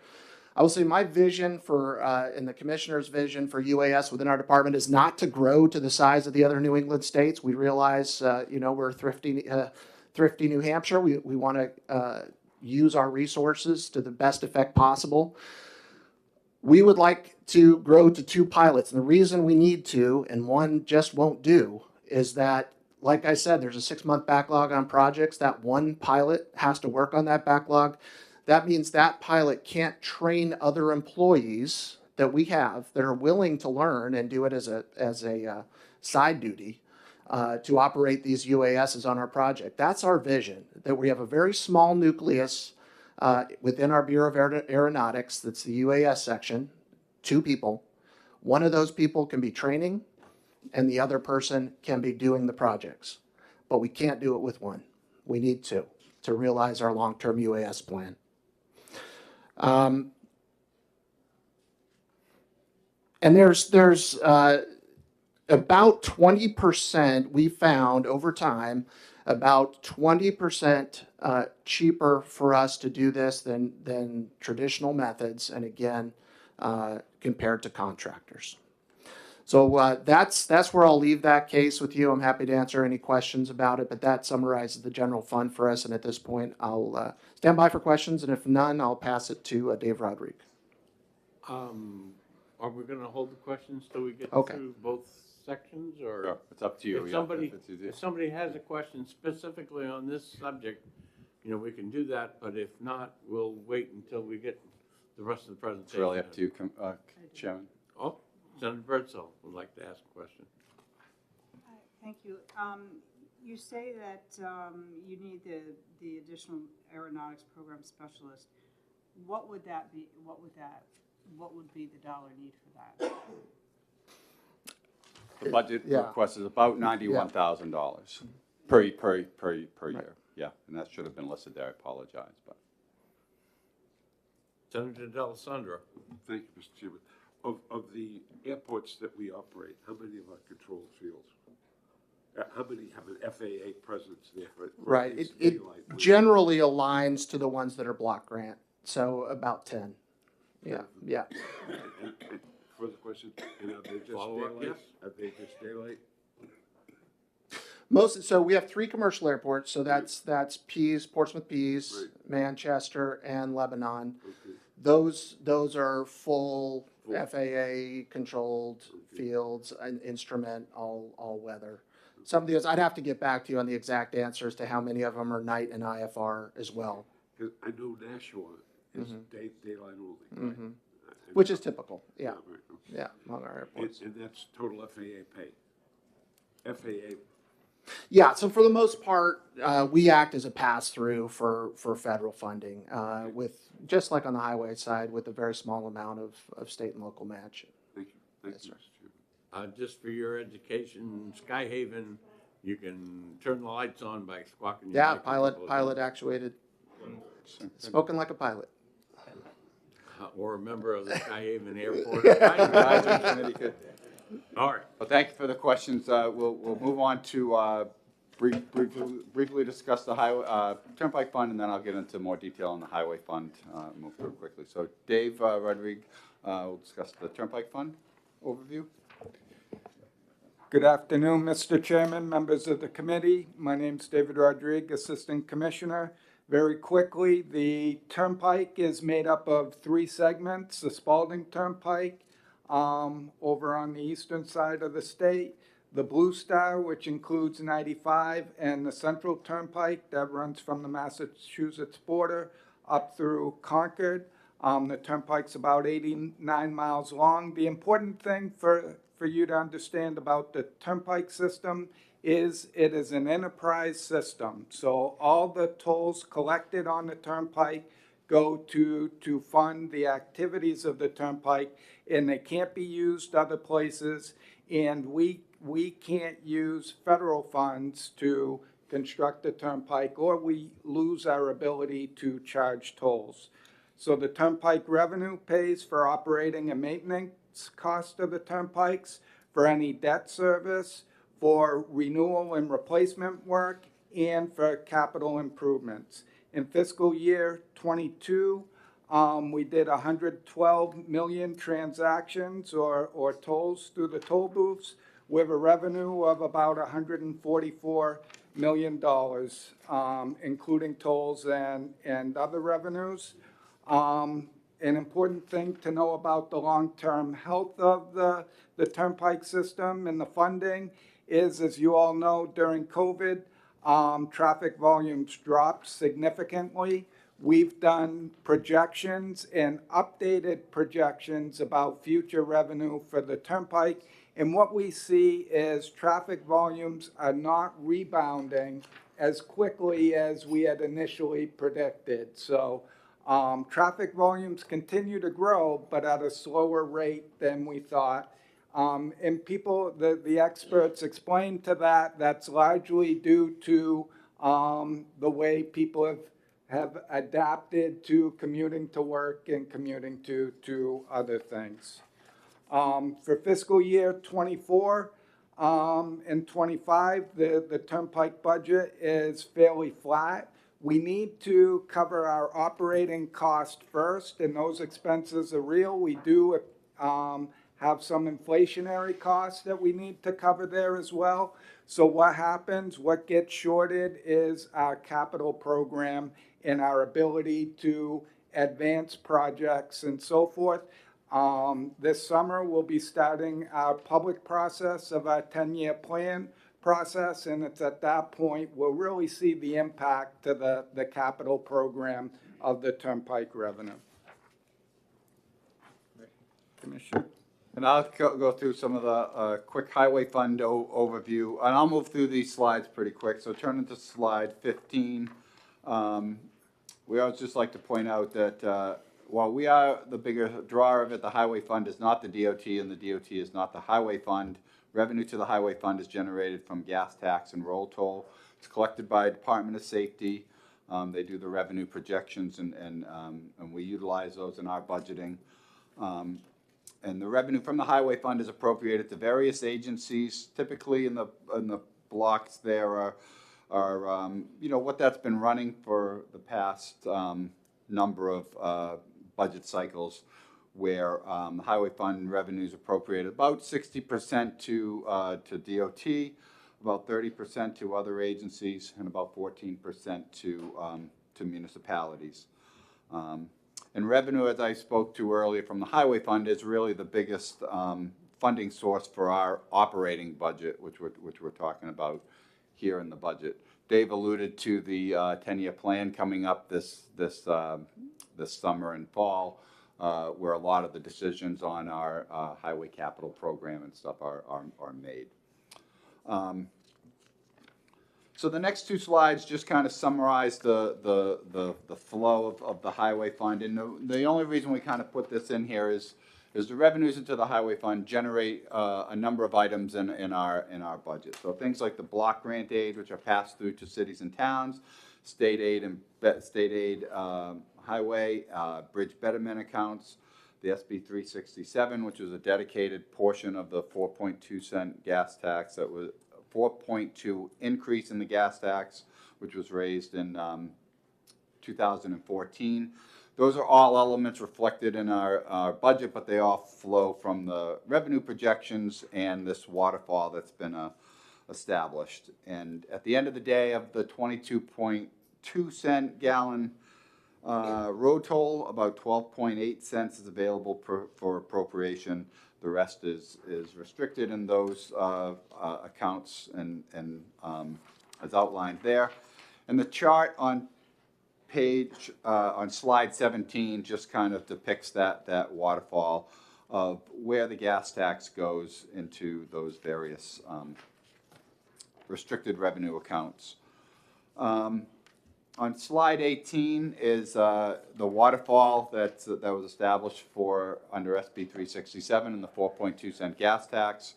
I will say my vision and the commissioner's vision for UAS within our department is not to grow to the size of the other New England states. We realize, we're thrifty New Hampshire. We want to use our resources to the best effect possible. We would like to grow to 2 pilots. And the reason we need 2 and 1 just won't do is that, like I said, there's a 6-month backlog on projects. That 1 pilot has to work on that backlog. That means that pilot can't train other employees that we have that are willing to learn and do it as a side duty to operate these UASs on our project. That's our vision, that we have a very small nucleus within our Bureau of Aeronautics, that's the UAS section, 2 people. 1 of those people can be training, and the other person can be doing the projects. But we can't do it with 1. We need 2 to realize our long-term UAS plan. And there's about 20%, we found over time, about 20% cheaper for us to do this than traditional methods. And again, compared to contractors. So that's where I'll leave that case with you. I'm happy to answer any questions about it, but that summarizes the general fund for us. And at this point, I'll stand by for questions, and if none, I'll pass it to Dave Rodriguez. Are we gonna hold the questions till we get Okay. through both sections, or? Sure, it's up to you. If yeah, somebody, it's easier. if somebody has a question specifically on this subject, we can do that, but if not, we'll wait until we get the rest of the presentation. It's really up to you, Chairman. Oh, Senator Birdsall would like to ask a question. Thank you. You say that you need the additional aeronautics program specialist. What would that be? What would be the dollar need for that? The budget Yeah. request is about $91,000 per year. Yeah, and that should have been listed there. I apologize, but. Senator D'Alessandro. Thank you, Mr. Chairman. Of the airports that we operate, how many of our control fields? How many have an FAA presence there? Right. It's It daylight. generally aligns to the ones that are block grant, so about 10. Yeah, yeah. And further question, and are they just Follow-up, daylight? yes. Are they just daylight? So we have 3 commercial airports, so that's Pease, Portsmouth Pease, Right. Manchester, and Lebanon. Okay. Those are full FAA controlled fields, and instrument, all weather. Some of these, I'd have to get back to you on the exact answers to how many of them are night and IFR as well. Because I know Nashua is daylight only. Right? Mhm. Which is typical, yeah, Right, okay. yeah, among our airports. And that's total FAA pay. FAA. Yeah, so for the most part, we act as a pass-through for federal funding, with, just like on the highway side, with a very small amount of state and local match. Thank you. Thank Yes, you, sir. Mr. Chairman. Just for your education, Skyhaven, you can turn the lights on by squawking. your Yeah, mic a couple of pilot times. actuated, spoken like a pilot. Or a member of the Skyhaven Airport. Advisory committee could- All right. Well, thank you for the questions. We'll move on to briefly discuss the highway, Turnpike Fund, and then I'll get into more detail on the Highway Fund, move through it quickly. So Dave Rodriguez will discuss the Turnpike Fund overview. Good afternoon, Mr. Chairman, members of the committee. My name's David Rodriguez, Assistant Commissioner. Very quickly, the Turnpike is made up of 3 segments. The Spalding Turnpike over on the eastern side of the state, the Blue Star, which includes 95, and the Central Turnpike that runs from the Massachusetts border up through Concord. The turnpike's about 89 miles long. The important thing for you to understand about the turnpike system is it is an enterprise system. So all the tolls collected on the turnpike go to fund the activities of the turnpike, and they can't be used other places. And we can't use federal funds to construct the turnpike, or we lose our ability to charge tolls. So the turnpike revenue pays for operating and maintenance cost of the turnpikes, for any debt service, for renewal and replacement work, and for capital improvements. In fiscal year '22, we did 112 million transactions or tolls through the toll booths, with a revenue of about $144 million, including tolls and other revenues. An important thing to know about the long-term health of the turnpike system and the funding is, as you all know, during COVID, traffic volumes dropped significantly. We've done projections and updated projections about future revenue for the turnpike. And what we see is traffic volumes are not rebounding as quickly as we had initially predicted. So traffic volumes continue to grow, but at a slower rate than we thought. And people, the experts explain to that, that's largely due to the way people have adapted to commuting to work and commuting to other things. For fiscal year '24 and '25, the turnpike budget is fairly flat. we need to cover our operating cost first, and those expenses are real. We do have some inflationary costs that we need to cover there as well. So what happens, what gets shorted is our capital program and our ability to advance projects and so forth. This summer, we'll be starting our public process of our 10-year plan process, and it's at that point we'll really see the impact to the capital program of the Turnpike revenue. Commissioner? And I'll go through some of the quick highway fund overview, and I'll move through these slides pretty quick. So turning to slide 15. We always just like to point out that while we are the bigger drawer of it, the highway fund is not the DOT, and the DOT is not the highway fund. Revenue to the highway fund is generated from gas tax and roll toll. It's collected by Department of Safety. They do the revenue projections, and we utilize those in our budgeting. And the revenue from the highway fund is appropriated to various agencies. Typically in the blocks there are you know, what that's been running for the past number of budget cycles, where the highway fund revenues appropriated about 60% to DOT, about 30% to other agencies, and about 14% to municipalities. And revenue, as I spoke to earlier from the highway fund, is really the biggest funding source for our operating budget, which we're talking about here in the budget. Dave alluded to the 10-year plan coming up this summer and fall, where a lot of the decisions on our highway capital program and stuff are made. So the next two slides just kind of summarize the flow of the highway fund. And the only reason we kind of put this in here is the revenues into the highway fund generate a number of items in our budget. So things like the block grant aid, which are passed through to cities and towns, state aid, highway, bridge betterment accounts, the SB 367, which is a dedicated portion of the 4.2 cent gas tax that was 4.2 increase in the gas tax, which was raised in 2014. Those are all elements reflected in our budget, but they all flow from the revenue projections and this waterfall that's been established. And at the end of the day, of the 22.2 cent gallon road toll, about 12.8 cents is available for appropriation. The rest is restricted in those accounts and as outlined there. And the chart on on slide 17 just kind of depicts that waterfall of where the gas tax goes into those various restricted revenue accounts. On slide 18 is the waterfall that was established for under SB 367 and the 4.2 cent gas tax,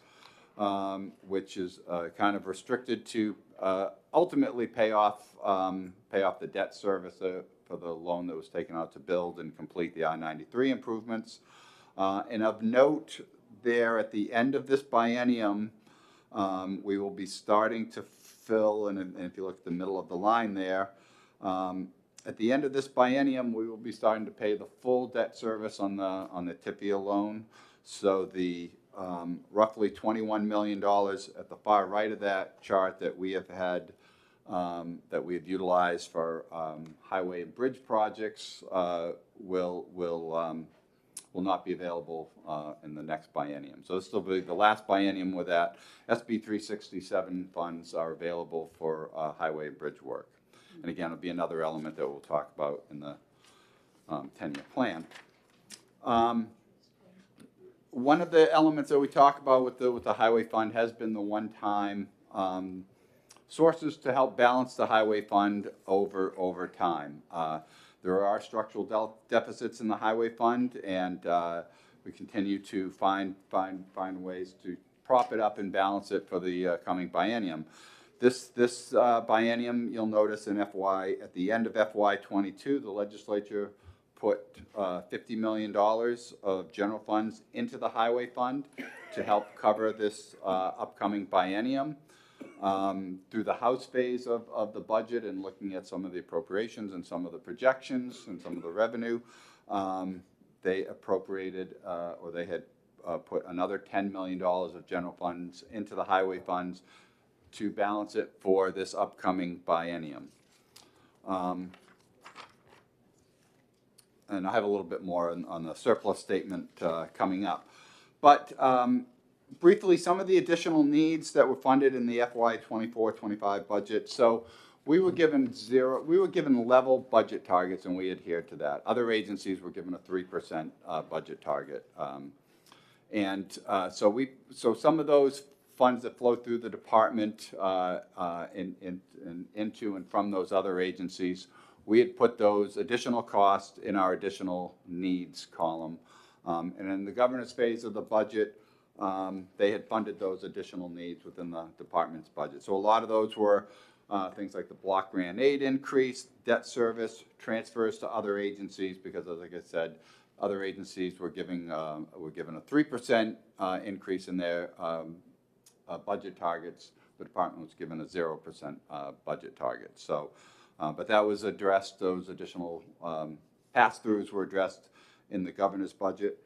which is kind of restricted to ultimately pay off the debt service for the loan that was taken out to build and complete the I-93 improvements. And of note, there at the end of this biennium, we will be starting to fill, and if you look at the middle of the line there, at the end of this biennium, we will be starting to pay the full debt service on the TIFIA loan. So the roughly $21 million at the far right of that chart that we have had, that we have utilized for highway and bridge projects will not be available in the next biennium. So this will be the last biennium where that SB 367 funds are available for highway and bridge work. And again, it'll be another element that we'll talk about in the 10-year plan. One of the elements that we talk about with the highway fund has been the one-time sources to help balance the highway fund over time. There are structural deficits in the highway fund, and we continue to find ways to prop it up and balance it for the coming biennium. This biennium, you'll notice at the end of FY22, the legislature put $50 million of general funds into the highway fund to help cover this upcoming biennium. through the House phase of the budget and looking at some of the appropriations and some of the projections and some of the revenue, they appropriated, or they had put another $10 million of general funds into the highway funds to balance it for this upcoming biennium. And I have a little bit more on the surplus statement coming up. But briefly, some of the additional needs that were funded in the FY 24-25 budget. So we were given level budget targets, and we adhered to that. Other agencies were given a 3% budget target. So some of those funds that flow through the department into and from those other agencies, we had put those additional costs in our additional needs column. And in the governance phase of the budget, they had funded those additional needs within the department's budget. So a lot of those were things like the block grant aid increase, debt service, transfers to other agencies, because like I said, other agencies were given a 3% increase in their budget targets. The department was given a 0% budget target. So, but that was addressed, those additional pass-throughs were addressed in the governor's budget.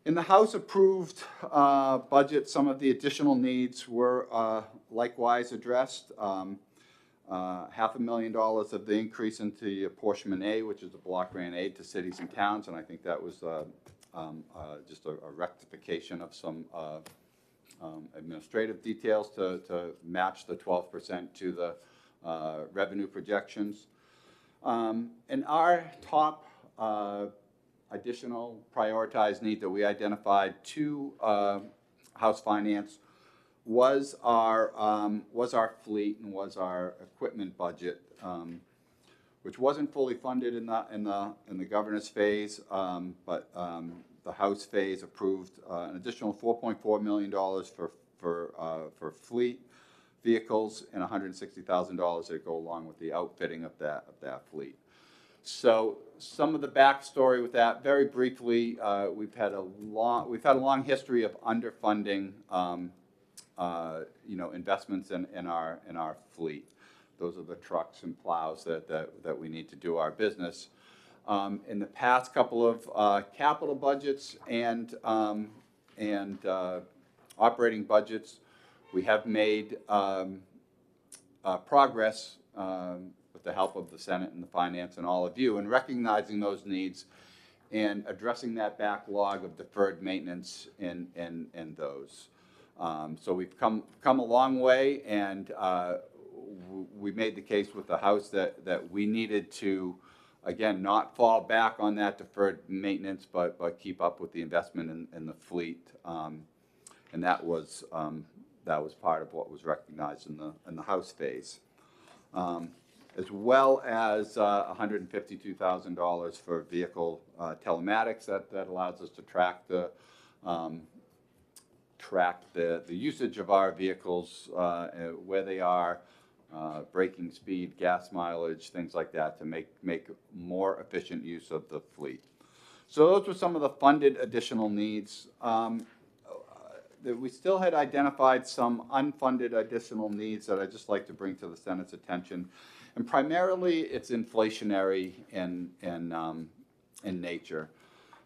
In the House approved budget, some of the additional needs were likewise addressed. $500,000 of the increase into the apportionment A, which is the block grant aid to cities and towns, and I think that was just a rectification of some administrative details to match the 12% to the revenue projections. And our top additional prioritized need that we identified to House Finance was our fleet and was our equipment budget, which wasn't fully funded in the governor's phase, but the House phase approved an additional $4.4 million for fleet vehicles and $160,000 that go along with the outfitting of that fleet. So some of the backstory with that, very briefly, we've had a long history of underfunding, investments in our fleet. Those are the trucks and plows that we need to do our business. In the past couple of capital budgets and operating budgets, we have made progress with the help of the Senate and the Finance and all of you in recognizing those needs and addressing that backlog of deferred maintenance in those. So we've come a long way, and we made the case with the House that we needed to, again, not fall back on that deferred maintenance, but keep up with the investment in the fleet. And that was part of what was recognized in the House phase, as well as $152,000 for vehicle telematics that allows us to track the usage of our vehicles, where they are, braking speed, gas mileage, things like that, to make more efficient use of the fleet. So those were some of the funded additional needs. We still had identified some unfunded additional needs that I'd just like to bring to the Senate's attention. And primarily, it's inflationary in nature.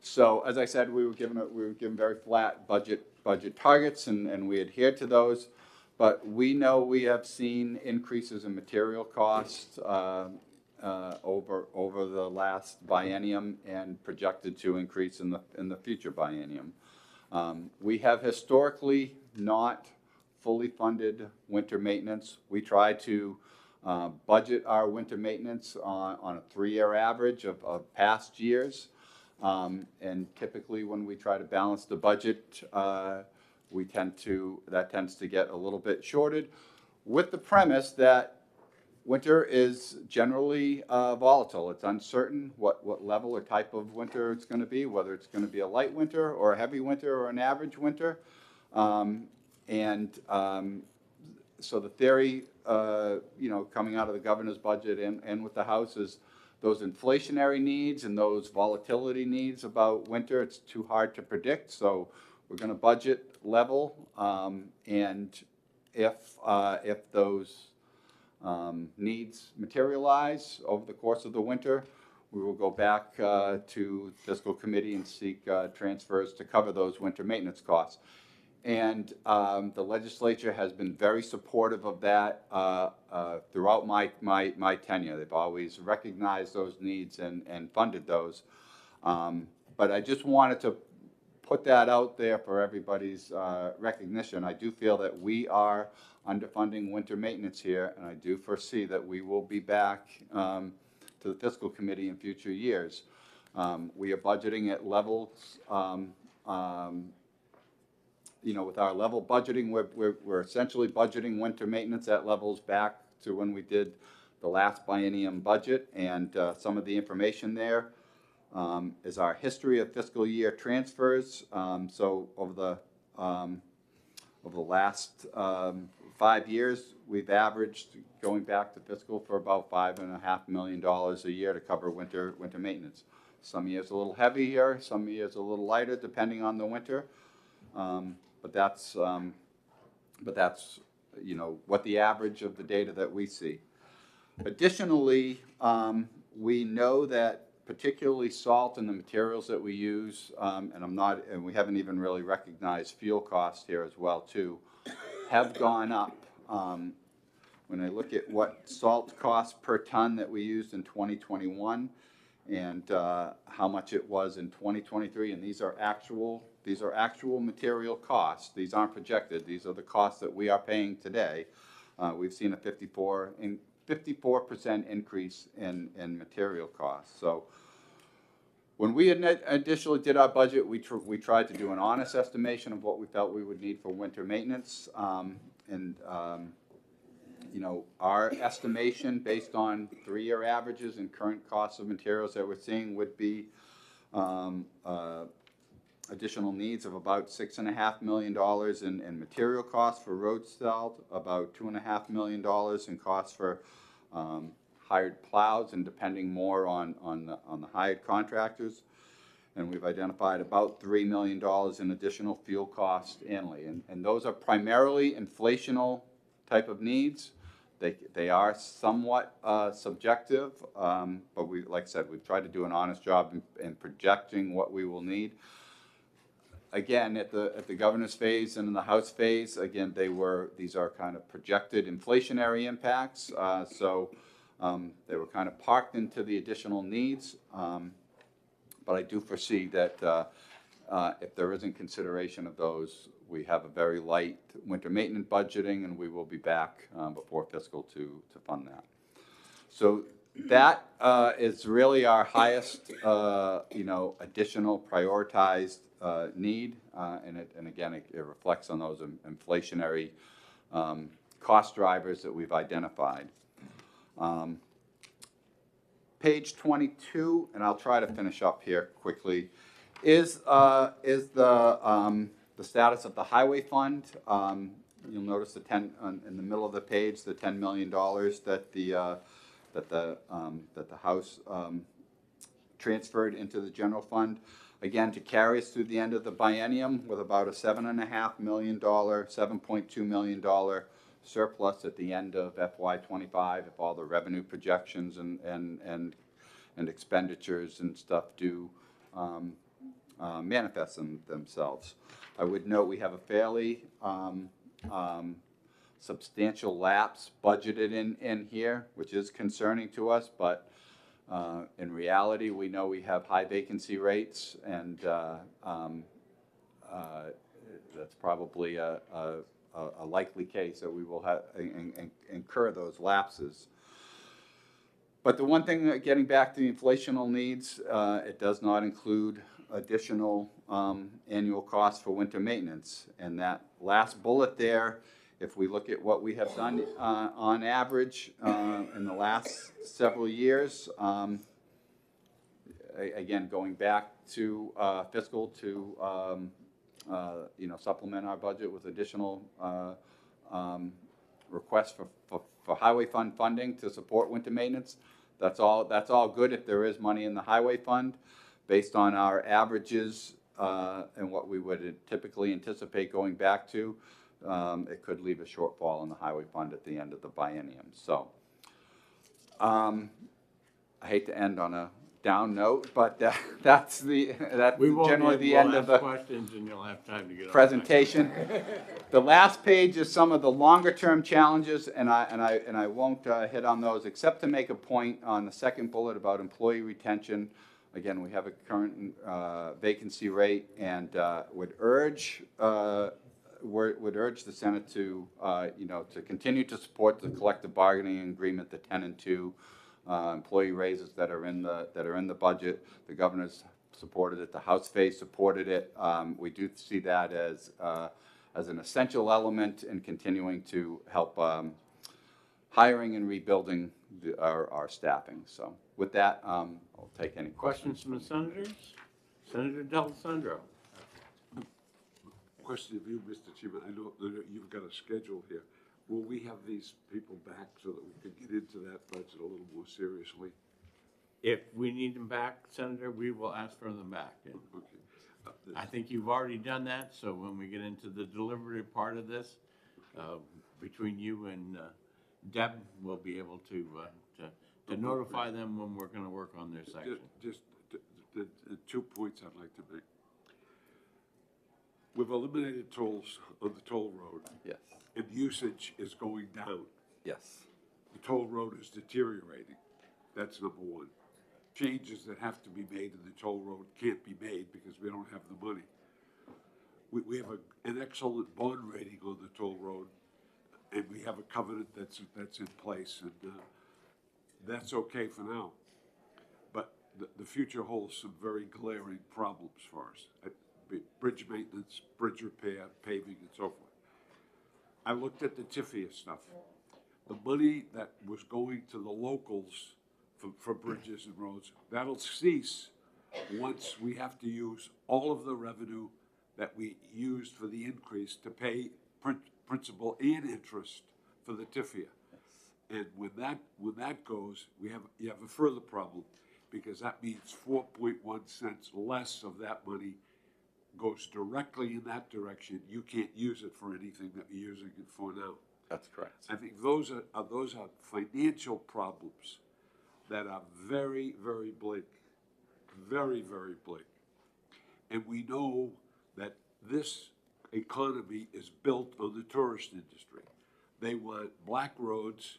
So as I said, we were given very flat budget targets, and we adhered to those. But we know we have seen increases in material costs over the last biennium, and projected to increase in the future biennium. We have historically not fully funded winter maintenance. We try to budget our winter maintenance on a 3-year average of past years. And typically when we try to balance the budget, that tends to get a little bit shorted, with the premise that winter is generally volatile. It's uncertain what level or type of winter it's going to be, whether it's going to be a light winter or a heavy winter or an average winter. So the theory, coming out of the governor's budget and with the House, is those inflationary needs and those volatility needs about winter, it's too hard to predict. So we're going to budget level, and if those needs materialize over the course of the winter, we will go back to fiscal committee and seek transfers to cover those winter maintenance costs. And the legislature has been very supportive of that throughout my tenure. They've always recognized those needs and funded those. But I just wanted to put that out there for everybody's recognition. I do feel that we are underfunding winter maintenance here, and I do foresee that we will be back to the fiscal committee in future years. We are budgeting at levels, you know, with our level budgeting, we're essentially budgeting winter maintenance at levels back to when we did the last biennium budget, and some of the information there is our history of fiscal year transfers. So over the last 5 years, we've averaged, going back to fiscal, for about $5.5 million a year to cover winter maintenance. Some years a little heavier, some years a little lighter, depending on the winter. But that's you know, what the average of the data that we see. Additionally, we know that particularly salt and the materials that we use, and we haven't even really recognized fuel costs here as well too, have gone up. When I look at what salt costs per ton that we used in 2021 and how much it was in 2023, and these are actual material costs. These aren't projected. These are the costs that we are paying today. We've seen a 54% increase in material costs. So when we initially did our budget, we tried to do an honest estimation of what we felt we would need for winter maintenance. You know, our estimation based on 3-year averages and current costs of materials that we're seeing would be additional needs of about $6.5 million in material costs for road salt, about $2.5 million in costs for hired plows, and depending more on the hired contractors. And we've identified about $3 million in additional fuel costs annually. And those are primarily inflational type of needs. They are somewhat subjective, but like I said, we've tried to do an honest job in projecting what we will need. Again, at the governor's phase and in the House phase, again, these are kind of projected inflationary impacts. So they were kind of parked into the additional needs. But I do foresee that if there isn't consideration of those, we have a very light winter maintenance budgeting, and we will be back before fiscal to fund that. So that is really our highest, you know, additional prioritized need, and again, it reflects on those inflationary cost drivers that we've identified. Page 22, and I'll try to finish up here quickly, is the status of the highway fund. You'll notice in the middle of the page, the $10 million that the House transferred into the general fund, again, to carry us through the end of the biennium with about a $7.2 million surplus at the end of FY25 if all the revenue projections and expenditures and stuff do manifest themselves. I would note we have a fairly substantial lapse budgeted in here, which is concerning to us, but in reality, we know we have high vacancy rates, and that's probably a likely case that we will have incur those lapses. But the one thing, getting back to the inflational needs, it does not include additional annual costs for winter maintenance. And that last bullet there, if we look at what we have done on average in the last several years, again, going back to fiscal to you know, supplement our budget with additional requests for highway fund funding to support winter maintenance. That's all good if there is money in the highway fund. Based on our averages and what we would typically anticipate going back to, it could leave a shortfall in the highway fund at the end of the biennium. So I hate to end on a down note, but that's We won't generally end, the we'll end of ask the questions and you'll have time to get on. presentation. The last page is some of the longer-term challenges, and I won't hit on those, except to make a point on the second bullet about employee retention. Again, we have a current vacancy rate, and would urge the Senate to, to continue to support the collective bargaining agreement, the 10 and 2 employee raises that are in the budget. The governor's supported it. The House phase supported it. We do see that as an essential element in continuing to help hiring and rebuilding our staffing. So with that, I'll take any questions. Questions from the senators? Senator D'Alessandro. Question of you, Mr. Chairman. I know that you've got a schedule here. Will we have these people back so that we can get into that budget a little more seriously? If we need them back, Senator, we will ask for them back. And Okay. I think you've already done that, so when we get into the deliberative part of this, between you and Deb, we'll be able to notify them when we're gonna work on their section. Just the 2 points I'd like to make. We've eliminated tolls on the toll road. Yes. And usage is going down. Yes. The toll road is deteriorating. That's number one. Changes that have to be made in the toll road can't be made because we don't have the money. We have an excellent bond rating on the toll road, and we have a covenant that's in place, and that's okay for now. But the future holds some very glaring problems for us. Bridge maintenance, bridge repair, paving, and so forth. I looked at the TIFIA stuff. The money that was going to the locals for bridges and roads, that'll cease once we have to use all of the revenue that we used for the increase to pay principal and interest for the TIFIA. And when that goes, you have a further problem, because that means 4.1 cents less of that money goes directly in that direction. You can't use it for anything that you're using it for now. That's correct. I think those are financial problems that are very, very bleak, very, very bleak. And we know that this economy is built on the tourist industry. They want black roads,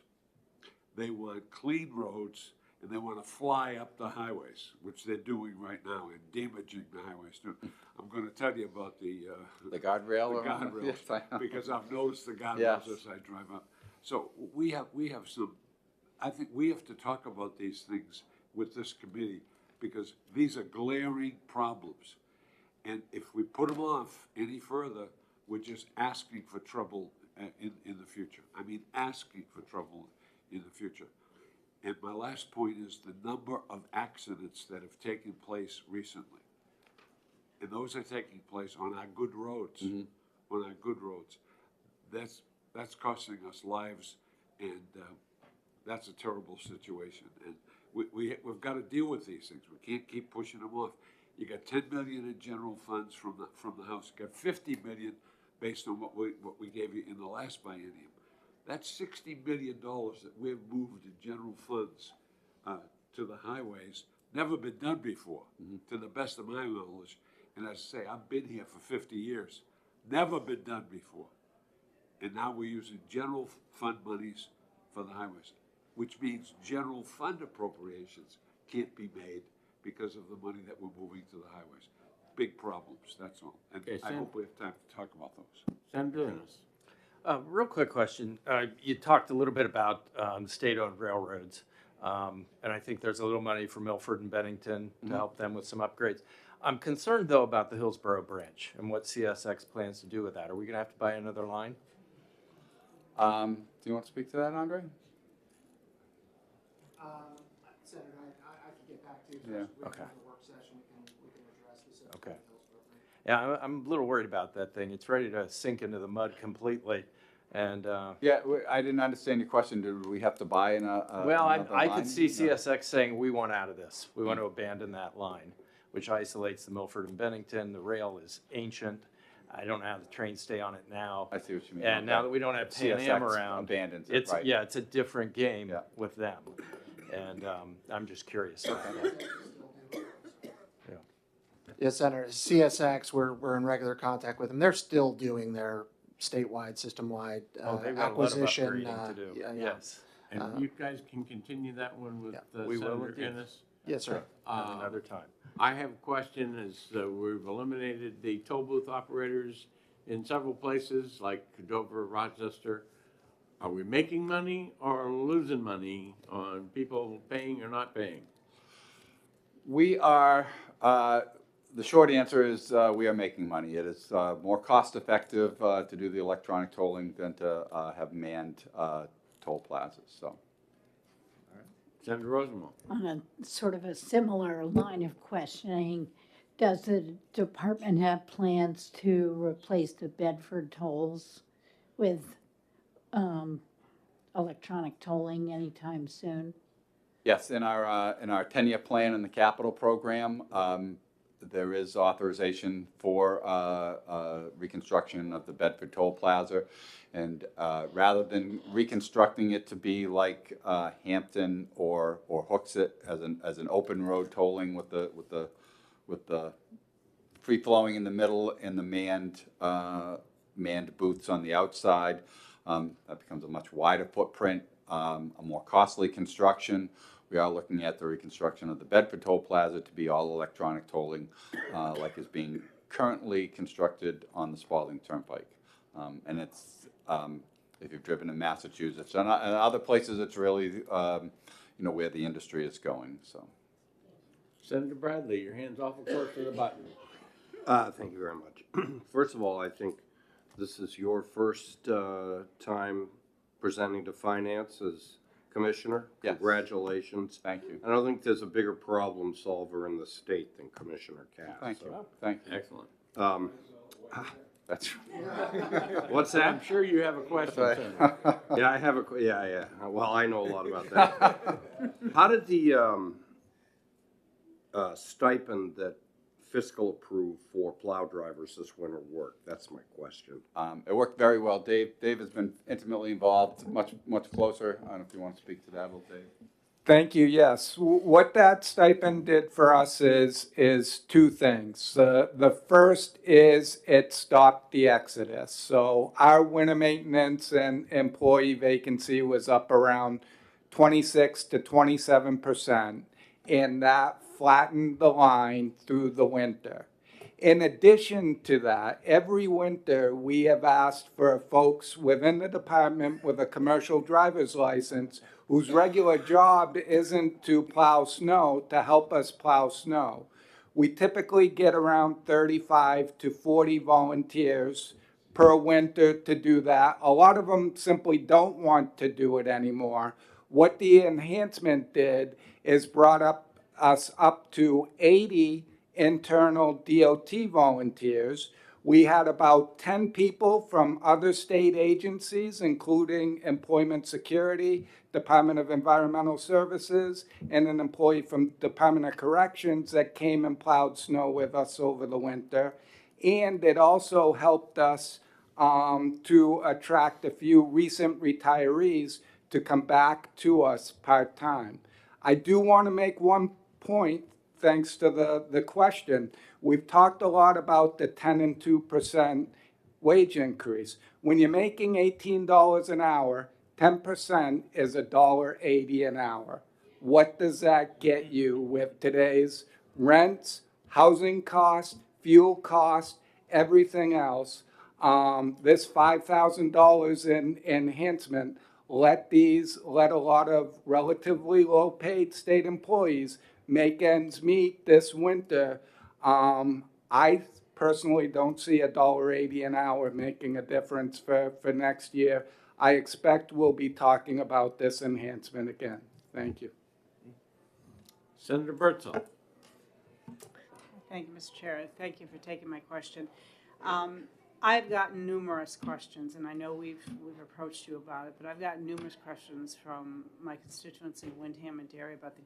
they want clean roads, and they want to fly up the highways, which they're doing right now and damaging the highways too. I'm going to tell you about the guardrail. The guardrails, Yes, I know. because I've noticed the guardrails Yes. as I drive up. So we have some. I think we have to talk about these things with this committee, because these are glaring problems, and if we put them off any further, we're just asking for trouble in the future. I mean, asking for trouble in the future. And my last point is the number of accidents that have taken place recently. And those are taking place on our good roads, on our good roads. That's costing us lives, and that's a terrible situation. And we've got to deal with these things. We can't keep pushing them off. You got 10 million in general funds from the House. You got 50 million based on what we gave you in the last biennium. That's $60 million that we've moved in general funds to the highways. Never been done before, to the best of my knowledge. And as I say, I've been here for 50 years. Never been done before. And now we're using general fund monies for the highways, which means general fund appropriations can't be made because of the money that we're moving to the highways. Big problems, that's all. And Okay, I hope we have time to talk about those. Senator Ennis. Real quick question. You talked a little bit about the state-owned railroads, and I think there's a little money for Milford and Bennington to help them with some upgrades. I'm concerned, though, about the Hillsborough Branch and what CSX plans to do with that. Are we going to have to buy another line? Do you want to speak to that, Andre? Senator, I can get back to you. Yeah. Okay. The work session, we can address this. Okay. Yeah, I'm a little worried about that thing. It's ready to sink into the mud completely. And Yeah, I didn't understand your question. Do we have to buy well, another I line? could see No. CSX saying we want out of this. We want to abandon that line, which isolates the Milford and Bennington. The rail is ancient. I don't know how the trains stay on it now. I see what you mean. And now Okay. that we don't have Pan Am CSX around, abandons it, it's, right. yeah, it's a different game Yeah. with them. And I'm just curious about that. Yes, Senator, CSX, we're in regular contact with them. They're still doing their statewide, system-wide Oh, they've got a lot of acquisition. upgrading to do. Yeah. Yes. And you guys can continue that one with We will Senator indeed. Ennis. Yes, sir. Another time. I have a question, is we've eliminated the toll booth operators in several places, like Dover, Rochester. Are we making money or losing money on people paying or not paying? We are, the short answer is we are making money. It is more cost-effective to do the electronic tolling than to have manned toll plazas, so. Senator Rosenwald. On a sort of a similar line of questioning, does the department have plans to replace the Bedford tolls with electronic tolling anytime soon? Yes, in our 10-year plan in the capital program, there is authorization for reconstruction of the Bedford Toll Plaza. And rather than reconstructing it to be like Hampton or Hooksett as an open road tolling with the free flowing in the middle and the manned booths on the outside, that becomes a much wider footprint, a more costly construction. We are looking at the reconstruction of the Bedford Toll Plaza to be all electronic tolling, like is being currently constructed on the Spalding Turnpike. And it's, if you've driven in Massachusetts and other places, it's really, where the industry is going, so. Senator Bradley, your hand's awful close to the button. Thank you very much. First of all, I think this is your first time presenting to finance as commissioner. Yes. Congratulations. Thank you. I don't think there's a bigger problem solver in the state than Commissioner Cass. Thank you. Thank you. Excellent. That's What's that? I'm sure you have a question, Senator. Yeah, I have yeah. Well, I know a lot about that. How did the stipend that fiscal approved for plow drivers this winter work? That's my question. It worked very well. Dave has been intimately involved, much closer. I don't know if you want to speak to that a little, Dave. Thank you. Yes. What that stipend did for us is two things. The first is it stopped the exodus. So our winter maintenance and employee vacancy was up around 26 to 27%, and that flattened the line through the winter. In addition to that, every winter we have asked for folks within the department with a commercial driver's license whose regular job isn't to plow snow to help us plow snow. We typically get around 35 to 40 volunteers per winter to do that. A lot of them simply don't want to do it anymore. What the enhancement did is brought us up to 80 internal DOT volunteers. We had about 10 people from other state agencies, including Employment Security, Department of Environmental Services, and an employee from Department of Corrections that came and plowed snow with us over the winter. And it also helped us to attract a few recent retirees to come back to us part-time. I do want to make one point, thanks to the question. We've talked a lot about the 10 and 2% wage increase. When you're making $18 an hour, 10% is $1.80 an hour. What does that get you with today's rents, housing costs, fuel costs, everything else? This $5,000 in enhancement let a lot of relatively low-paid state employees make ends meet this winter. I personally don't see $1.80 an hour making a difference for next year. I expect we'll be talking about this enhancement again. Thank you. Senator Bertzel. Thank you, Mr. Chair. Thank you for taking my question. I've gotten numerous questions, and I know we've approached you about it, but I've gotten numerous questions from my constituents in Windham and Derry about the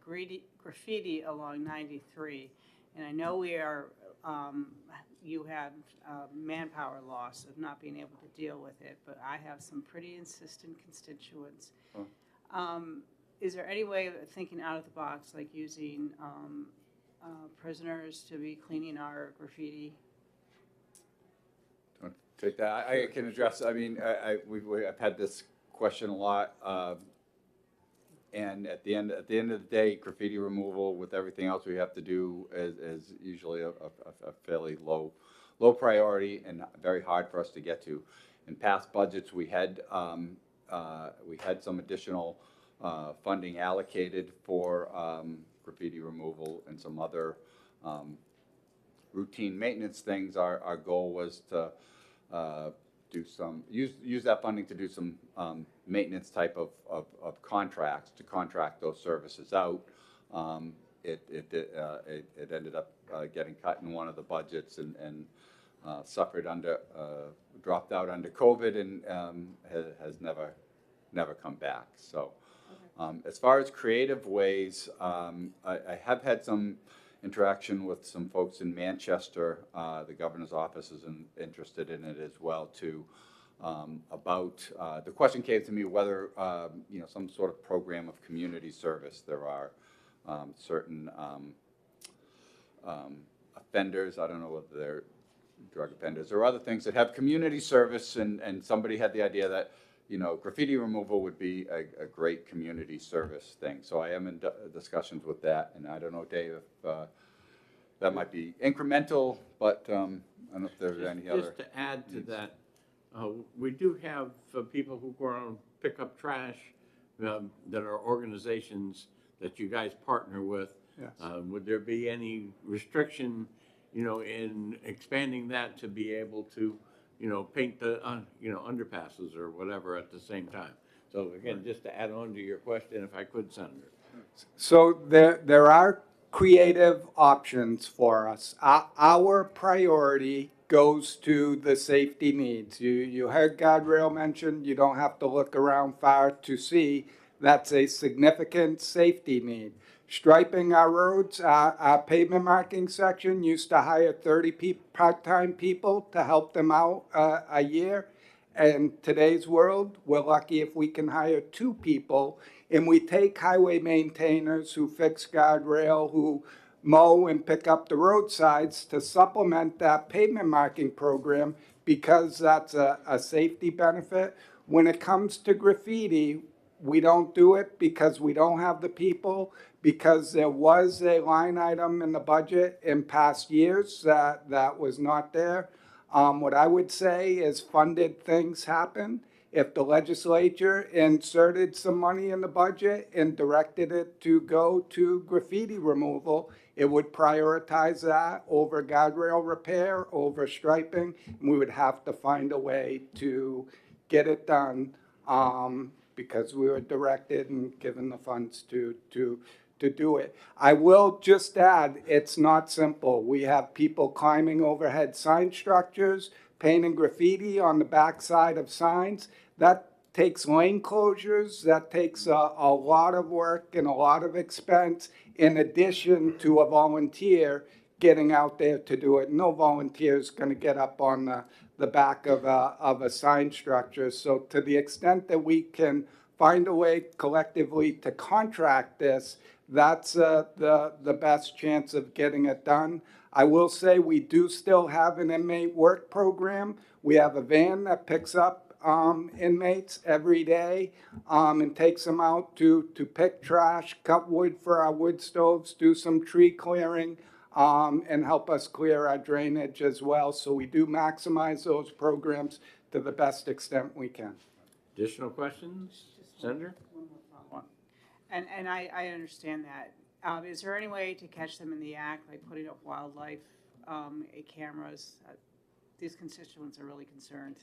graffiti along 93. And I know we are you had manpower loss of not being able to deal with it, but I have some pretty insistent constituents. Is there any way of thinking out of the box, like using prisoners to be cleaning our graffiti? Want to take that? I can address, I mean, I've had this question a lot. And at the end of the day, graffiti removal with everything else we have to do is usually a fairly low priority and very hard for us to get to. In past budgets, we had some additional funding allocated for graffiti removal and some other routine maintenance things. Our goal was to use that funding to do some maintenance type of contracts, to contract those services out. It ended up getting cut in one of the budgets and dropped out under COVID and has never come back. So as far as creative ways, I have had some interaction with some folks in Manchester. The governor's office is interested in it as well too. About the question came to me whether some sort of program of community service. There are certain offenders. I don't know whether they're drug offenders or other things that have community service, and somebody had the idea that graffiti removal would be a great community service thing. So I am in discussions with that, and I don't know, Dave, if that might be incremental, but I don't know if there's any other. Just to add to that, we do have people who go around and pick up trash that are organizations that you guys partner with. Yes. Would there be any restriction, in expanding that to be able to paint the, underpasses or whatever at the same time? So again, just to add on to your question, if I could, Senator. So there are creative options for us. Our priority goes to the safety needs. You heard Guardrail mentioned, you don't have to look around far to see that's a significant safety need. Striping our roads, our pavement marking section used to hire 30 part-time people to help them out a year. In today's world, we're lucky if we can hire 2 people, and we take highway maintainers who fix guardrail, who mow and pick up the roadsides to supplement that pavement marking program, because that's a safety benefit. When it comes to graffiti, we don't do it because we don't have the people, because there was a line item in the budget in past years that was not there. What I would say is funded things happen. If the legislature inserted some money in the budget and directed it to go to graffiti removal, it would prioritize that over guardrail repair, over striping, and we would have to find a way to get it done because we were directed and given the funds to do it. I will just add, it's not simple. We have people climbing overhead sign structures, painting graffiti on the backside of signs. That takes lane closures, that takes a lot of work and a lot of expense, in addition to a volunteer getting out there to do it. No volunteer is going to get up on the back of a sign structure. So to the extent that we can find a way collectively to contract this, that's the best chance of getting it done. I will say we do still have an inmate work program. We have a van that picks up inmates every day and takes them out to pick trash, cut wood for our wood stoves, do some tree clearing, and help us clear our drainage as well. So we do maximize those programs to the best extent we can. Additional questions, Senator? One more follow-up. And I understand that. Is there any way to catch them in the act, like putting up wildlife cameras? These constituents are really concerned.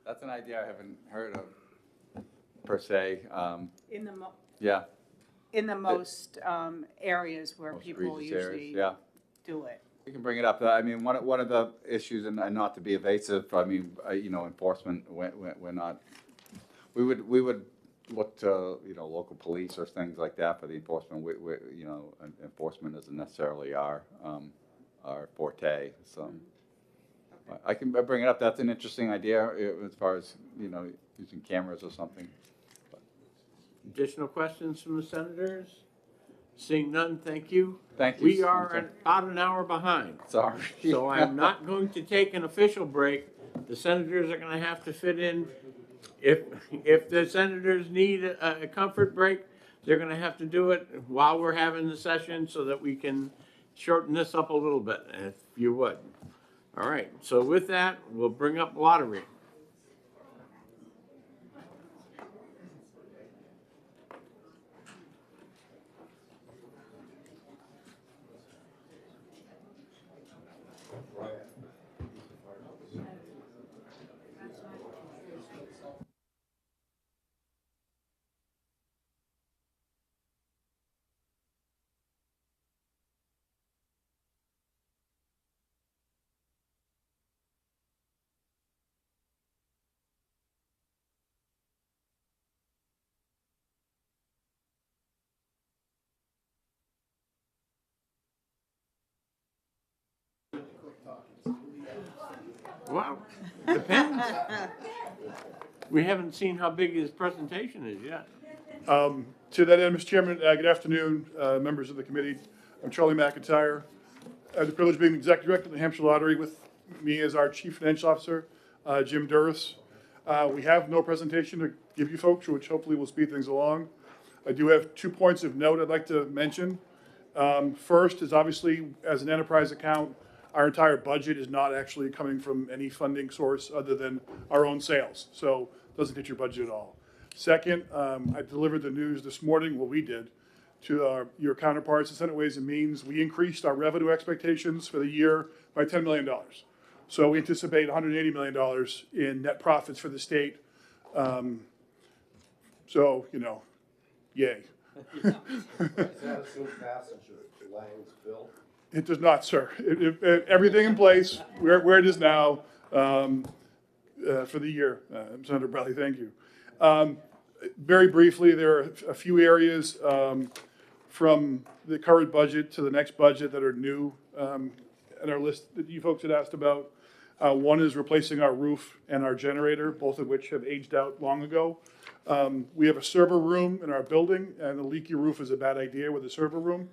That's an idea I haven't heard of, per se. In the most areas where Most people egregious areas, usually yeah. do it. We can bring it up. I mean, one of the issues, and not to be evasive, I mean, enforcement, we're not, we would look to, local police or things like that for the enforcement. Enforcement isn't necessarily our our forte, so. I can bring it up, that's an interesting idea, as far as, you know, using cameras or something. Additional questions from the senators? Seeing none, thank you. Thank you. We are about an hour behind. Sorry. So I'm not going to take an official break. The senators are gonna have to fit in. If the senators need a comfort break, they're gonna have to do it while we're having the session so that we can shorten this up a little bit, if you would. All right, so with that, we'll bring up lottery. Well, depends. We haven't seen how big his presentation is yet. To that end, Mr. Chairman, good afternoon, members of the committee. I'm Charlie McIntyre. I have the privilege of being the Executive Director of the Hampshire Lottery. With me is our Chief Financial Officer, Jim Duras. We have no presentation to give you folks, which hopefully will speed things along. I do have 2 points of note I'd like to mention. First is obviously, as an enterprise account, our entire budget is not actually coming from any funding source other than our own sales. So it doesn't hit your budget at all. Second, I delivered the news this morning, well, we did, to your counterparts in Senate Ways and Means. We increased our revenue expectations for the year by $10 million. So we anticipate $180 million in net profits for the state. So, you know, yay. Does that assume passage of Lang's bill? It does not, sir. Everything in place, where it is now, for the year. Senator Bradley, thank you. Very briefly, there are a few areas from the current budget to the next budget that are new in our list that you folks had asked about. One is replacing our roof and our generator, both of which have aged out long ago. We have a server room in our building, and a leaky roof is a bad idea with a server room.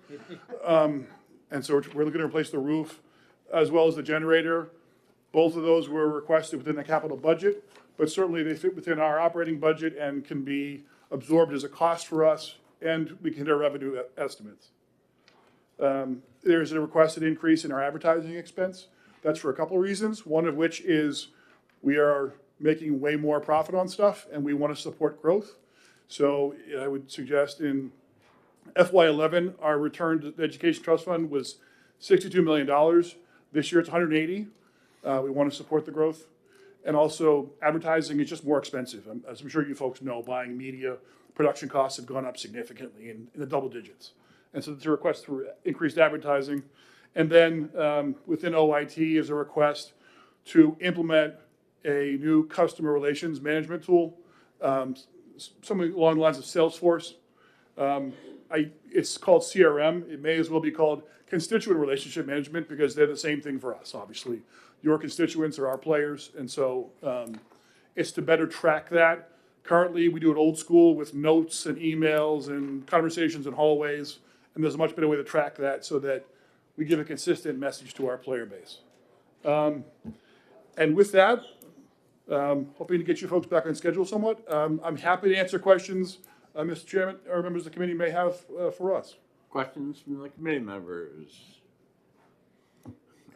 And so we're looking to replace the roof as well as the generator. Both of those were requested within the capital budget, but certainly they fit within our operating budget and can be absorbed as a cost for us, and we can hit our revenue estimates. There's a requested increase in our advertising expense. That's for a couple of reasons, one of which is we are making way more profit on stuff, and we want to support growth. So I would suggest in FY11, our return to the Education Trust Fund was $62 million. This year it's 180. We want to support the growth. And also advertising is just more expensive. As I'm sure you folks know, buying media, production costs have gone up significantly in the double digits. And so it's a request for increased advertising. And then within OIT is a request to implement a new customer relations management tool, something along the lines of Salesforce. It's called CRM. It may as well be called constituent relationship management because they're the same thing for us, obviously. Your constituents are our players, and so it's to better track that. Currently, we do it old school with notes and emails and conversations in hallways, and there's a much better way to track that so that we give a consistent message to our player base. And with that, hoping to get you folks back on schedule somewhat. I'm happy to answer questions Mr. Chairman, or members of the committee may have for us. Questions from the committee members?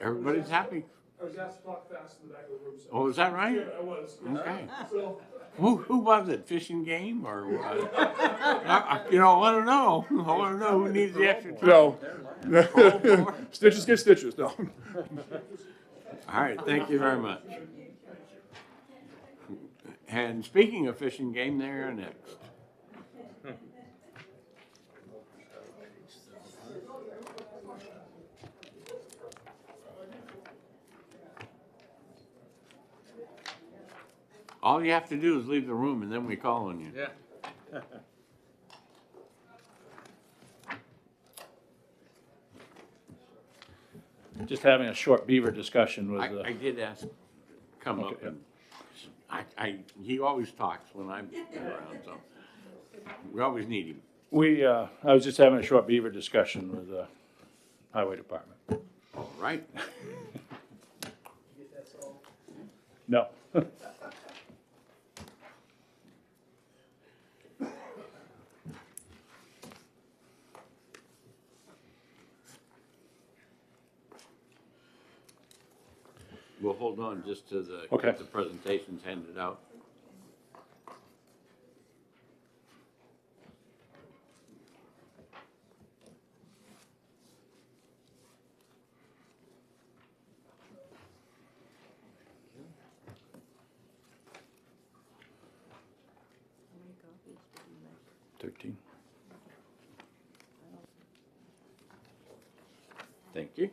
Everybody's happy. I was asked to talk fast in the back of the room. So. Oh, is that right? Yeah, I was. Okay. So. Who was it? Fishing game or what? I want to know. I want to know who needs the extra time. No. Stitches get stitches. No. All right. Thank you very much. And speaking of fishing game, they're next. All you have to do is leave the room and then we call on you. Yeah. just having a short beaver discussion with, I did ask, come up Okay, and, he always talks when I'm around, so we always need him. I was just having a short beaver discussion with the highway department. All right. No. We'll hold on just to the, Okay. get the presentations handed out. How many copies did you make? 13. Thank you.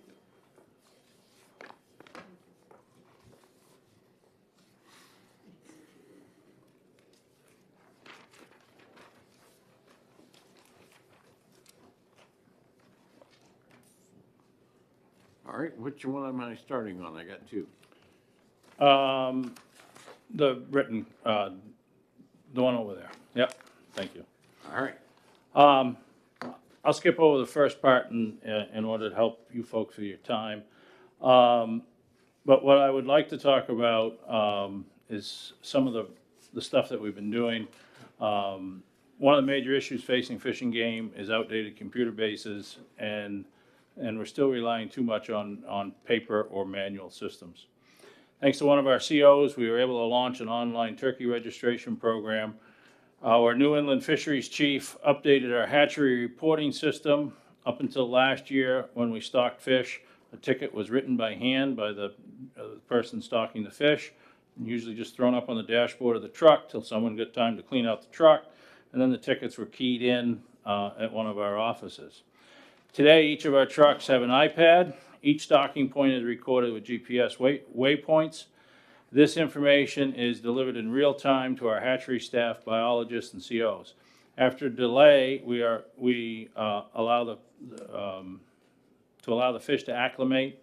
All right, which one am I starting on? I got two. The written, the one over there. Yep, thank you. All right. I'll skip over the first part in order to help you folks with your time. But what I would like to talk about is some of the stuff that we've been doing. One of the major issues facing Fish and Game is outdated computer bases, and we're still relying too much on paper or manual systems. Thanks to one of our COs, we were able to launch an online turkey registration program. Our new inland fisheries chief updated our hatchery reporting system. Up until last year, when we stocked fish, a ticket was written by hand by the person stocking the fish, and usually just thrown up on the dashboard of the truck till someone got time to clean out the truck, and then the tickets were keyed in at one of our offices. Today, each of our trucks have an iPad. Each stocking point is recorded with GPS waypoints. This information is delivered in real time to our hatchery staff, biologists, and COs. After delay, we allow the fish to acclimate.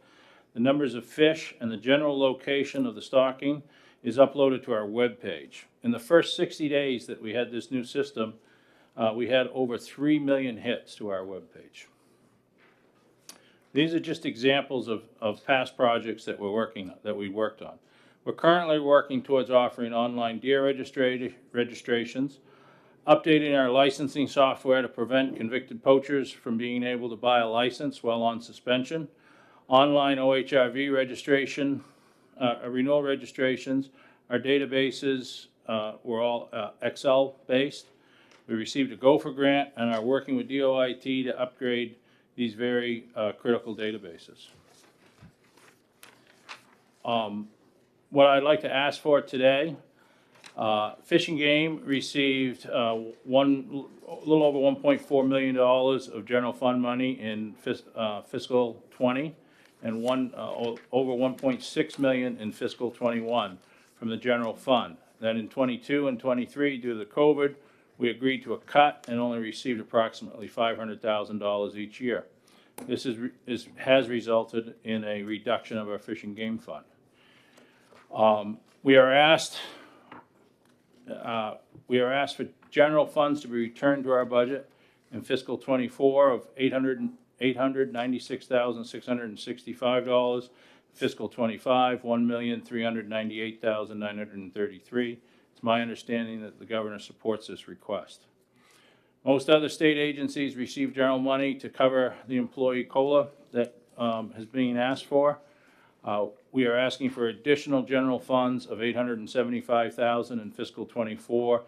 The numbers of fish and the general location of the stocking is uploaded to our webpage. In the first 60 days that we had this new system, we had over 3 million hits to our webpage. These are just examples of past projects that we worked on. We're currently working towards offering online deer registrations, updating our licensing software to prevent convicted poachers from being able to buy a license while on suspension, online OHRV registration, renewal registrations. Our databases were all Excel based. We received a Gopher grant and are working with DOIT to upgrade these very critical databases. What I'd like to ask for today, Fish and Game received a little over $1.4 million of general fund money in fiscal 20 and over $1.6 million in fiscal 21 from the general fund. Then in 22 and 23, due to the COVID, we agreed to a cut and only received approximately $500,000 each year. This has resulted in a reduction of our Fish and Game fund. We are asked for general funds to be returned to our budget in fiscal 24 of $896,665. Fiscal 25, $1,398,933. It's my understanding that the governor supports this request. Most other state agencies receive general money to cover the employee COLA that is being asked for. We are asking for additional general funds of $875,000 in fiscal 24,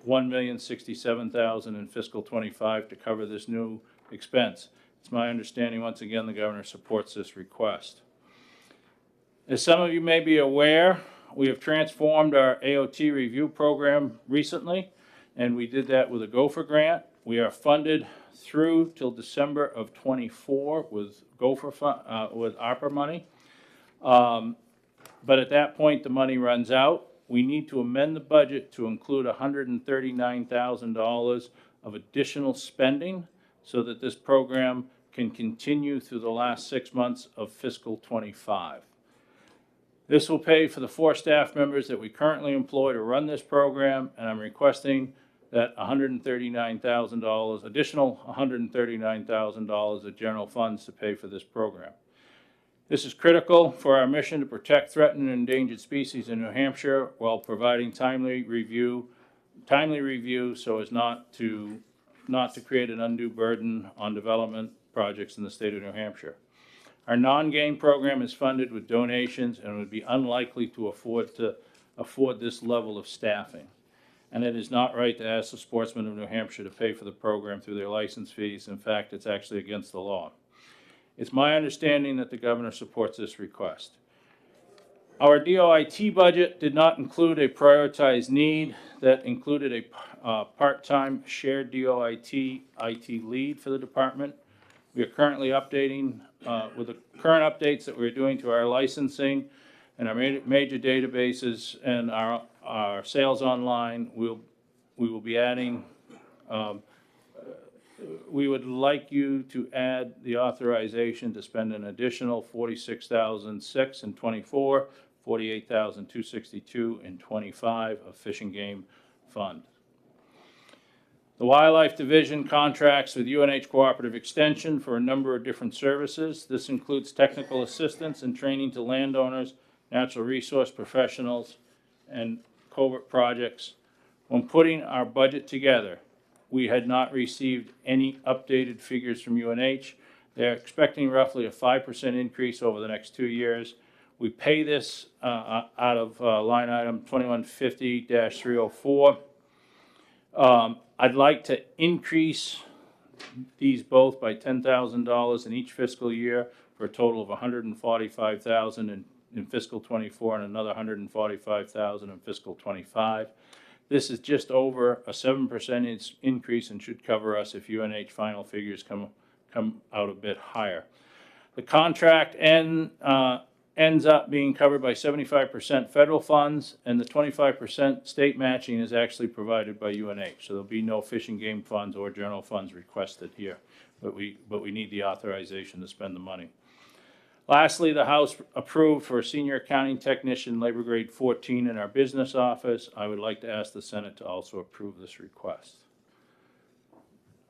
$1,067,000 in fiscal 25 to cover this new expense. It's my understanding, once again, the governor supports this request. As some of you may be aware, we have transformed our AOT review program recently, and we did that with a Gopher grant. We are funded through till December of 24 with with ARPA money. But at that point, the money runs out. We need to amend the budget to include $139,000 of additional spending so that this program can continue through the last 6 months of fiscal -- This will pay for the 4 staff members that we currently employ to run this program, and I'm requesting that $139,000, additional $139,000 of general funds to pay for this program. This is critical for our mission to protect threatened and endangered species in New Hampshire while providing timely review so as not to create an undue burden on development projects in the state of New Hampshire. Our non-game program is funded with donations and would be unlikely to afford this level of staffing. And it is not right to ask the sportsmen of New Hampshire to pay for the program through their license fees. In fact, it's actually against the law. It's my understanding that the governor supports this request. Our DOIT budget did not include a prioritized need that included a part-time shared DOIT IT lead for the department. We are currently updating, with the current updates that we're doing to our licensing and our major databases and our sales online, we will be adding, we would like you to add the authorization to spend an additional $46,006 in '24, $48,262 in '25 of Fish and Game Fund. The Wildlife Division contracts with UNH Cooperative Extension for a number of different services. This includes technical assistance and training to landowners, natural resource professionals, and covert projects. When putting our budget together, we had not received any updated figures from UNH. They're expecting roughly a 5% increase over the next 2 years. We pay this out of line item 2150-304. I'd like to increase these both by $10,000 in each fiscal year for a total of $145,000 in fiscal '24 and another $145,000 in fiscal '25. This is just over a 7% increase and should cover us if UNH final figures come out a bit higher. The contract ends up being covered by 75% federal funds, and the 25% state matching is actually provided by UNH. So there'll be no Fish and Game funds or general funds requested here, but we need the authorization to spend the money. Lastly, the House approved for a senior accounting technician, labor grade 14 in our business office. I would like to ask the Senate to also approve this request.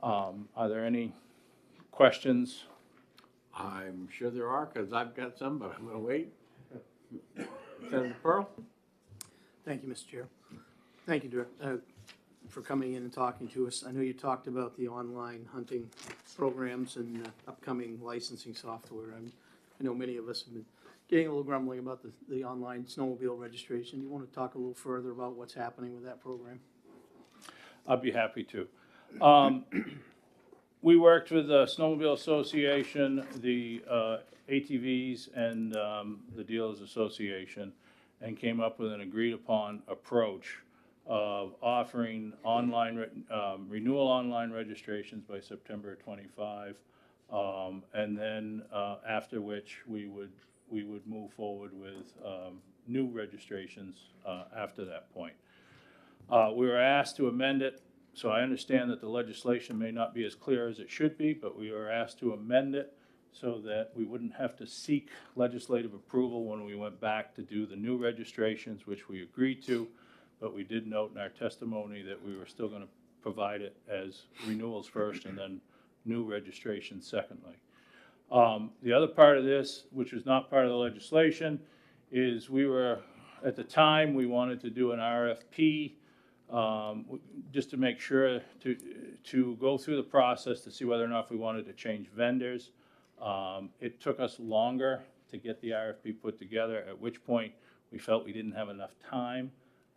Are there any questions? I'm sure there are, because I've got some, but I'm going to wait. Senator Pearl? Thank you, Mr. Chair. Thank you, Director, for coming in and talking to us. I know you talked about the online hunting programs and upcoming licensing software. I know many of us have been getting a little grumbling about the online snowmobile registration. You want to talk a little further about what's happening with that program? I'd be happy to. We worked with the Snowmobile Association, the ATVs, and the Dealers Association, and came up with an agreed-upon approach of offering online renewal online registrations by September 25, and then after which we would move forward with new registrations after that point. We were asked to amend it. So I understand that the legislation may not be as clear as it should be, but we were asked to amend it so that we wouldn't have to seek legislative approval when we went back to do the new registrations, which we agreed to, but we did note in our testimony that we were still going to provide it as renewals first and then new registrations secondly. The other part of this, which was not part of the legislation, is at the time, we wanted to do an RFP just to make sure to go through the process to see whether or not we wanted to change vendors. It took us longer to get the RFP put together, at which point we felt we didn't have enough time.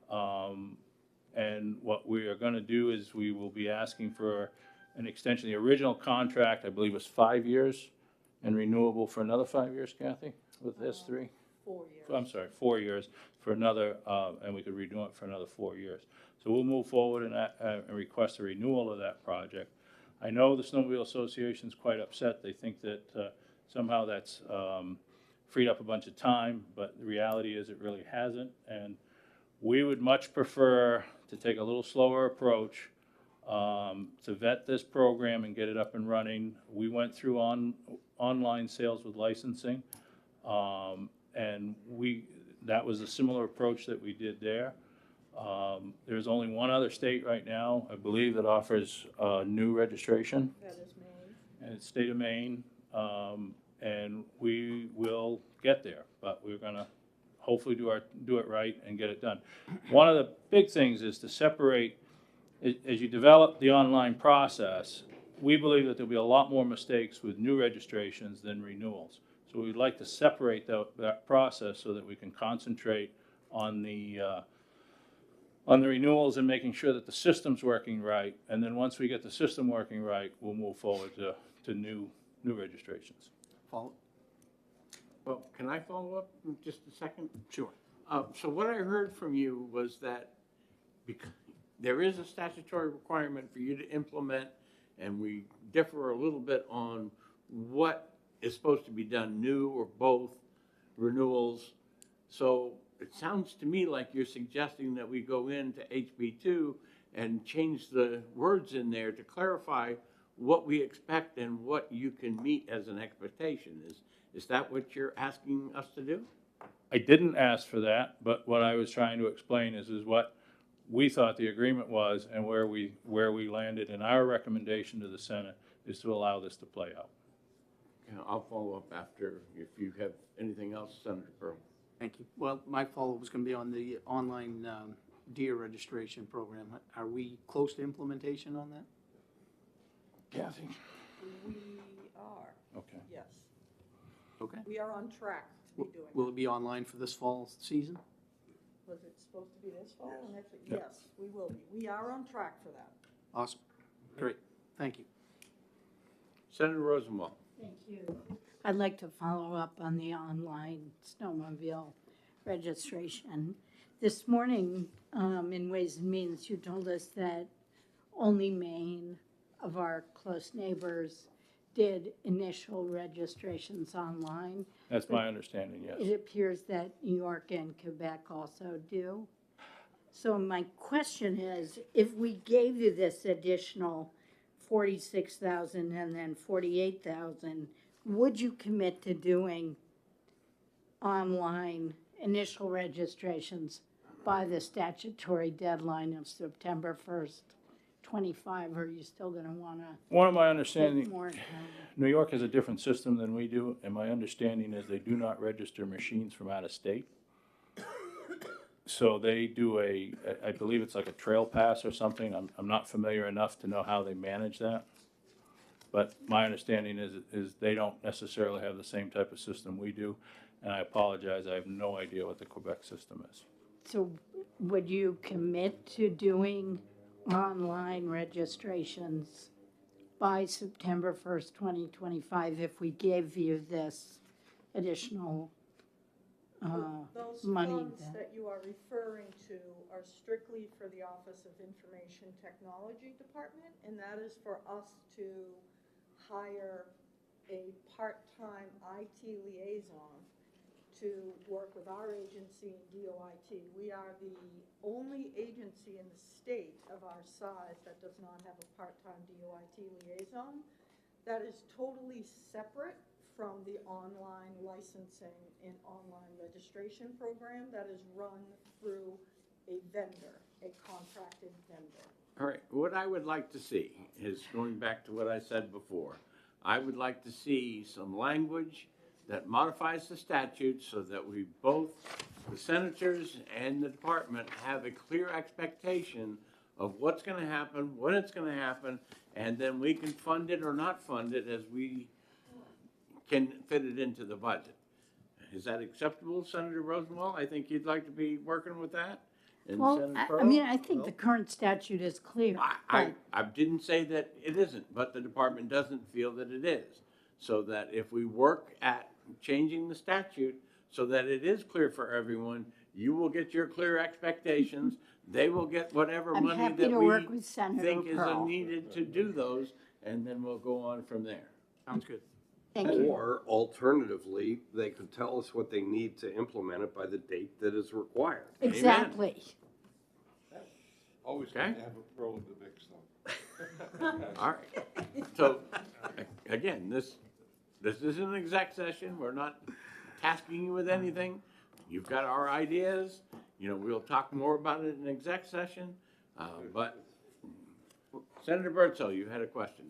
And what we are going to do is we will be asking for an extension. The original contract, I believe, was 5 years and renewable for another 5 years, Kathy, with S3? 4 years. I'm sorry, 4 years for another, and we could renew it for another 4 years. So we'll move forward and request a renewal of that project. I know the Snowmobile Association is quite upset. They think that somehow that's freed up a bunch of time, but the reality is it really hasn't. And we would much prefer to take a little slower approach to vet this program and get it up and running. We went through online sales with licensing, and that was a similar approach that we did there. There's only one other state right now, I believe, that offers new registration. That is Maine. And it's state of Maine, and we will get there, but we're gonna hopefully do it right and get it done. One of the big things is to separate, as you develop the online process, we believe that there'll be a lot more mistakes with new registrations than renewals. So we'd like to separate that process so that we can concentrate on the renewals and making sure that the system's working right. And then once we get the system working right, we'll move forward to new registrations. Follow? Well, can I follow up in just a second? Sure. So what I heard from you was that because there is a statutory requirement for you to implement, and we differ a little bit on what is supposed to be done, new or both renewals. So it sounds to me like you're suggesting that we go into HB2 and change the words in there to clarify what we expect and what you can meet as an expectation. Is that what you're asking us to do? I didn't ask for that, but what I was trying to explain is what we thought the agreement was and where we landed. And our recommendation to the Senate is to allow this to play out. Yeah, I'll follow up after if you have anything else, Senator Pearl. Thank you. Well, my follow-up was going to be on the online deer registration program. Are we close to implementation on that? Kathy? We are, Okay. yes. Okay. We are on track to be doing Will it be online for this fall season? Was it supposed to be this fall? And actually, yes, we will be. We are on track for that. Awesome. Great. Thank you. Senator Rosenwald. Thank you. I'd like to follow up on the online snowmobile registration. This morning, in Ways and Means, you told us that only Maine of our close neighbors did initial registrations online. That's my understanding, yes. It appears that New York and Quebec also do. So my question is, if we gave you this additional 46,000 and then 48,000, would you commit to doing online initial registrations by the statutory deadline of September 1st, 25, or are you still going to want to One of my take understanding, more time? New York has a different system than we do, and my understanding is they do not register machines from out of state. So they do I believe it's like a trail pass or something. I'm not familiar enough to know how they manage that. But my understanding is they don't necessarily have the same type of system we do. And I apologize, I have no idea what the Quebec system is. So would you commit to doing online registrations by September 1st, 2025, if we gave you this additional Those money? funds that you are referring to are strictly for the Office of Information Technology Department, and that is for us to hire a part-time IT liaison to work with our agency and DOIT. We are the only agency in the state of our size that does not have a part-time DOIT liaison. That is totally separate from the online licensing and online registration program that is run through a vendor, a contracted vendor. All right, what I would like to see is, going back to what I said before, I would like to see some language that modifies the statute so that we both, the senators and the department, have a clear expectation of what's going to happen, when it's going to happen, and then we can fund it or not fund it as we can fit it into the budget. Is that acceptable, Senator Rosenwald? I think you'd like to be working with that? And Well, Senator I Pearl? mean, I think the current statute is clear. I didn't say that it isn't, but the department doesn't feel that it is. So that if we work at changing the statute so that it is clear for everyone, you will get your clear expectations, they will get whatever I'm money happy that to we work with Senator think is Pearl. needed to do those, and then we'll go on from there. Sounds good. Thank you. Or alternatively, they could tell us what they need to implement it by the date that is required. Exactly. Always Okay. good to have a pro in the mix, though. All right. So, again, this isn't an exec session. We're not tasking you with anything. You've got our ideas. You know, we'll talk more about it in exec session. But Senator Bertzel, you had a question.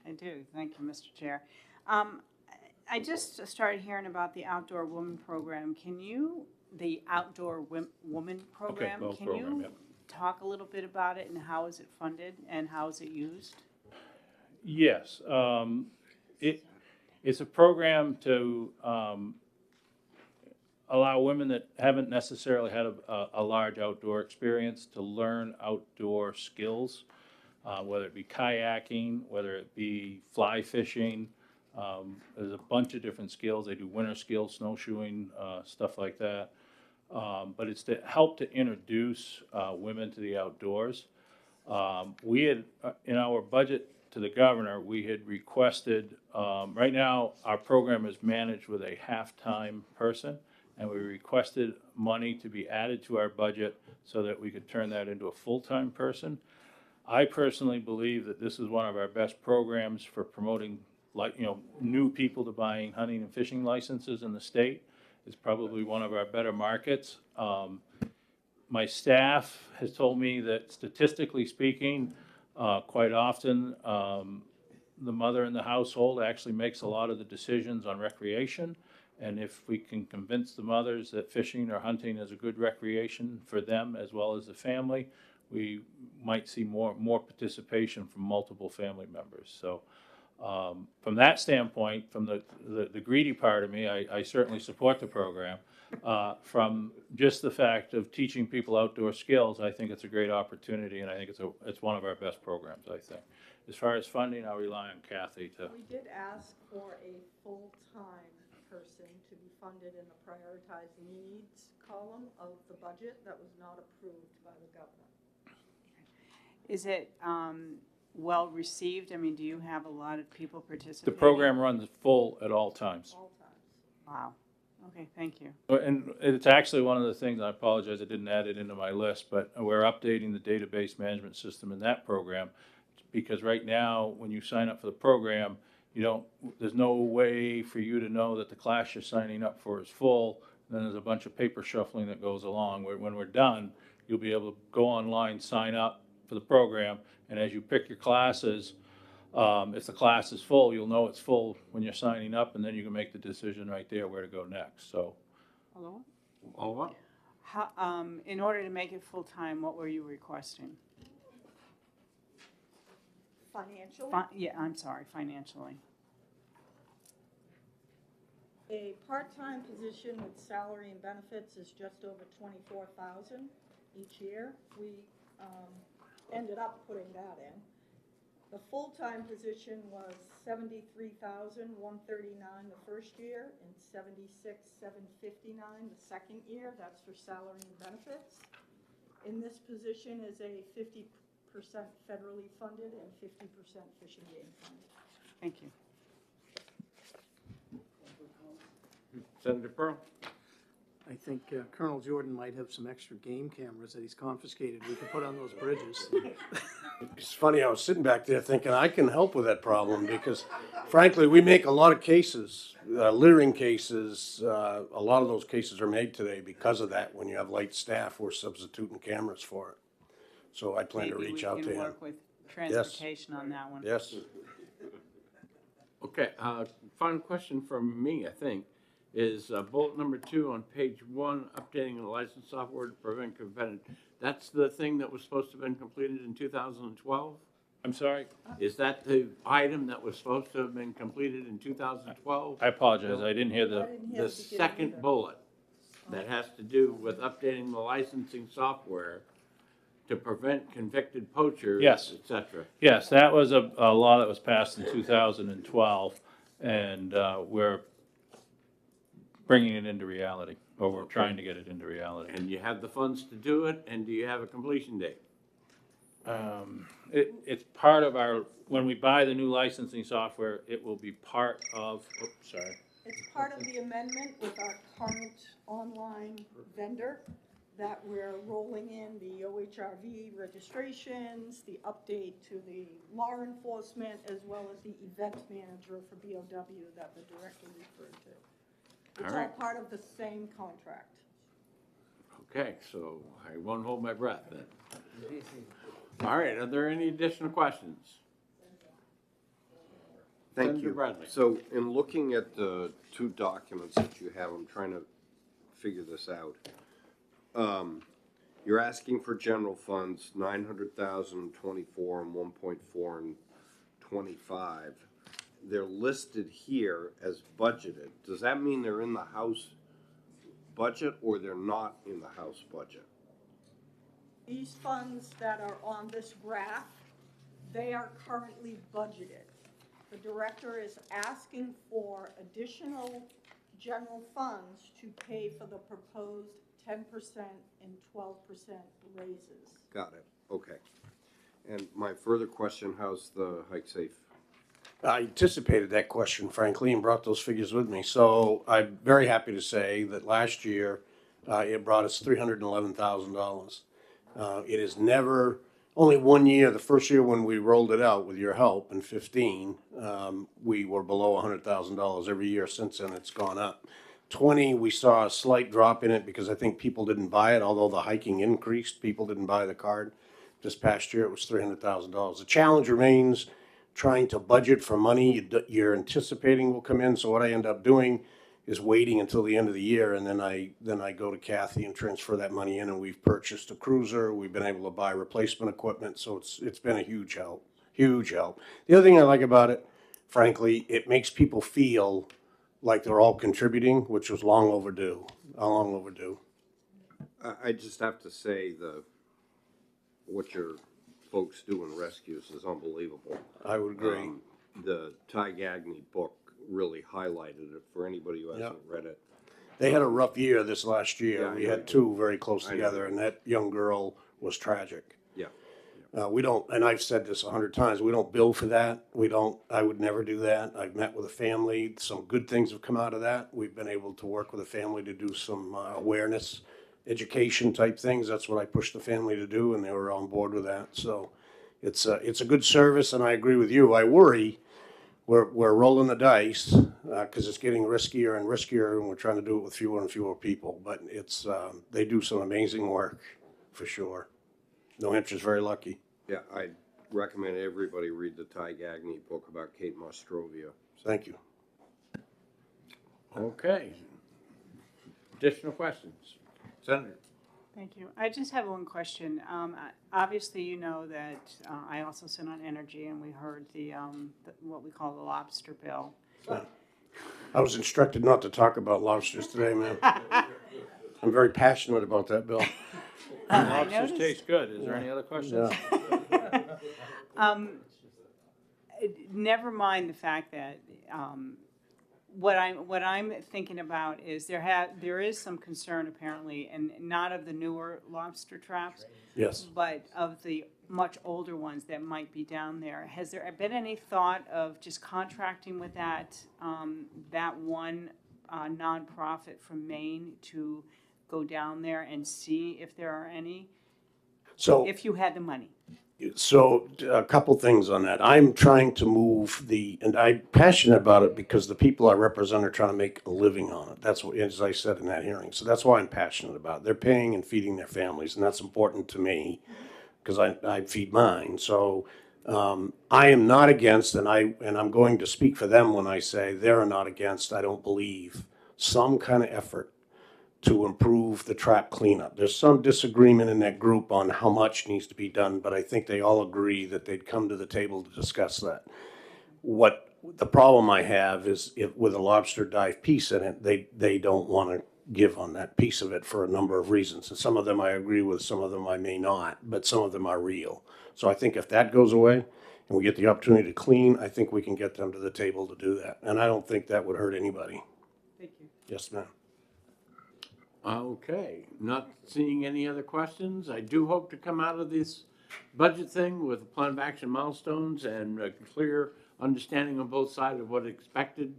I do, thank you, Mr. Chair. I just started hearing about the Outdoor Woman Program. The Outdoor Woman Program, both can program, you yep. talk a little bit about it and how is it funded and how is it used? Yes, it's a program to allow women that haven't necessarily had a large outdoor experience to learn outdoor skills, whether it be kayaking, whether it be fly fishing. There's a bunch of different skills. They do winter skills, snowshoeing, stuff like that. But it's to help to introduce women to the outdoors. We had, in our budget to the governor, we had requested, right now, our program is managed with a half-time person, and we requested money to be added to our budget so that we could turn that into a full-time person. I personally believe that this is one of our best programs for promoting, new people to buying hunting and fishing licenses in the state. It's probably one of our better markets. My staff has told me that statistically speaking, quite often, the mother in the household actually makes a lot of the decisions on recreation. And if we can convince the mothers that fishing or hunting is a good recreation for them as well as the family, we might see more participation from multiple family members. So from that standpoint, from the greedy part of me, I certainly support the program. From just the fact of teaching people outdoor skills, I think it's a great opportunity, and I think it's one of our best programs, I think. As far as funding, I'll rely on Kathy to. We did ask for a full-time person to be funded in the prioritized needs column of the budget that was not approved by the governor. Is it well received? I mean, do you have a lot of people participating? The program runs full at all times. All times. Wow. Okay, thank you. And it's actually one of the things, I apologize, I didn't add it into my list, but we're updating the database management system in that program, because right now, when you sign up for the program, there's no way for you to know that the class you're signing up for is full. Then there's a bunch of paper shuffling that goes along. When we're done, you'll be able to go online, sign up for the program, and as you pick your classes, if the class is full, you'll know it's full when you're signing up, and then you can make the decision right there where to go next. So, Hello? All what? How, in order to make it full-time, what were you requesting? Financially, Yeah, I'm sorry, financially. a part-time position with salary and benefits is just over $24,000 each year. We ended up putting that in. The full-time position was $73,139 the first year and $76,759 the second year. That's for salary and benefits. In this position is a 50% federally funded and 50% fishing game funded. Thank you. Senator Pearl? I think Colonel Jordan might have some extra game cameras that he's confiscated we could put on those bridges. It's funny, I was sitting back there thinking I can help with that problem because frankly, we make a lot of cases, littering cases. A lot of those cases are made today because of that. When you have light staff, we're substituting cameras for it. So I plan to reach out to Maybe we him. can work with transportation on that one. Yes. Okay, final question from me, I think, is bullet number 2 on page 1, updating the license software to prevent competitive. That's the thing that was supposed to have been completed in 2012? I'm sorry? Is that the item that was supposed to have been completed in 2012? I apologize, I didn't hear I the, didn't hear The the beginning second either. bullet that has to do with updating the licensing software to prevent convicted poachers, Yes. et cetera. yes, that was a law that was passed in 2012, and we're bringing it into reality, or we're trying to get it into reality. And you have the funds to do it, and do you have a completion date? It's part of our, when we buy the new licensing software, it will be part of, oops, sorry. It's part of the amendment with our current online vendor that we're rolling in the OHRV registrations, the update to the law enforcement, as well as the event manager for BOW that the director referred to. It's all right. part of the same contract. Okay, so I won't hold my breath then. All right, are there any additional questions? Thank Senator you. Bradley. So in looking at the two documents that you have, I'm trying to figure this out. You're asking for general funds, 900,000 in 24 and 1.4 in 25. They're listed here as budgeted. Does that mean they're in the House budget or they're not in the House budget? These funds that are on this graph, they are currently budgeted. The director is asking for additional general funds to pay for the proposed 10% and 12% raises. Got it. Okay. And my further question, how's the hike safe? I anticipated that question, frankly, and brought those figures with me. So I'm very happy to say that last year, it brought us $311,000. It is never, only one year, the first year when we rolled it out with your help in 15, we were below $100,000. Every year since then, it's gone up. 20, we saw a slight drop in it because I think people didn't buy it, although the hiking increased, people didn't buy the card. This past year, it was $300,000. The challenge remains trying to budget for money you're anticipating will come in. So what I end up doing is waiting until the end of the year, and then I go to Kathy and transfer that money in, and we've purchased a cruiser. We've been able to buy replacement equipment, so it's been a huge help, huge help. The other thing I like about it, frankly, it makes people feel like they're all contributing, which was long overdue, long overdue. I just have to say what your folks do in rescues is unbelievable. I would agree. The Ty Gagney book really highlighted it for anybody who hasn't read it. They had a rough year this last year. Yeah, We I had know. two very close I know. together, and that young girl was tragic. Yeah. We don't, and I've said this 100 times, we don't bill for that. I would never do that. I've met with a family. Some good things have come out of that. We've been able to work with a family to do some awareness, education type things. That's what I pushed the family to do, and they were on board with that. So it's a good service, and I agree with you. I worry we're rolling the dice because it's getting riskier and riskier, and we're trying to do it with fewer and fewer people. But they do some amazing work for sure. New Hampshire's very lucky. Yeah, I recommend everybody read the Ty Gagney book about Kate Mostrovia. Thank you. Okay. Additional questions? Senator? Thank you. I just have one question. Obviously, you know that I also sit on energy, and we heard what we call the lobster bill. I was instructed not to talk about lobsters today, man. I'm very passionate about that bill. Lobsters taste good. Is there any other questions? Never mind the fact that what I'm thinking about is there is some concern apparently, and not of the newer lobster traps, Yes. but of the much older ones that might be down there. Has there been any thought of just contracting with that one nonprofit from Maine to go down there and see if there are any? So if you had the money. So a couple things on that. I'm trying to move and I'm passionate about it because the people I represent are trying to make a living on it. That's what, as I said in that hearing. So that's why I'm passionate about it. They're paying and feeding their families, and that's important to me because I feed mine. So I am not against, and I'm going to speak for them when I say they're not against, I don't believe, some kind of effort to improve the trap cleanup. There's some disagreement in that group on how much needs to be done, but I think they all agree that they'd come to the table to discuss that. What the problem I have is with a lobster dive piece in it, they don't want to give on that piece of it for a number of reasons. And some of them I agree with, some of them I may not, but some of them are real. So I think if that goes away and we get the opportunity to clean, I think we can get them to the table to do that. And I don't think that would hurt anybody. Thank you. Yes, ma'am. Okay, not seeing any other questions. I do hope to come out of this budget thing with a plan of action milestones and a clear understanding on both sides of what expected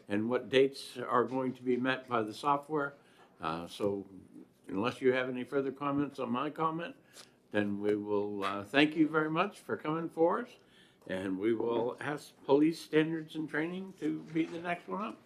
and what dates are going to be met by the software. So unless you have any further comments on my comment, then we will thank you very much for coming for us. And we will ask police standards and training to be the next one up.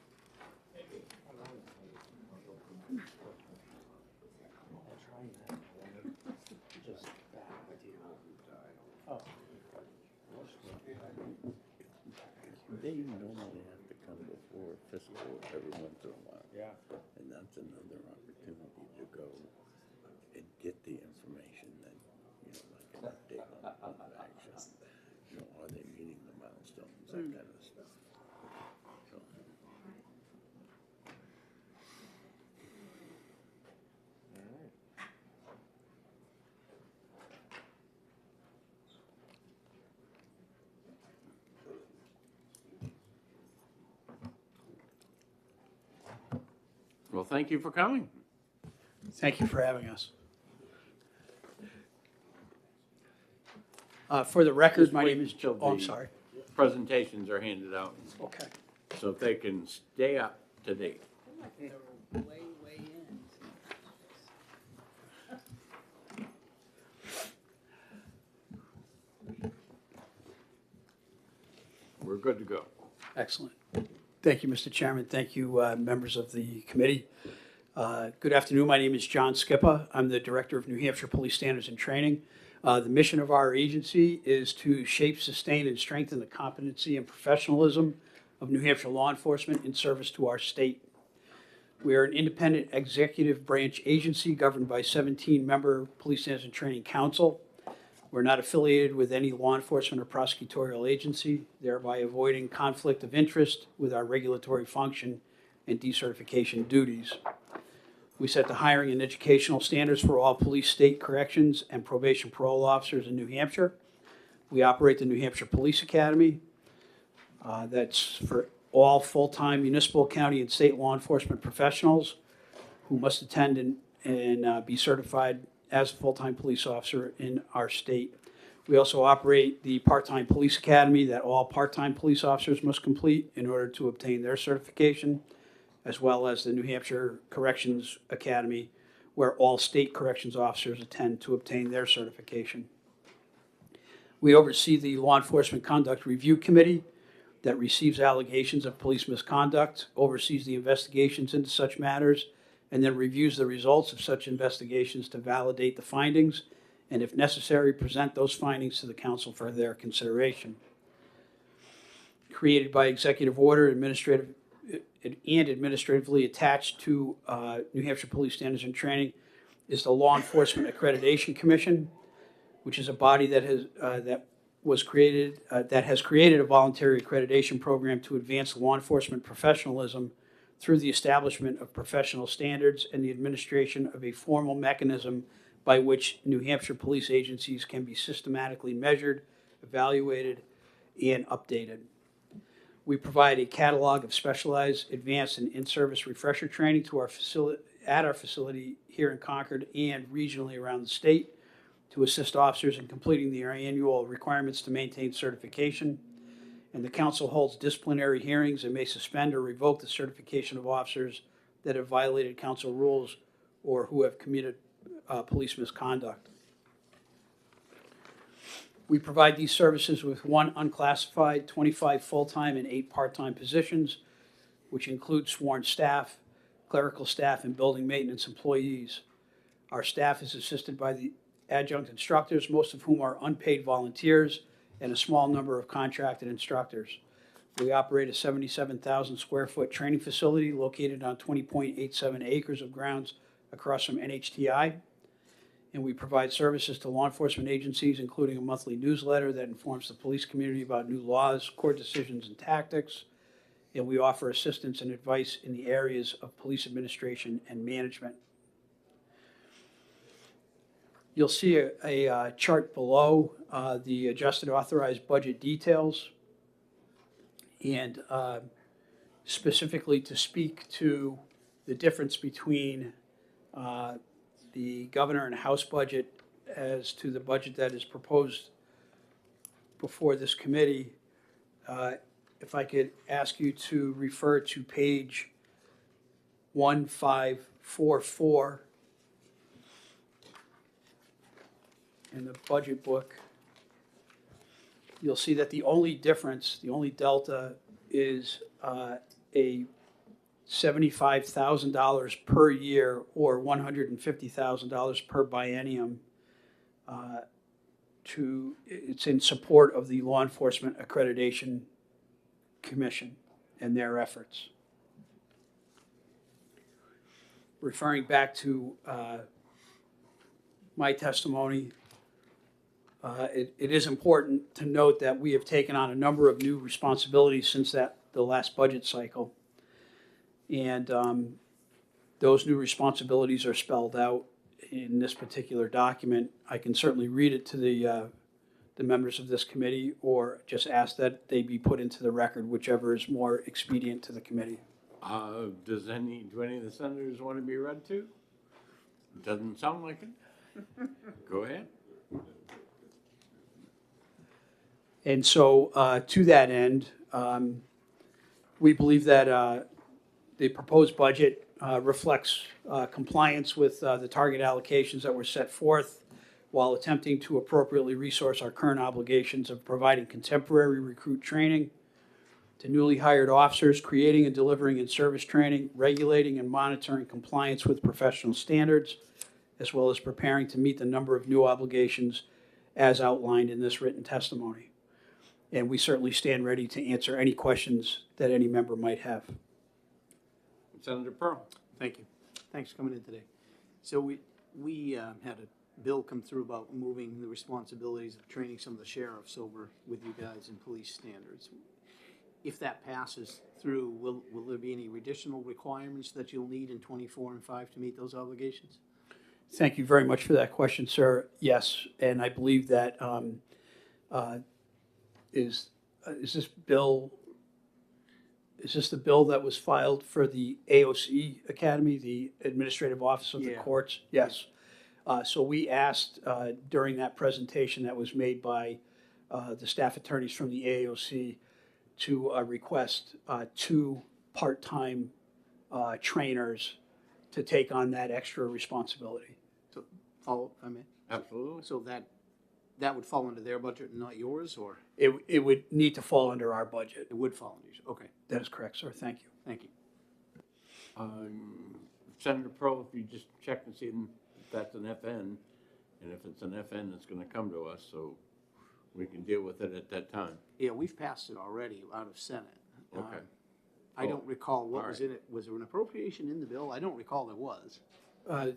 They normally have to come before fiscal every once in a while. Yeah. And that's another opportunity to go and get the information that, like an update on plan of action. Are they meeting the milestones, that kind of stuff. So. Well, thank you for coming. Thank you for having us. For the record, Just my wait name is until Joe. Oh, I'm the sorry. Presentations are handed out. Okay. So if they can stay up to date. We're good to go. Excellent. Thank you, Mr. Chairman. Thank you, members of the committee. Good afternoon. My name is John Skippa. I'm the Director of New Hampshire Police Standards and Training. The mission of our agency is to shape, sustain, and strengthen the competency and professionalism of New Hampshire law enforcement in service to our state. We are an independent executive branch agency governed by 17-member Police Standards and Training Council. We're not affiliated with any law enforcement or prosecutorial agency, thereby avoiding conflict of interest with our regulatory function and decertification duties. We set the hiring and educational standards for all police, state corrections, and probation parole officers in New Hampshire. We operate the New Hampshire Police Academy. That's for all full-time municipal, county, and state law enforcement professionals who must attend and be certified as a full-time police officer in our state. We also operate the part-time police academy that all part-time police officers must complete in order to obtain their certification, as well as the New Hampshire Corrections Academy, where all state corrections officers attend to obtain their certification. We oversee the Law Enforcement Conduct Review Committee that receives allegations of police misconduct, oversees the investigations into such matters, and then reviews the results of such investigations to validate the findings, and if necessary, present those findings to the council for their consideration. Created by executive order, administratively attached to New Hampshire Police Standards and Training is the Law Enforcement Accreditation Commission, which is a body that has created a voluntary accreditation program to advance law enforcement professionalism through the establishment of professional standards and the administration of a formal mechanism by which New Hampshire police agencies can be systematically measured, evaluated, and updated. We provide a catalog of specialized, advanced, and in-service refresher training to our facility here in Concord and regionally around the state to assist officers in completing their annual requirements to maintain certification. And the council holds disciplinary hearings and may suspend or revoke the certification of officers that have violated council rules or who have committed police misconduct. We provide these services with 1 unclassified, 25 full-time, and 8 part-time positions, which include sworn staff, clerical staff, and building maintenance employees. Our staff is assisted by the adjunct instructors, most of whom are unpaid volunteers, and a small number of contracted instructors. We operate a 77,000 square foot training facility located on 20.87 acres of grounds across from NHTI. And we provide services to law enforcement agencies, including a monthly newsletter that informs the police community about new laws, court decisions, and tactics. And we offer assistance and advice in the areas of police administration and management. You'll see a chart below, the adjusted authorized budget details. And specifically to speak to the difference between the governor and House budget as to the budget that is proposed before this committee, if I could ask you to refer to page 1544 in the budget book, you'll see that the only difference, the only delta is a $75,000 per year or $150,000 per biennium. It's in support of the Law Enforcement Accreditation Commission and their efforts. Referring back to my testimony, it is important to note that we have taken on a number of new responsibilities since the last budget cycle. And those new responsibilities are spelled out in this particular document. I can certainly read it to the members of this committee, or just ask that they be put into the record, whichever is more expedient to the committee. Do any of the senators want to be read to? Doesn't sound like it. Go ahead. And so to that end, we believe that the proposed budget reflects compliance with the target allocations that were set forth, while attempting to appropriately resource our current obligations of providing contemporary recruit training to newly hired officers, creating and delivering in-service training, regulating and monitoring compliance with professional standards, as well as preparing to meet the number of new obligations as outlined in this written testimony. And we certainly stand ready to answer any questions that any member might have. Senator Pearl. Thank you. Thanks for coming in today. So we had a bill come through about moving the responsibilities of training some of the sheriffs over with you guys in police standards. If that passes through, will there be any additional requirements that you'll need in 24 and 5 to meet those obligations? Thank you very much for that question, sir. Yes, and I believe that is this bill. Is this the bill that was filed for the AOC Academy, the Administrative Office of the Courts? Yes. So we asked during that presentation that was made by the staff attorneys from the AOC to request 2 part-time trainers to take on that extra responsibility. So, follow, if I may? Absolutely. So that would fall under their budget and not yours, or? It would need to fall under our budget. It would fall under yours, okay. That is correct, sir. Thank you. Thank you. Senator Pearl, if you just check and see if that's an FN, and if it's an FN, it's gonna come to us, so we can deal with it at that time. Yeah, we've passed it already out of Senate. Okay. I don't recall what all was right. in it. Was there an appropriation in the bill? I don't recall there was.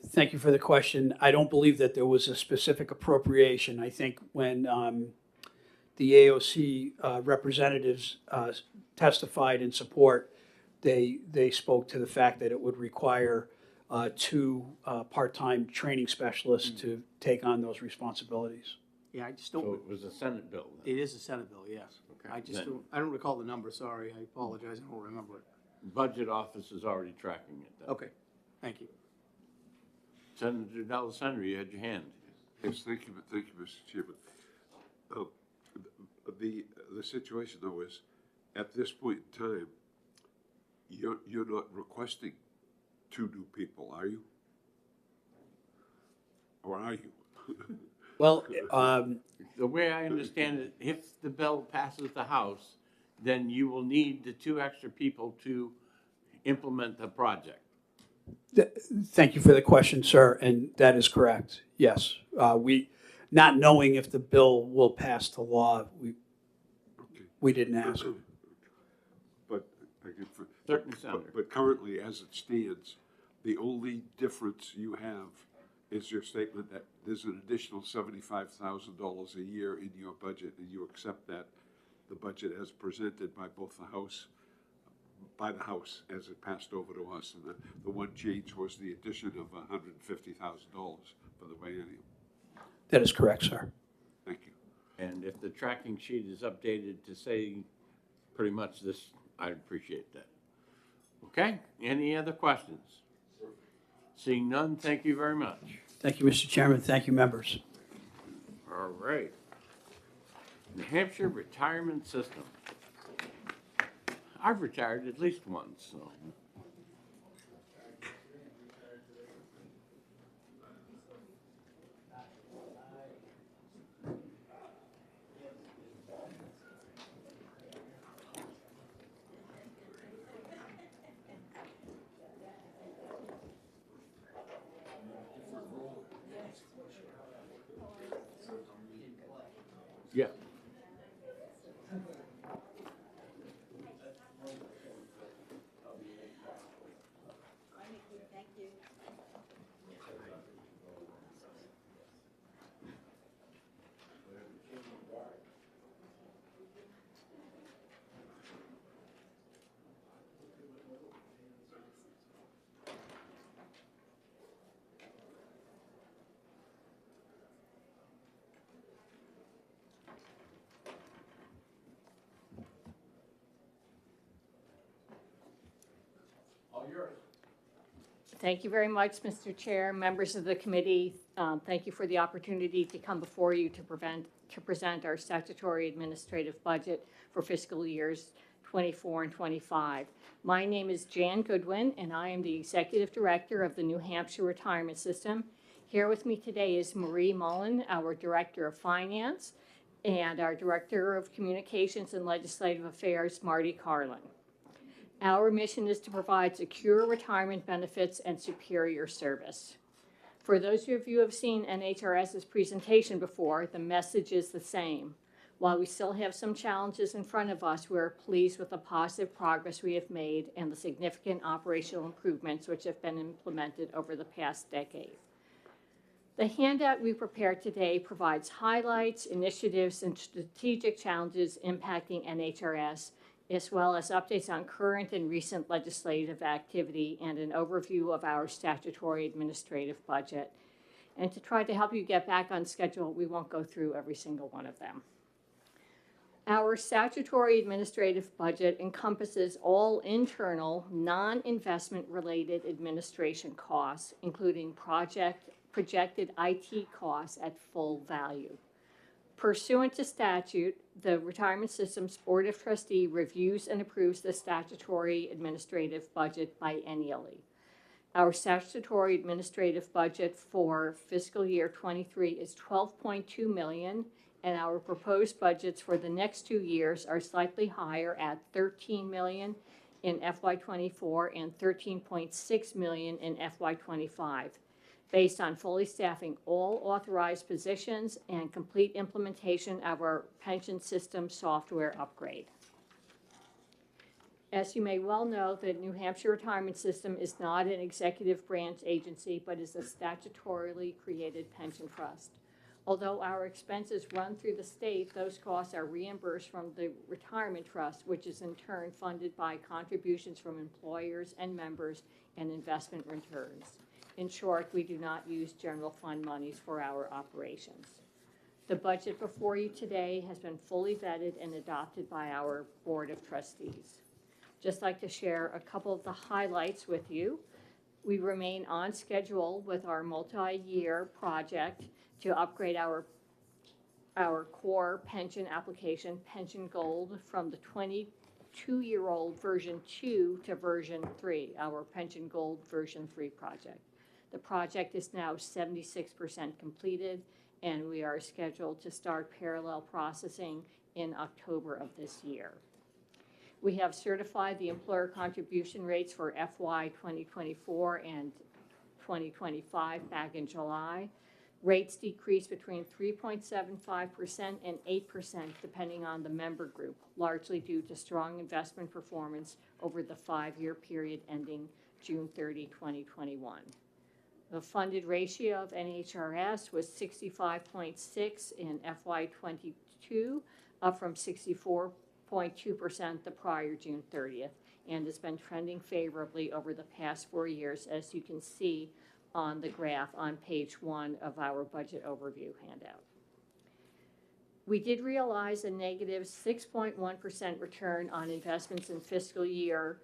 Thank you for the question. I don't believe that there was a specific appropriation. I think when the AOC representatives testified in support, they spoke to the fact that it would require 2 part-time training specialists to take on those responsibilities. Yeah, I just don't. So it was a Senate bill then? It is a Senate bill, yes. Okay. I don't recall the number, sorry. I apologize, I don't remember it. Budget Office is already tracking it then. Okay, thank you. Senator D'Alessandro, you had your hand. Yes, thank you, Mr. Chairman. The situation though is, at this point in time, you're not requesting 2 new people, are you? Or are you? Well, the way I understand it, if the bill passes the House, then you will need the 2 extra people to implement the project. Thank you for the question, sir, and that is correct. Yes, not knowing if the bill will pass to law, we didn't ask. But, Certainly, Senator. but currently, as it stands, the only difference you have is your statement that there's an additional $75,000 a year in your budget, and you accept that the budget as presented by both the House, by the House as it passed over to us, and the one change was the addition of $150,000 for the biennium. That is correct, sir. Thank you. And if the tracking sheet is updated to say pretty much this, I'd appreciate that. Okay, any other questions? Seeing none, thank you very much. Thank you, Mr. Chairman. Thank you, members. All right. New Hampshire Retirement System. I've retired at least once, so. Yeah. Thank you. All yours. Thank you very much, Mr. Chair, members of the committee. Thank you for the opportunity to come before you to present our statutory administrative budget for fiscal years 24 and 25. My name is Jan Goodwin, and I am the Executive Director of the New Hampshire Retirement System. Here with me today is Marie Mullen, our Director of Finance, and our Director of Communications and Legislative Affairs, Marty Carlin. Our mission is to provide secure retirement benefits and superior service. For those of you who have seen NHRS's presentation before, the message is the same. While we still have some challenges in front of us, we're pleased with the positive progress we have made and the significant operational improvements which have been implemented over the past decade. The handout we prepared today provides highlights, initiatives, and strategic challenges impacting NHRS, as well as updates on current and recent legislative activity and an overview of our statutory administrative budget. And to try to help you get back on schedule, we won't go through every single one of them. Our statutory administrative budget encompasses all internal, non-investment related administration costs, including projected IT costs at full value. Pursuant to statute, the Retirement System's Board of Trustees reviews and approves the statutory administrative budget biennially. Our statutory administrative budget for fiscal year 23 is $12.2 million, and our proposed budgets for the next 2 years are slightly higher at $13 million in FY24 and $13.6 million in FY25. Based on fully staffing all authorized positions and complete implementation of our pension system software upgrade. As you may well know, the New Hampshire Retirement System is not an executive branch agency, but is a statutorily created pension trust. Although our expenses run through the state, those costs are reimbursed from the retirement trust, which is in turn funded by contributions from employers and members and investment returns. In short, we do not use general fund monies for our operations. The budget before you today has been fully vetted and adopted by our Board of Trustees. Just like to share a couple of the highlights with you. We remain on schedule with our multi-year project to upgrade our core pension application, Pension Gold, from the 22-year-old version 2 to version 3, our Pension Gold version 3 project. The project is now 76% completed, and we are scheduled to start parallel processing in October of this year. We have certified the employer contribution rates for FY 2024 and 2025 back in July. Rates decreased between 3.75% and 8% depending on the member group, largely due to strong investment performance over the 5-year period ending June 30, 2021. The funded ratio of NHRS was 65.6 in FY22, up from 64.2% the prior June 30th, and has been trending favorably over the past 4 years, as you can see on the graph on page 1 of our budget overview handout. We did realize a negative 6.1% return on investments in fiscal year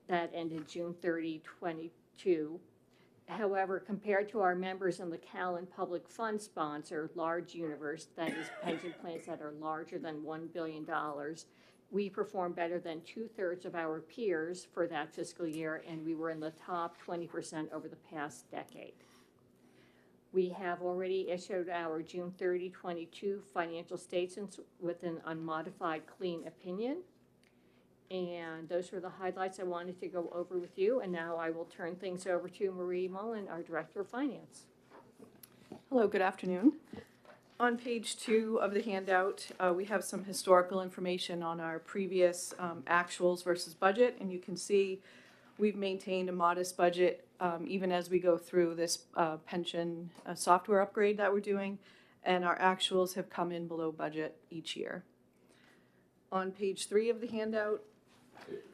that ended June 30, 2022. However, compared to our members in the Callan Public Fund sponsor large universe, that is pension plans that are larger than $1 billion, we performed better than 2/3 of our peers for that fiscal year, and we were in the top 20% over the past decade. We have already issued our June 30, 2022 financial statements with an unmodified clean opinion. And those were the highlights I wanted to go over with you. And now I will turn things over to Marie Mullen, our Director of Finance. Hello, good afternoon. On page 2 of the handout, we have some historical information on our previous actuals versus budget, and you can see we've maintained a modest budget even as we go through this pension software upgrade that we're doing, and our actuals have come in below budget each year. On page 3 of the handout,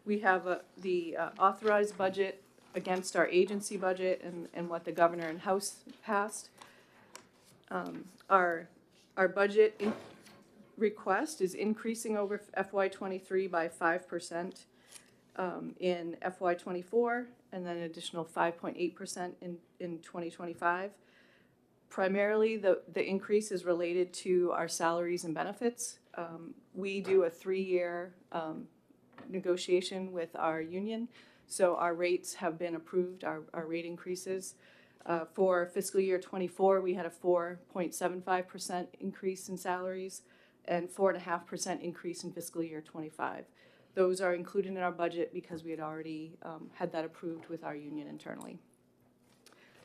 we have the authorized budget against our agency budget and what the governor and House passed. Our budget request is increasing over FY23 by 5% in FY24, and then an additional 5.8% in 2025. Primarily, the increase is related to our salaries and benefits. We do a 3-year negotiation with our union, so our rates have been approved, our rate increases. For fiscal year 24, we had a 4.75% increase in salaries and 4.5% increase in fiscal year 25. Those are included in our budget because we had already had that approved with our union internally.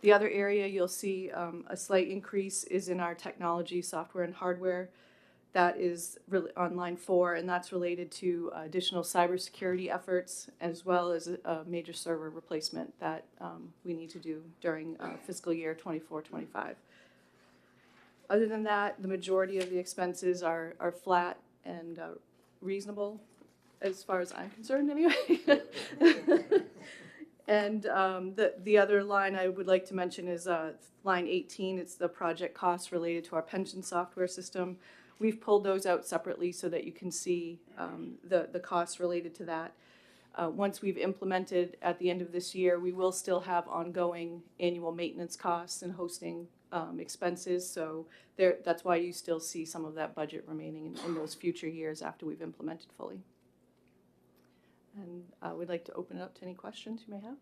The other area you'll see a slight increase is in our technology, software, and hardware. That is on line 4, and that's related to additional cybersecurity efforts as well as a major server replacement that we need to do during fiscal year 24-25. Other than that, the majority of the expenses are flat and reasonable, as far as I'm concerned anyway. And the other line I would like to mention is line 18. It's the project costs related to our pension software system. We've pulled those out separately so that you can see the costs related to that. Once we've implemented at the end of this year, we will still have ongoing annual maintenance costs and hosting expenses. So that's why you still see some of that budget remaining in those future years after we've implemented fully. And we'd like to open it up to any questions you may have.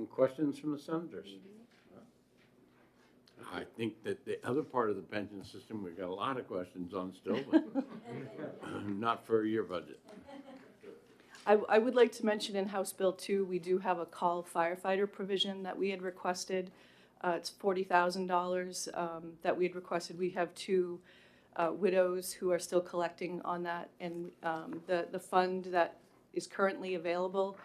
Questions from the senators? I think that the other part of the pension system, we've got a lot of questions on still, but not for your budget. I would like to mention in House Bill 2, we do have a call firefighter provision that we had requested. It's $40,000 that we had requested. We have 2 widows who are still collecting on that, and the fund that is currently available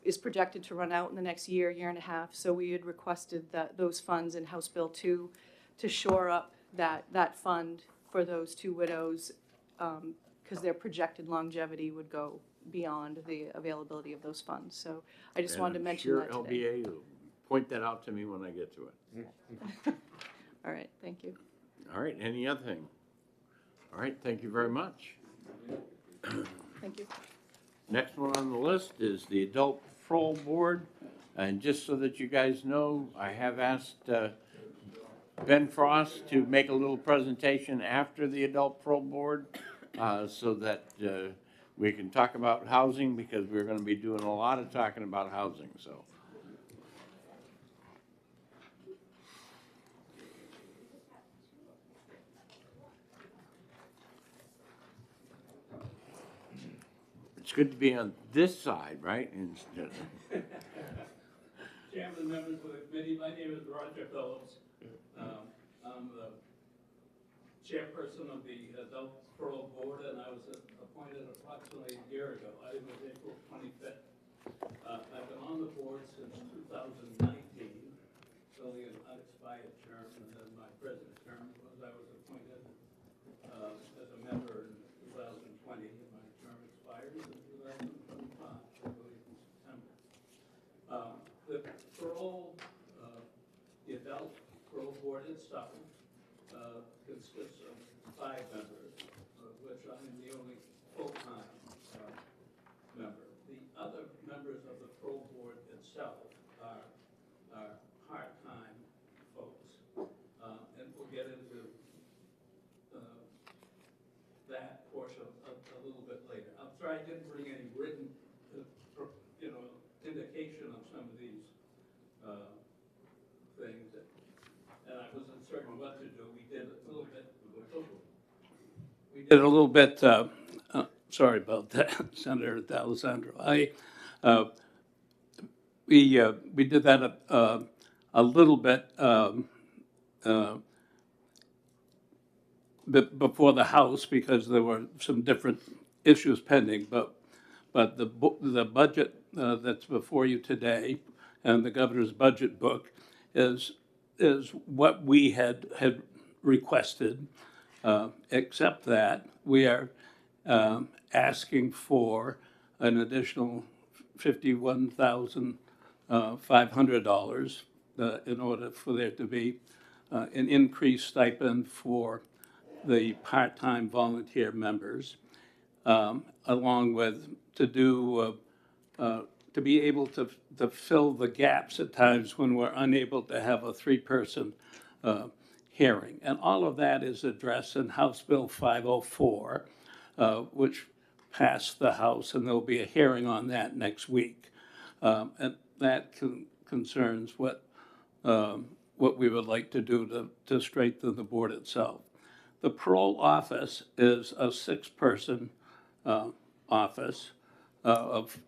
is projected to run out in the next year and a half. So we had requested those funds in House Bill 2 to shore up that fund for those 2 widows because their projected longevity would go beyond the availability of those funds. So I just wanted to mention that today. Sure, LBA will point that out to me when I get to it. All right, thank you. All right, any other thing? All right, thank you very much. Thank you. Next one on the list is the Adult Parole Board. And just so that you guys know, I have asked Ben Frost to make a little presentation after the Adult Parole Board so that we can talk about housing, because we're going to be doing a lot of talking about housing. So. It's good to be on this side, right? Instead of Chairman, members of the committee, my name is Roger Phillips. I'm the chairperson of the Adult Parole Board, and I was appointed approximately a year ago. I was April 25th. I've been on the board since 2019, filling an unexpired term, and then my present term was I was appointed as a member in 2020, and my term expired in 2025, I believe in September. The parole, the Adult Parole Board itself consists of 5 members, of which I am the only full-time member. The other members of the parole board itself are part-time folks, and we'll get into that portion a little bit later. I'm sorry I didn't bring any written, indication of some of these things, and I wasn't certain what to do. We did a little bit. We did a little bit. Sorry about that, Senator D'Alessandro. We did that a little bit before the House because there were some different issues pending, but the budget that's before you today and the governor's budget book is what we had requested, except that we are asking for an additional $51,500 in order for there to be an increased stipend for the part-time volunteer members, along with to be able to fill the gaps at times when we're unable to have a three-person hearing. And all of that is addressed in House Bill 504, which passed the House, and there'll be a hearing on that next week. And that concerns what we would like to do to strengthen the board itself. The parole office is a six-person office of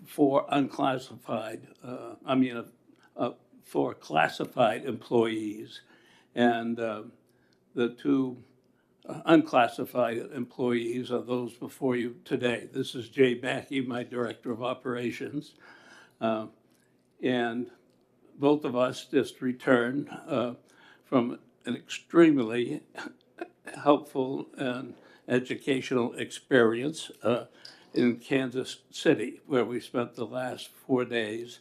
four unclassified, four classified employees, and the two unclassified employees are those before you today. This is Jay Mackey, my Director of Operations, and both of us just returned from an extremely helpful and educational experience in Kansas City, where we spent the last 4 days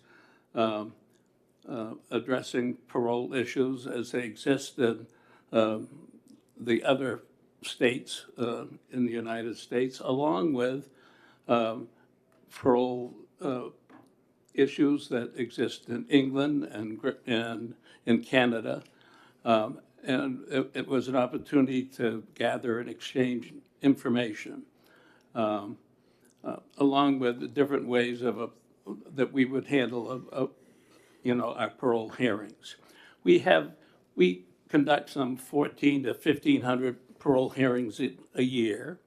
addressing parole issues as they exist in the other states in the United States, along with parole issues that exist in England and in Canada. And it was an opportunity to gather and exchange information, along with the different ways that we would handle our parole hearings. We conduct some 1,400 to 1,500 parole hearings a year.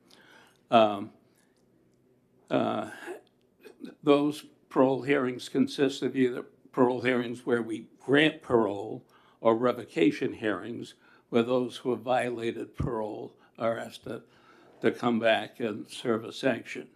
Those parole hearings consist of either parole hearings where we grant parole or revocation hearings where those who have violated parole are asked to come back and serve a sanction.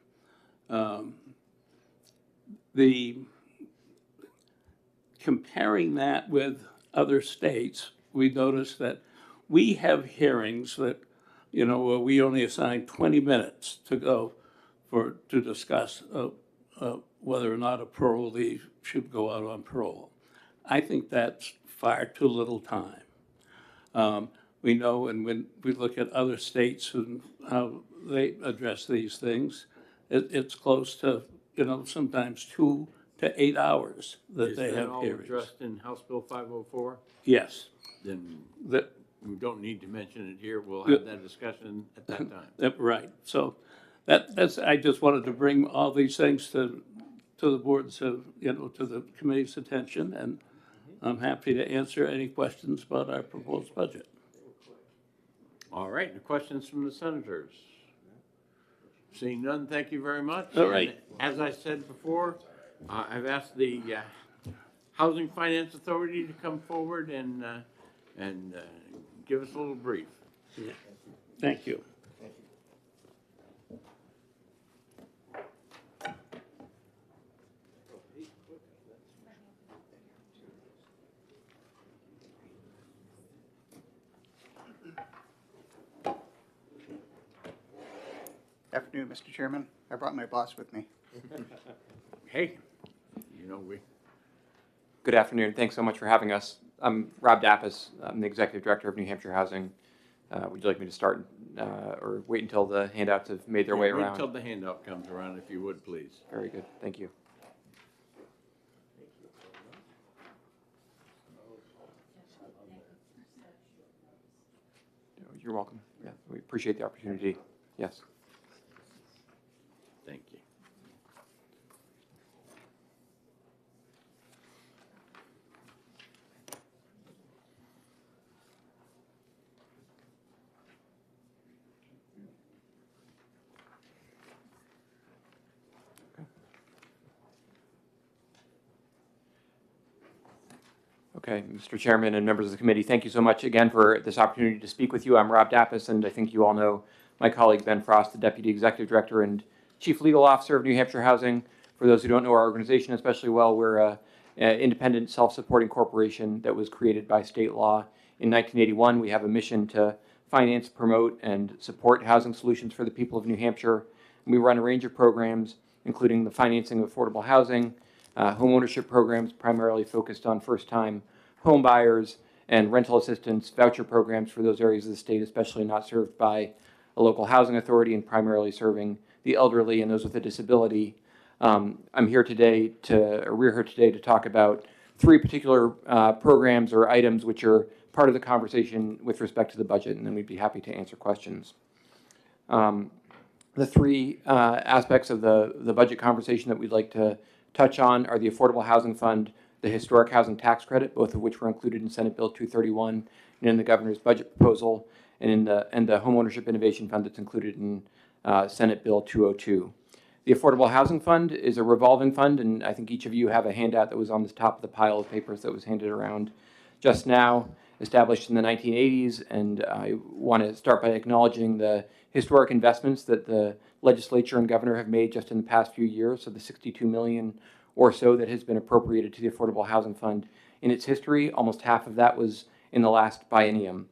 Comparing that with other states, we noticed that we have hearings that, where we only assign 20 minutes to go to discuss whether or not a parolee should go out on parole. I think that's far too little time. We know, and when we look at other states and how they address these things, it's close to, sometimes 2 to 8 hours that they have hearings. Is that all addressed in House Bill 504? Yes. Then we don't need to mention it here. We'll have that discussion at that time. Right. So that's, I just wanted to bring all these things to the board's, to the committee's attention, and I'm happy to answer any questions about our proposed budget. All right, the questions from the senators? Seeing none, thank you very much. All right. And as I said before, I've asked the Housing Finance Authority to come forward and give us a little brief. Yeah. Thank you. Afternoon, Mr. Chairman. I brought my boss with me. Hey, Good afternoon. Thanks so much for having us. I'm Rob Dappas. I'm the Executive Director of New Hampshire Housing. Would you like me to start or wait until the handouts have made their way around? Wait until the handout comes around, if you would, please. Very good. Thank you. You're welcome. Yeah, we appreciate the opportunity. Yes. Thank you. Okay, Mr. Chairman and members of the committee, thank you so much again for this opportunity to speak with you. I'm Rob Dappas, and I think you all know my colleague Ben Frost, the Deputy Executive Director and Chief Legal Officer of New Hampshire Housing. For those who don't know our organization especially well, we're an independent, self-supporting corporation that was created by state law in 1981. We have a mission to finance, promote, and support housing solutions for the people of New Hampshire. And we run a range of programs, including the financing of affordable housing, home ownership programs primarily focused on first-time home buyers, and rental assistance, voucher programs for those areas of the state, especially not served by a local housing authority, and primarily serving the elderly and those with a disability. We're here today to talk about three particular programs or items which are part of the conversation with respect to the budget, and then we'd be happy to answer questions. The three aspects of the budget conversation that we'd like to touch on are the Affordable Housing Fund, the Historic Housing Tax Credit, both of which were included in Senate Bill 231 and in the governor's budget proposal, and the Homeownership Innovation Fund that's included in Senate Bill 202. The Affordable Housing Fund is a revolving fund, and I think each of you have a handout that was on the top of the pile of papers that was handed around just now. Established in the 1980s, and I want to start by acknowledging the historic investments that the legislature and governor have made just in the past few years. So the $62 million or so that has been appropriated to the Affordable Housing Fund in its history, almost half of that was in the last biennium.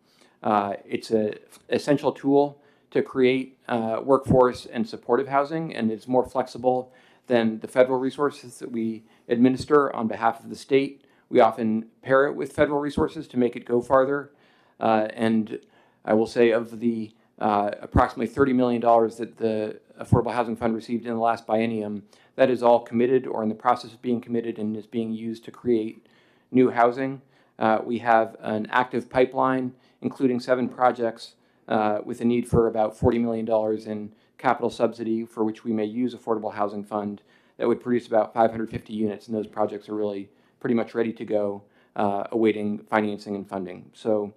It's an essential tool to create workforce and supportive housing, and it's more flexible than the federal resources that we administer on behalf of the state. We often pair it with federal resources to make it go farther. And I will say of the approximately $30 million that the Affordable Housing Fund received in the last biennium, that is all committed or in the process of being committed and is being used to create new housing. We have an active pipeline, including 7 projects with a need for about $40 million in capital subsidy, for which we may use Affordable Housing Fund, that would produce about 550 units, and those projects are really pretty much ready to go, awaiting financing and funding. So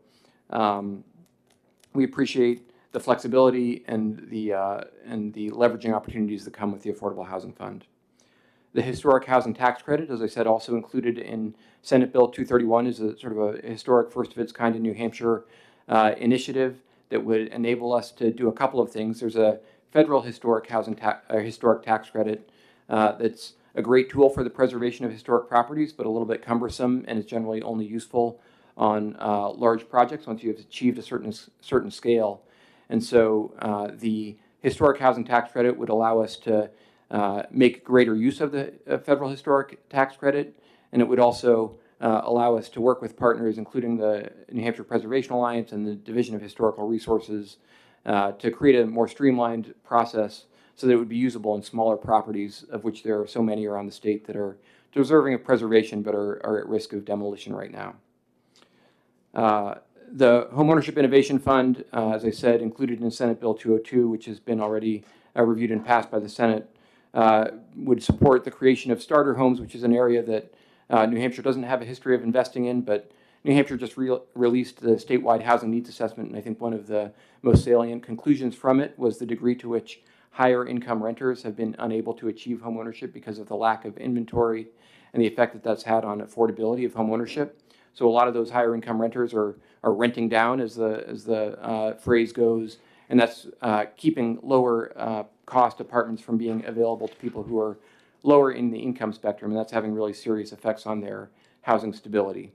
we appreciate the flexibility and the leveraging opportunities that come with the Affordable Housing Fund. The Historic Housing Tax Credit, as I said, also included in Senate Bill 231, is a sort of a historic first of its kind in New Hampshire initiative that would enable us to do a couple of things. There's a federal historic tax credit that's a great tool for the preservation of historic properties, but a little bit cumbersome and is generally only useful on large projects once you have achieved a certain scale. And so the historic housing tax credit would allow us to make greater use of the federal historic tax credit, and it would also allow us to work with partners, including the New Hampshire Preservation Alliance and the Division of Historical Resources, to create a more streamlined process so that it would be usable in smaller properties, of which there are so many around the state that are deserving of preservation but are at risk of demolition right now. The Homeownership Innovation Fund, as I said, included in Senate Bill 202, which has been already reviewed and passed by the Senate, would support the creation of starter homes, which is an area that New Hampshire doesn't have a history of investing in, but New Hampshire just released the statewide housing needs assessment, and I think one of the most salient conclusions from it was the degree to which higher income renters have been unable to achieve homeownership because of the lack of inventory and the effect that that's had on affordability of homeownership. So a lot of those higher income renters are renting down, as the phrase goes, and that's keeping lower cost apartments from being available to people who are lower in the income spectrum, and that's having really serious effects on their housing stability.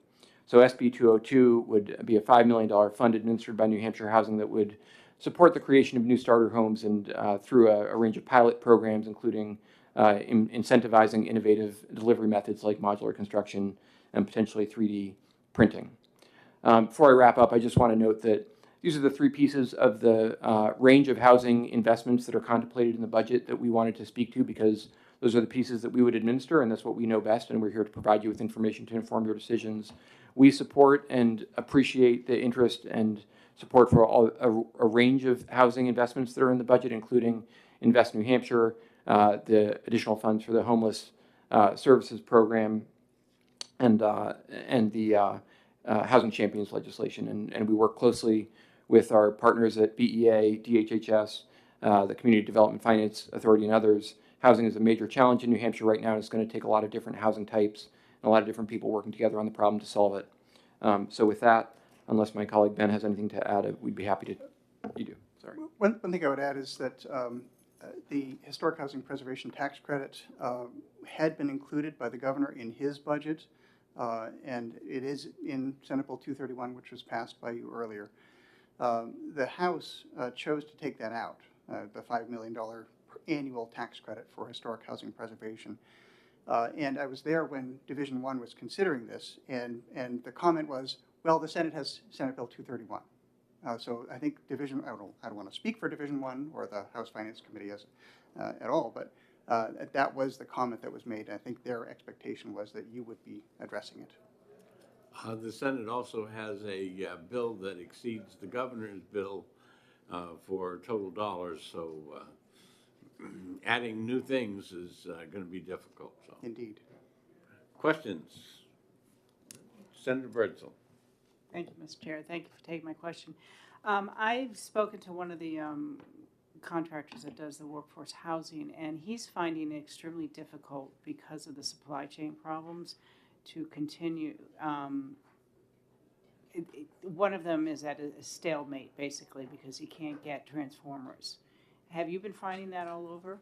So SB 202 would be a $5 million fund administered by New Hampshire Housing that would support the creation of new starter homes and through a range of pilot programs, including incentivizing innovative delivery methods like modular construction and potentially 3D printing. Before I wrap up, I just want to note that these are the three pieces of the range of housing investments that are contemplated in the budget that we wanted to speak to, because those are the pieces that we would administer, and that's what we know best, and we're here to provide you with information to inform your decisions. We support and appreciate the interest and support for a range of housing investments that are in the budget, including Invest New Hampshire, the additional funds for the Homeless Services Program, and the Housing Champions legislation. And we work closely with our partners at BEA, DHHS, the Community Development Finance Authority, and others. Housing is a major challenge in New Hampshire right now, and it's going to take a lot of different housing types and a lot of different people working together on the problem to solve it. So with that, unless my colleague Ben has anything to add, we'd be happy to. You do, sorry. One thing I would add is that the Historic Housing Preservation Tax Credit had been included by the governor in his budget, and it is in Senate Bill 231, which was passed by you earlier. The House chose to take that out, the $5 million annual tax credit for historic housing preservation. And I was there when Division 1 was considering this, and the comment was, well, the Senate has Senate Bill 231. So I think I don't want to speak for Division 1 or the House Finance Committee at all, but that was the comment that was made. I think their expectation was that you would be addressing it. The Senate also has a bill that exceeds the governor's bill for total dollars, so adding new things is going to be difficult. So. Indeed. Questions? Senator Birdsell. Thank you, Mr. Chair. Thank you for taking my question. I've spoken to one of the contractors that does the workforce housing, and he's finding it extremely difficult because of the supply chain problems to continue. One of them is at a stalemate, basically, because he can't get transformers. Have you been finding that all over?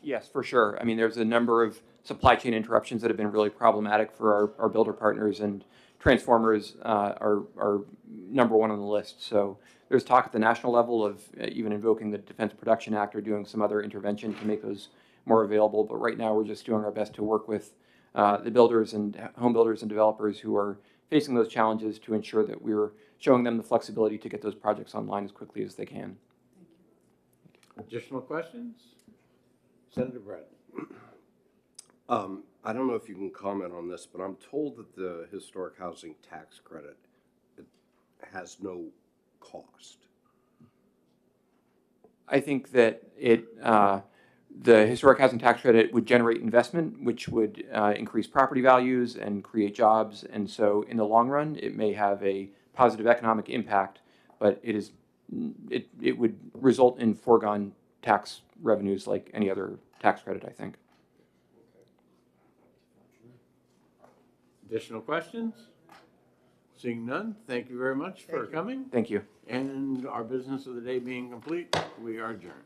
Yes, for sure. I mean, there's a number of supply chain interruptions that have been really problematic for our builder partners, and transformers are number one on the list. So there's talk at the national level of even invoking the Defense Production Act or doing some other intervention to make those more available. But right now, we're just doing our best to work with the builders and home builders and developers who are facing those challenges to ensure that we're showing them the flexibility to get those projects online as quickly as they can. Additional questions? Senator Bradley. I don't know if you can comment on this, but I'm told that the historic housing tax credit has no cost. I think that the historic housing tax credit would generate investment, which would increase property values and create jobs. And so in the long run, it may have a positive economic impact, but it would result in foregone tax revenues like any other tax credit, I think. Additional questions? Seeing none, thank you very much for coming. Thank you. And our business of the day being complete, we are adjourned.